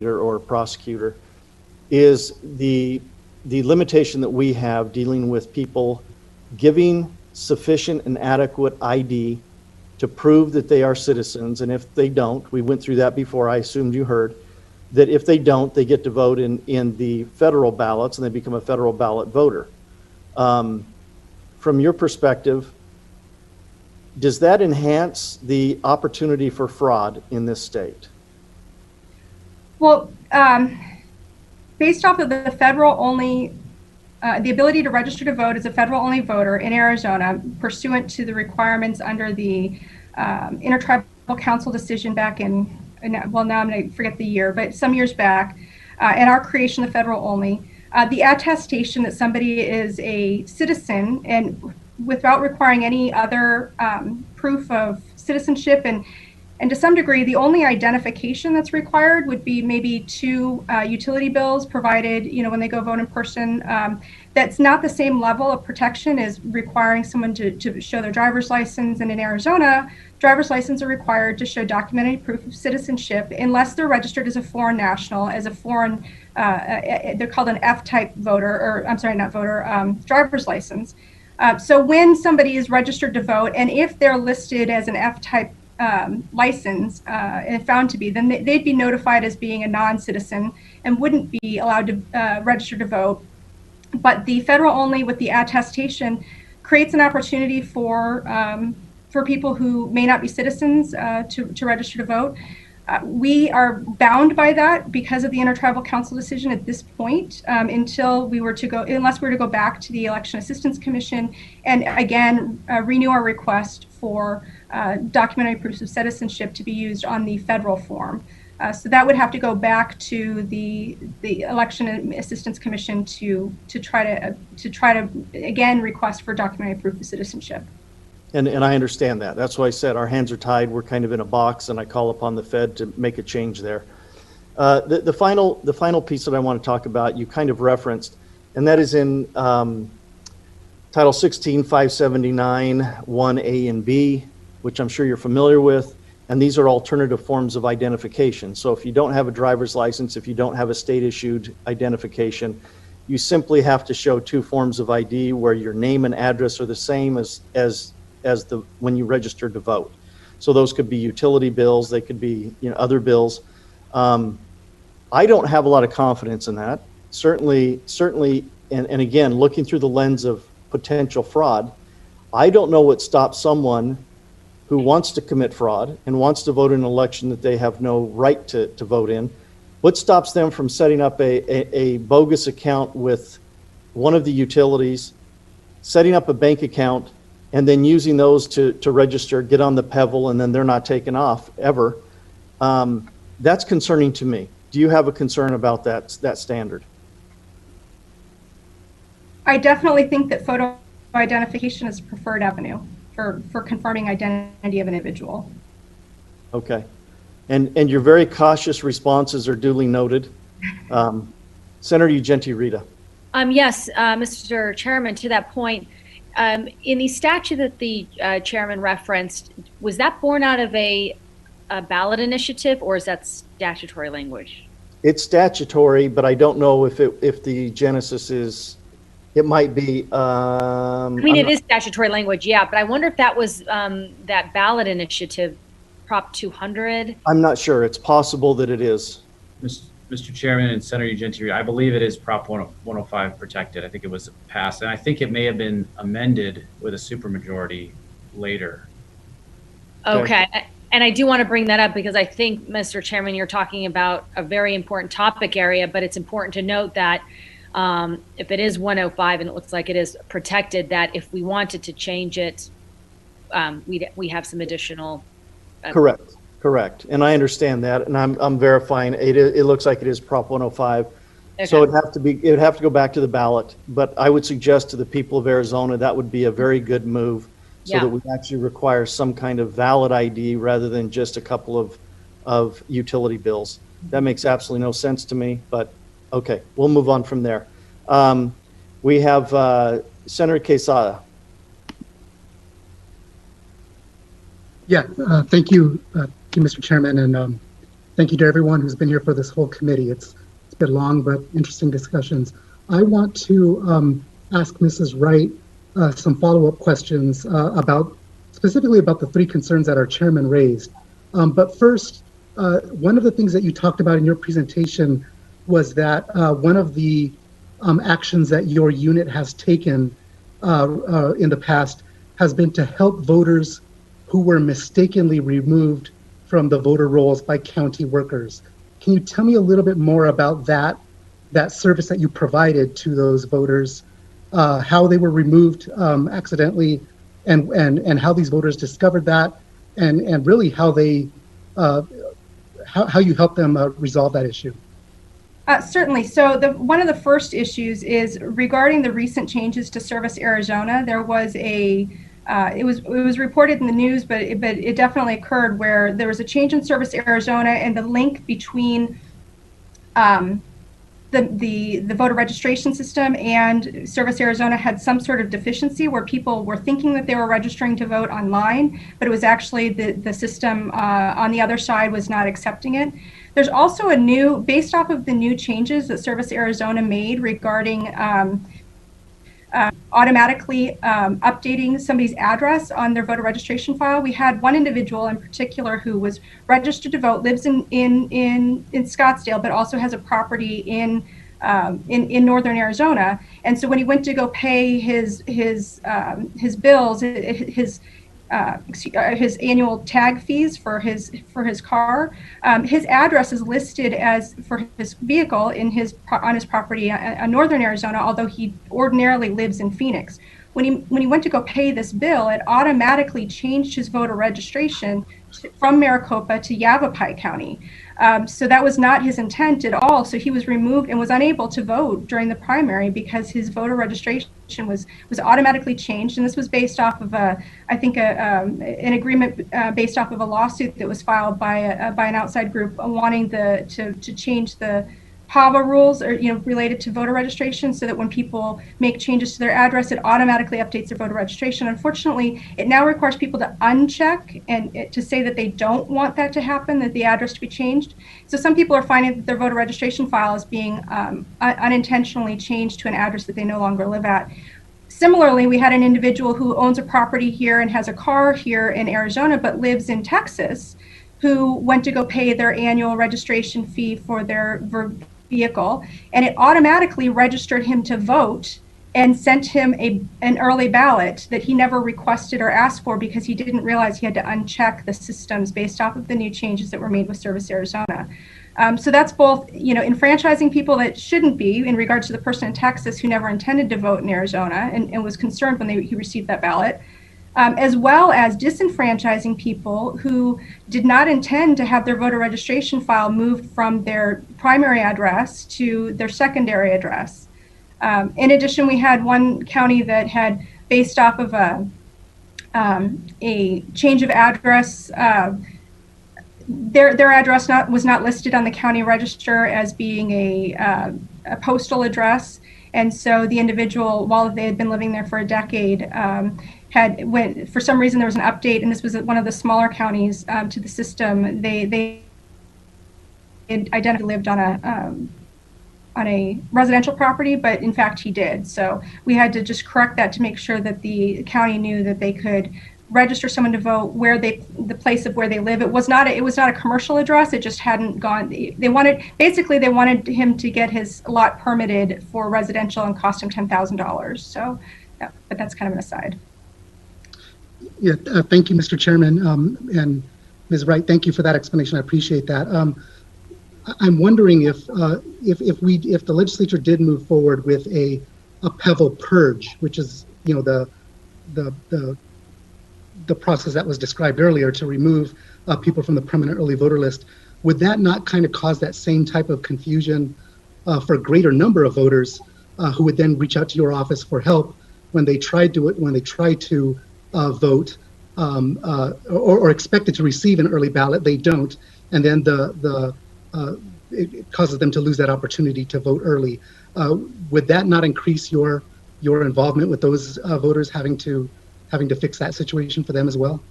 or prosecutor, is the limitation that we have dealing with people giving sufficient and adequate ID to prove that they are citizens, and if they don't, we went through that before, I assumed you heard, that if they don't, they get to vote in the federal ballots and they become a federal ballot voter. From your perspective, does that enhance the opportunity for fraud in this state? Well, based off of the federal only, the ability to register to vote as a federal only voter in Arizona, pursuant to the requirements under the Intertribal Council decision back in, well, now I'm going to forget the year, but some years back, and our creation of federal only, the attestation that somebody is a citizen and without requiring any other proof of citizenship, and to some degree, the only identification that's required would be maybe 2 utility bills provided, when they go vote in person. That's not the same level of protection as requiring someone to show their driver's license. And in Arizona, driver's licenses are required to show documented proof of citizenship unless they're registered as a foreign national, as a foreign, they're called an F-type voter, or I'm sorry, not voter, driver's license. So when somebody is registered to vote, and if they're listed as an F-type license and found to be, then they'd be notified as being a non-citizen and wouldn't be allowed to register to vote. But the federal only with the attestation creates an opportunity for people who may not be citizens to register to vote. We are bound by that because of the Intertribal Council decision at this point, unless we were to go back to the Election Assistance Commission and again renew our request for documentary proofs of citizenship to be used on the federal form. So that would have to go back to the Election Assistance Commission to try to again request for documentary proof of citizenship. And I understand that. That's why I said our hands are tied. We're kind of in a box, and I call upon the Fed to make a change there. The final piece that I want to talk about, you kind of referenced, and that is in Title 16, 579, 1A and B, which I'm sure you're familiar with. And these are alternative forms of identification. So if you don't have a driver's license, if you don't have a state-issued identification, you simply have to show two forms of ID where your name and address are the same as when you registered to vote. So those could be utility bills, they could be other bills. I don't have a lot of confidence in that. Certainly, and again, looking through the lens of potential fraud, I don't know what stops someone who wants to commit fraud and wants to vote in an election that they have no right to vote in. What stops them from setting up a bogus account with one of the utilities, setting up a bank account, and then using those to register, get on the Pebble, and then they're not taken off ever? That's concerning to me. Do you have a concern about that standard? I definitely think that photo identification is a preferred avenue for confirming identity of an individual. Okay. And your very cautious responses are duly noted. Senator Ugenti-Rita. Yes, Mr. Chairman, to that point, in the statute that the chairman referenced, was that born out of a ballot initiative, or is that statutory language? It's statutory, but I don't know if the genesis is. It might be. It is statutory language, yeah, but I wonder if that was that ballot initiative, Prop 200. I'm not sure. It's possible that it is. Mr. Chairman and Senator Ugenti, I believe it is Prop 105 protected. I think it was passed, and I think it may have been amended with a supermajority later. Okay. And I do want to bring that up because I think, Mr. Chairman, you're talking about a very important topic area, but it's important to note that if it is 105 and it looks like it is protected, that if we wanted to change it, we have some additional. Correct. And I understand that, and I'm verifying it looks like it is Prop 105. Okay. So it would have to go back to the ballot, but I would suggest to the people of Arizona that would be a very good move so that we actually require some kind of valid ID rather than just a couple of utility bills. That makes absolutely no sense to me, but okay, we'll move on from there. We have Senator Quesada. Yeah, thank you, Mr. Chairman, and thank you to everyone who's been here for this whole committee. It's been long but interesting discussions. I want to ask Mrs. Wright some follow-up questions specifically about the three concerns that our chairman raised. But first, one of the things that you talked about in your presentation was that one of the actions that your unit has taken in the past has been to help voters who were mistakenly removed from the voter rolls by county workers. Can you tell me a little bit more about that service that you provided to those voters, how they were removed accidentally, and how these voters discovered that, and really how you helped them resolve that issue? Certainly. So one of the first issues is regarding the recent changes to Service Arizona. There was it was reported in the news, but it definitely occurred where there was a change in Service Arizona, and the link between the voter registration system and Service Arizona had some sort of deficiency where people were thinking that they were registering to vote online, but it was actually the system on the other side was not accepting it. There's also based off of the new changes that Service Arizona made regarding automatically updating somebody's address on their voter registration file. We had one individual in particular who was registered to vote, lives in Scottsdale, but also has a property in in northern Arizona. And so when he went to go pay his bills, his annual tag fees for his car, his address is listed as for his vehicle on his property in northern Arizona, although he ordinarily lives in Phoenix. When he went to go pay this bill, it automatically changed his voter registration from Maricopa to Yavapai County. So that was not his intent at all. So he was removed and was unable to vote during the primary because his voter registration was automatically changed. And this was based off of an agreement based off of a lawsuit that was filed by an outside group wanting to change the PAVA rules, or related to voter registration, so that when people make changes to their address, it automatically updates their voter registration. Unfortunately, it now requires people to uncheck and to say that they don't want that to happen, that the address to be changed. So some people are finding that their voter registration file is being unintentionally changed to an address that they no longer live at. Similarly, we had an individual who owns a property here and has a car here in Arizona, but lives in Texas, who went to go pay their annual registration fee for their vehicle, and it automatically registered him to vote and sent him an early ballot that he never requested or asked for because he didn't realize he had to uncheck the systems based off of the new changes that were made with Service Arizona. So that's both, enfranchising people that shouldn't be in regards to the person in Texas who never intended to vote in Arizona and was concerned when he received that ballot, as well as disenfranchising people who did not intend to have their voter registration file moved from their primary address to their secondary address. In addition, we had one county that had, based off of a change of address, their address was not listed on the county register as being a postal address. And so the individual, while they had been living there for a decade, for some reason there was an update, and this was one of the smaller counties to the system. They identically lived on a residential property, but in fact he did. So we had to just correct that to make sure that the county knew that they could register someone to vote where the place of where they live. It was not a commercial address. It just hadn't gone. They wanted him to get his lot permitted for residential and cost him $10,000. So, yeah, but that's kind of an aside. Yeah, thank you, Mr. Chairman, and Ms. Wright. Thank you for that explanation. I appreciate that. I'm wondering if the legislature did move forward with a PEVL purge, which is the process that was described earlier to remove people from the permanent early voter list, would that not kind of cause that same type of confusion for a greater number of voters who would then reach out to your office for help when they try to vote or expected to receive an early ballot, they don't, and then it causes them to lose that opportunity to vote early. Would that not increase your involvement with those voters having to fix that situation for them as well?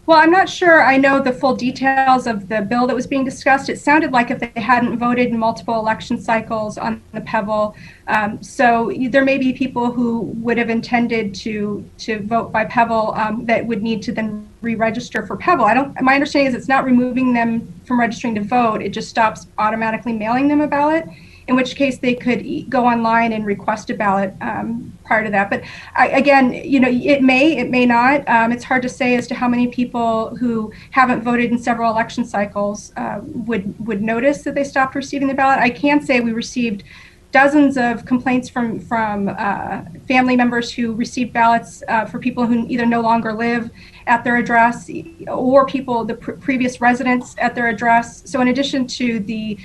Well, I'm not sure I know the full details of the bill that was being discussed. It sounded like if they hadn't voted in multiple election cycles on the PEVL, so there may be people who would have intended to vote by PEVL that would need to then re-register for PEVL. My understanding is it's not removing them from registering to vote. It just stops automatically mailing them a ballot, in which case they could go online and request a ballot prior to that. But again, it may not. It's hard to say as to how many people who haven't voted in several election cycles would notice that they stopped receiving the ballot. I can say we received dozens of complaints from family members who received ballots for people who either no longer live at their address or the previous residents at their address. So in addition to the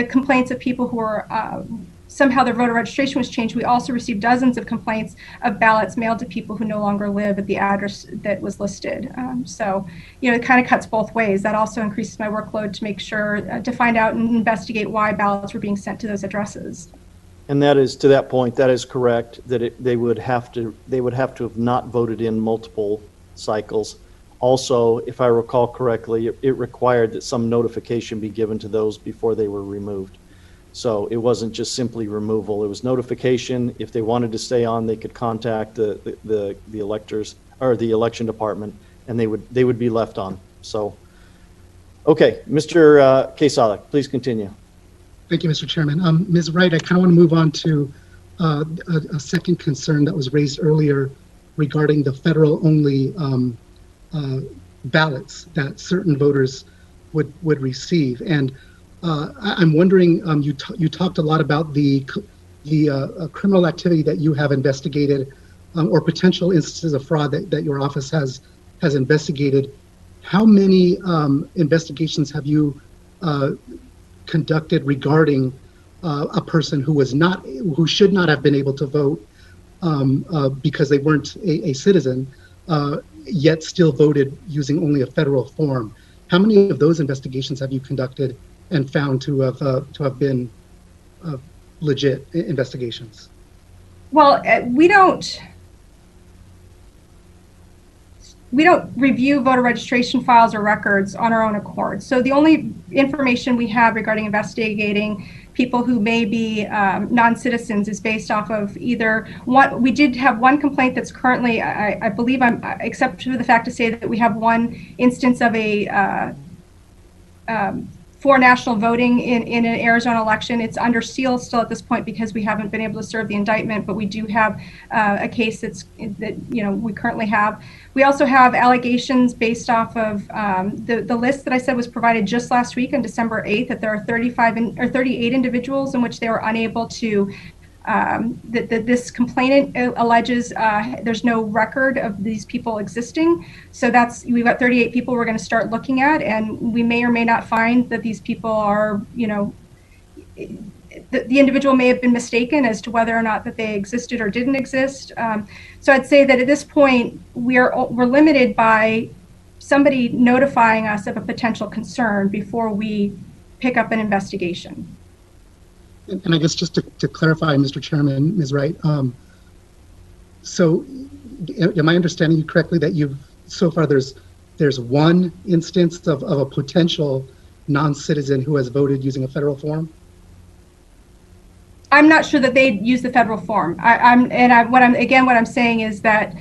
complaints of people who are somehow their voter registration was changed, we also received dozens of complaints of ballots mailed to people who no longer live at the address that was listed. So, it kind of cuts both ways. That also increases my workload to make sure to find out and investigate why ballots were being sent to those addresses. And that is, to that point, that is correct, that they would have to have not voted in multiple cycles. Also, if I recall correctly, it required that some notification be given to those before they were removed. So it wasn't just simply removal, it was notification. If they wanted to stay on, they could contact the electors or the election department, and they would be left on. So, okay, Mr. Quesada, please continue. Thank you, Mr. Chairman. Ms. Wright, I kind of want to move on to a second concern that was raised earlier regarding the federal-only ballots that certain voters would receive. And I'm wondering, you talked a lot about the criminal activity that you have investigated or potential instances of fraud that your office has investigated. How many investigations have you conducted regarding a person who should not have been able to vote because they weren't a citizen, yet still voted using only a federal form? How many of those investigations have you conducted and found to have been legit investigations? Well, we don't review voter registration files or records on our own accord. So the only information we have regarding investigating people who may be non-citizens is based off of either one. We did have one complaint that's currently, I believe, except for the fact to say that we have one instance of a for national voting in an Arizona election. It's under seal still at this point because we haven't been able to serve the indictment, but we do have a case that we currently have. We also have allegations based off of the list that I said was provided just last week on December 8th, that there are 38 individuals in which they were unable to, that this complainant alleges there's no record of these people existing. So we've got 38 people we're going to start looking at, and we may or may not find that these people are, the individual may have been mistaken as to whether or not that they existed or didn't exist. So I'd say that at this point, we're limited by somebody notifying us of a potential concern before we pick up an investigation. And I guess just to clarify, Mr. Chairman, Ms. Wright, so am I understanding you correctly that so far there's one instance of a potential non-citizen who has voted using a federal form? I'm not sure that they use the federal form. What I'm saying is that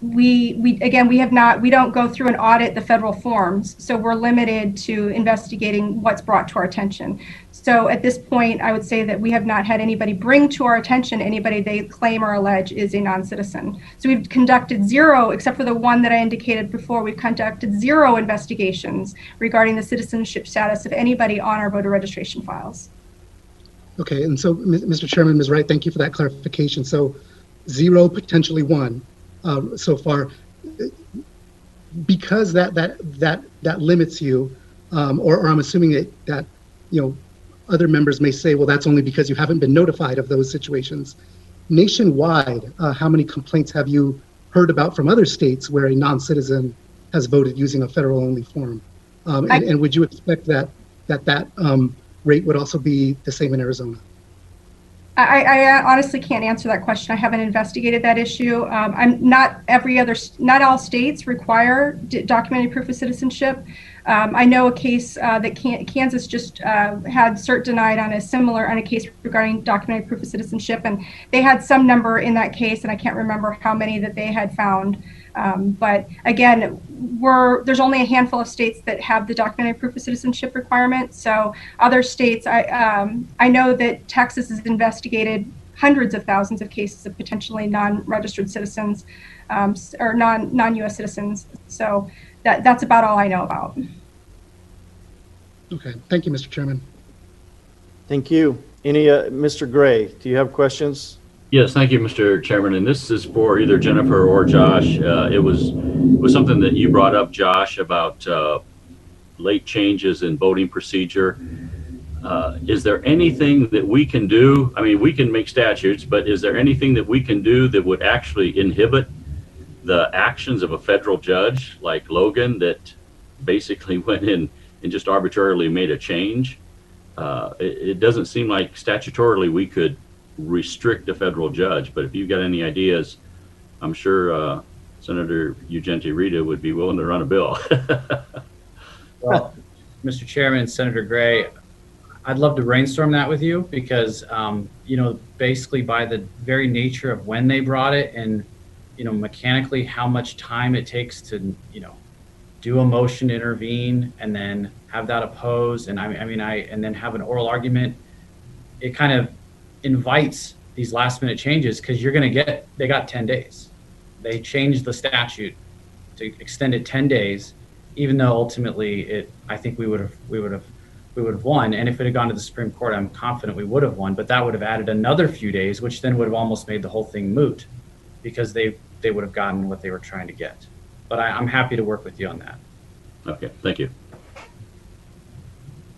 we don't go through and audit the federal forms, so we're limited to investigating what's brought to our attention. So at this point, I would say that we have not had anybody bring to our attention anybody they claim or allege is a non-citizen. So we've conducted zero, except for the one that I indicated before, we've conducted zero investigations regarding the citizenship status of anybody on our voter registration files. Okay, and so, Mr. Chairman, Ms. Wright, thank you for that clarification. So, zero, potentially one, so far. Because that limits you, or I'm assuming that other members may say, well, that's only because you haven't been notified of those situations. Nationwide, how many complaints have you heard about from other states where a non-citizen has voted using a federal-only form? And would you expect that rate would also be the same in Arizona? I honestly can't answer that question. I haven't investigated that issue. Not all states require documented proof of citizenship. I know a case that Kansas just had cert denied on a case regarding documented proof of citizenship, and they had some number in that case, and I can't remember how many that they had found. But again, there's only a handful of states that have the documented proof of citizenship requirement. So other states, I know that Texas has investigated hundreds of thousands of cases of potentially non-registered citizens or non-U.S. citizens. So that's about all I know about. Okay, thank you, Mr. Chairman. Thank you. Mr. Gray, do you have questions? Yes, thank you, Mr. Chairman. And this is for either Jennifer or Josh. It was something that you brought up, Josh, about late changes in voting procedure. Is there anything that we can do? I mean, we can make statutes, but is there anything that we can do that would actually inhibit the actions of a federal judge like Logan that basically went in and just arbitrarily made a change? It doesn't seem like statutorily we could restrict a federal judge, but if you've got any ideas, I'm sure Senator Ugenti Rita would be willing to run a bill. Well, Mr. Chairman, Senator Gray, I'd love to brainstorm that with you because, basically by the very nature of when they brought it and, mechanically how much time it takes to, do a motion to intervene and then have that opposed, and and then have an oral argument, it kind of invites these last minute changes because they got 10 days. They changed the statute to extend it 10 days, even though ultimately I think we would have won. And if it had gone to the Supreme Court, I'm confident we would have won, but that would have added another few days, which then would have almost made the whole thing moot because they would have gotten what they were trying to get. But I'm happy to work with you on that. Okay, thank you.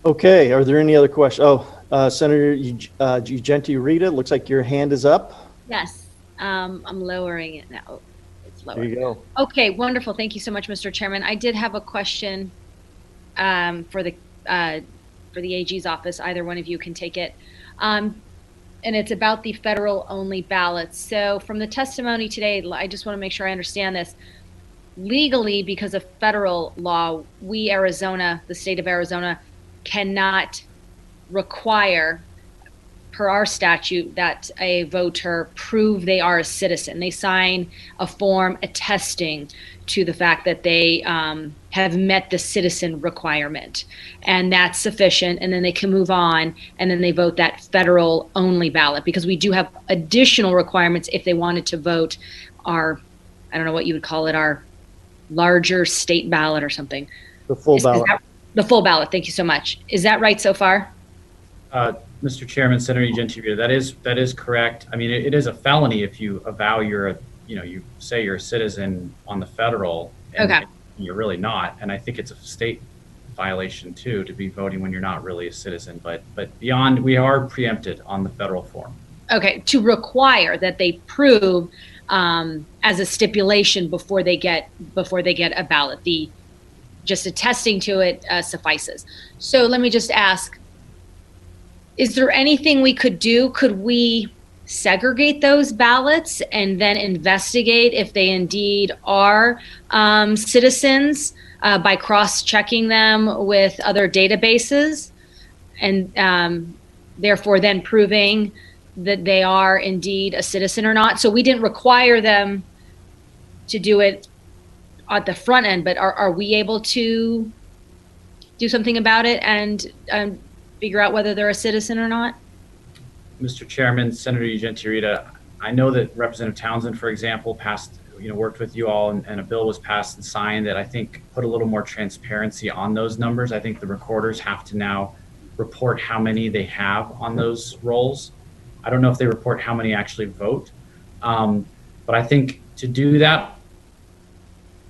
Okay, are there any other questions? Senator Ugenti Rita, looks like your hand is up. Yes, I'm lowering it now. It's lower. There you go. Okay, wonderful. Thank you so much, Mr. Chairman. I did have a question for the AG's office. Either one of you can take it. And it's about the federal only ballots. So from the testimony today, I just want to make sure I understand this. Legally, because of federal law, we, Arizona, the state of Arizona, cannot require, per our statute, that a voter prove they are a citizen. They sign a form attesting to the fact that they have met the citizen requirement, and that's sufficient, and then they can move on, and then they vote that federal only ballot, because we do have additional requirements if they wanted to vote our, I don't know what you would call it, our larger state ballot or something. The full ballot. The full ballot. Thank you so much. Is that right so far? Mr. Chairman, Senator Ugenti, that is correct. I mean, it is a felony if you avow you say you're a citizen on the federal, and you're really not. And I think it's a state violation too to be voting when you're not really a citizen. But beyond, we are preempted on the federal form. Okay, to require that they prove as a stipulation before they get a ballot. Just attesting to it suffices. So let me just ask, is there anything we could do? Could we segregate those ballots and then investigate if they indeed are citizens by cross-checking them with other databases, and therefore then proving that they are indeed a citizen or not? So we didn't require them to do it at the front end, but are we able to do something about it and figure out whether they're a citizen or not? Mr. Chairman, Senator Ugenti Rita, I know that Representative Townsend, for example, worked with you all, and a bill was passed and signed that I think put a little more transparency on those numbers. I think the recorders have to now report how many they have on those rolls. I don't know if they report how many actually vote, but I think to do that,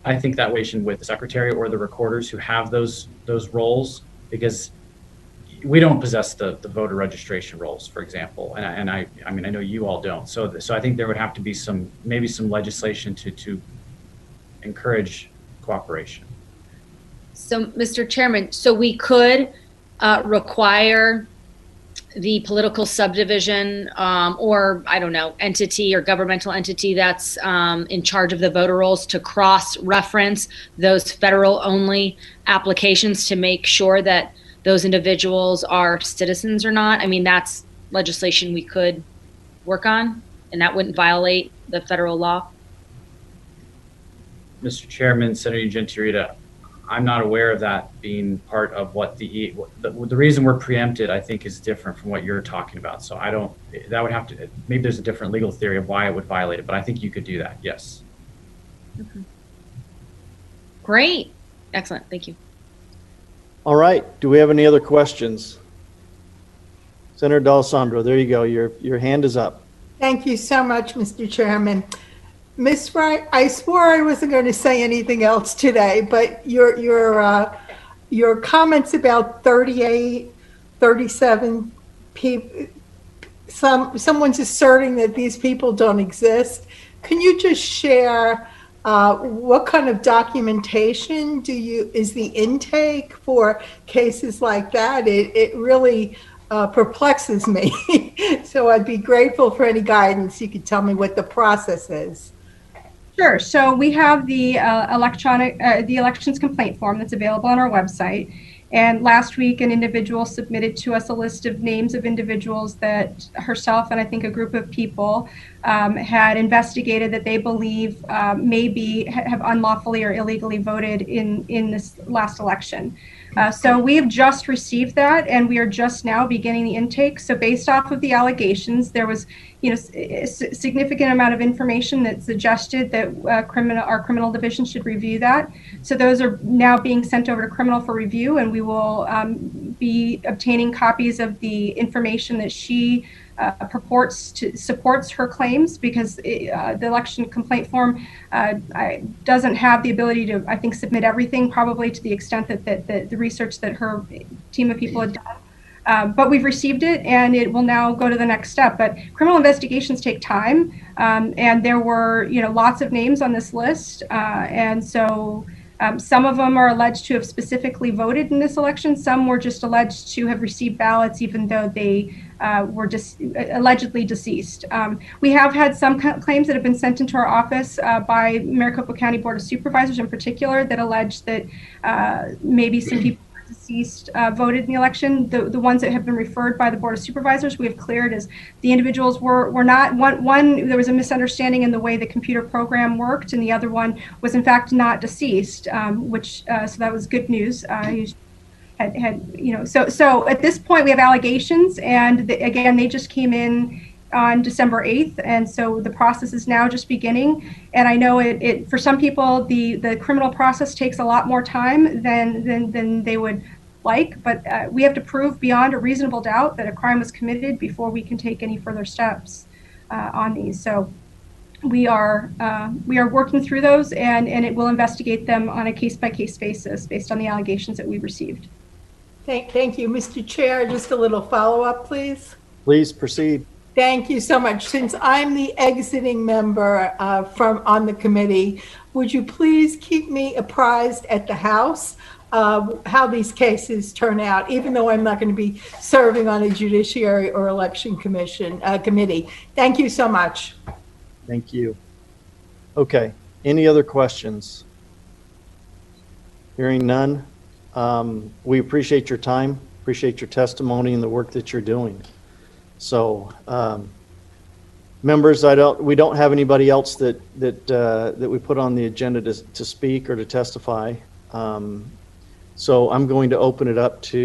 I think that way with the secretary or the recorders who have those rolls, because we don't possess the voter registration rolls, for example, and I mean I know you all don't. So I think there would have to be maybe some legislation to encourage cooperation. So, Mr. Chairman, so we could require the political subdivision or, I don't know, entity or governmental entity that's in charge of the voter rolls to cross-reference those federal-only applications to make sure that those individuals are citizens or not. I mean, that's legislation we could work on, and that wouldn't violate the federal law. Mr. Chairman, Senator Ugenti Rita, I'm not aware of that being part of what the reason we're preempted, I think, is different from what you're talking about. So that would have to, maybe there's a different legal theory of why it would violate it, but I think you could do that, yes. Okay. Great. Excellent. Thank you. All right. Do we have any other questions? Senator D'Alessandro, there you go. Your hand is up. Thank you so much, Mr. Chairman. Ms. Wright, I swore I wasn't going to say anything else today, but your comments about 38, 37 people, someone's asserting that these people don't exist. Can you just share what kind of documentation is the intake for cases like that? It really perplexes me. So I'd be grateful for any guidance. You could tell me what the process is. Sure. So we have the the elections complaint form that's available on our website. And last week, an individual submitted to us a list of names of individuals that herself and I think a group of people had investigated that they believe have unlawfully or illegally voted in this last election. So we have just received that, and we are just now beginning the intake. So based off of the allegations, there was, a significant amount of information that suggested that our criminal division should review that. So those are now being sent over to criminal for review, and we will be obtaining copies of the information that she supports her claims, because the election complaint form doesn't have the ability to, I think, submit everything, probably to the extent that the research that her team of people had done. But we've received it, and it will now go to the next step. But criminal investigations take time, and there were, lots of names on this list, and so some of them are alleged to have specifically voted in this election. Some were just alleged to have received ballots, even though they were allegedly deceased. We have had some claims that have been sent into our office by Maricopa County Board of Supervisors in particular that allege that maybe some people who are deceased voted in the election. The ones that have been referred by the Board of Supervisors, we have cleared as the individuals were not, one, there was a misunderstanding in the way the computer program worked, and the other one was in fact not deceased, so that was good news. So at this point we have allegations, and again, they just came in on December 8th, and so the process is now just beginning. And I know it for some people the criminal process takes a lot more time than they would like, but we have to prove beyond a reasonable doubt that a crime was committed before we can take any further steps on these. So we are working through those, and it will investigate them on a case-by-case basis based on the allegations that we received. Thank you. Mr. Chair, just a little follow-up, please. Please proceed. Thank you so much. Since I'm the exiting member on the committee, would you please keep me apprised at the House how these cases turn out, even though I'm not going to be serving on a Judiciary or Election committee. Thank you so much. Thank you. Okay. Any other questions? Hearing none. We appreciate your time, appreciate your testimony and the work that you're doing. So, members, we don't have anybody else that we put on the agenda to speak or to testify. So I'm going to open it up to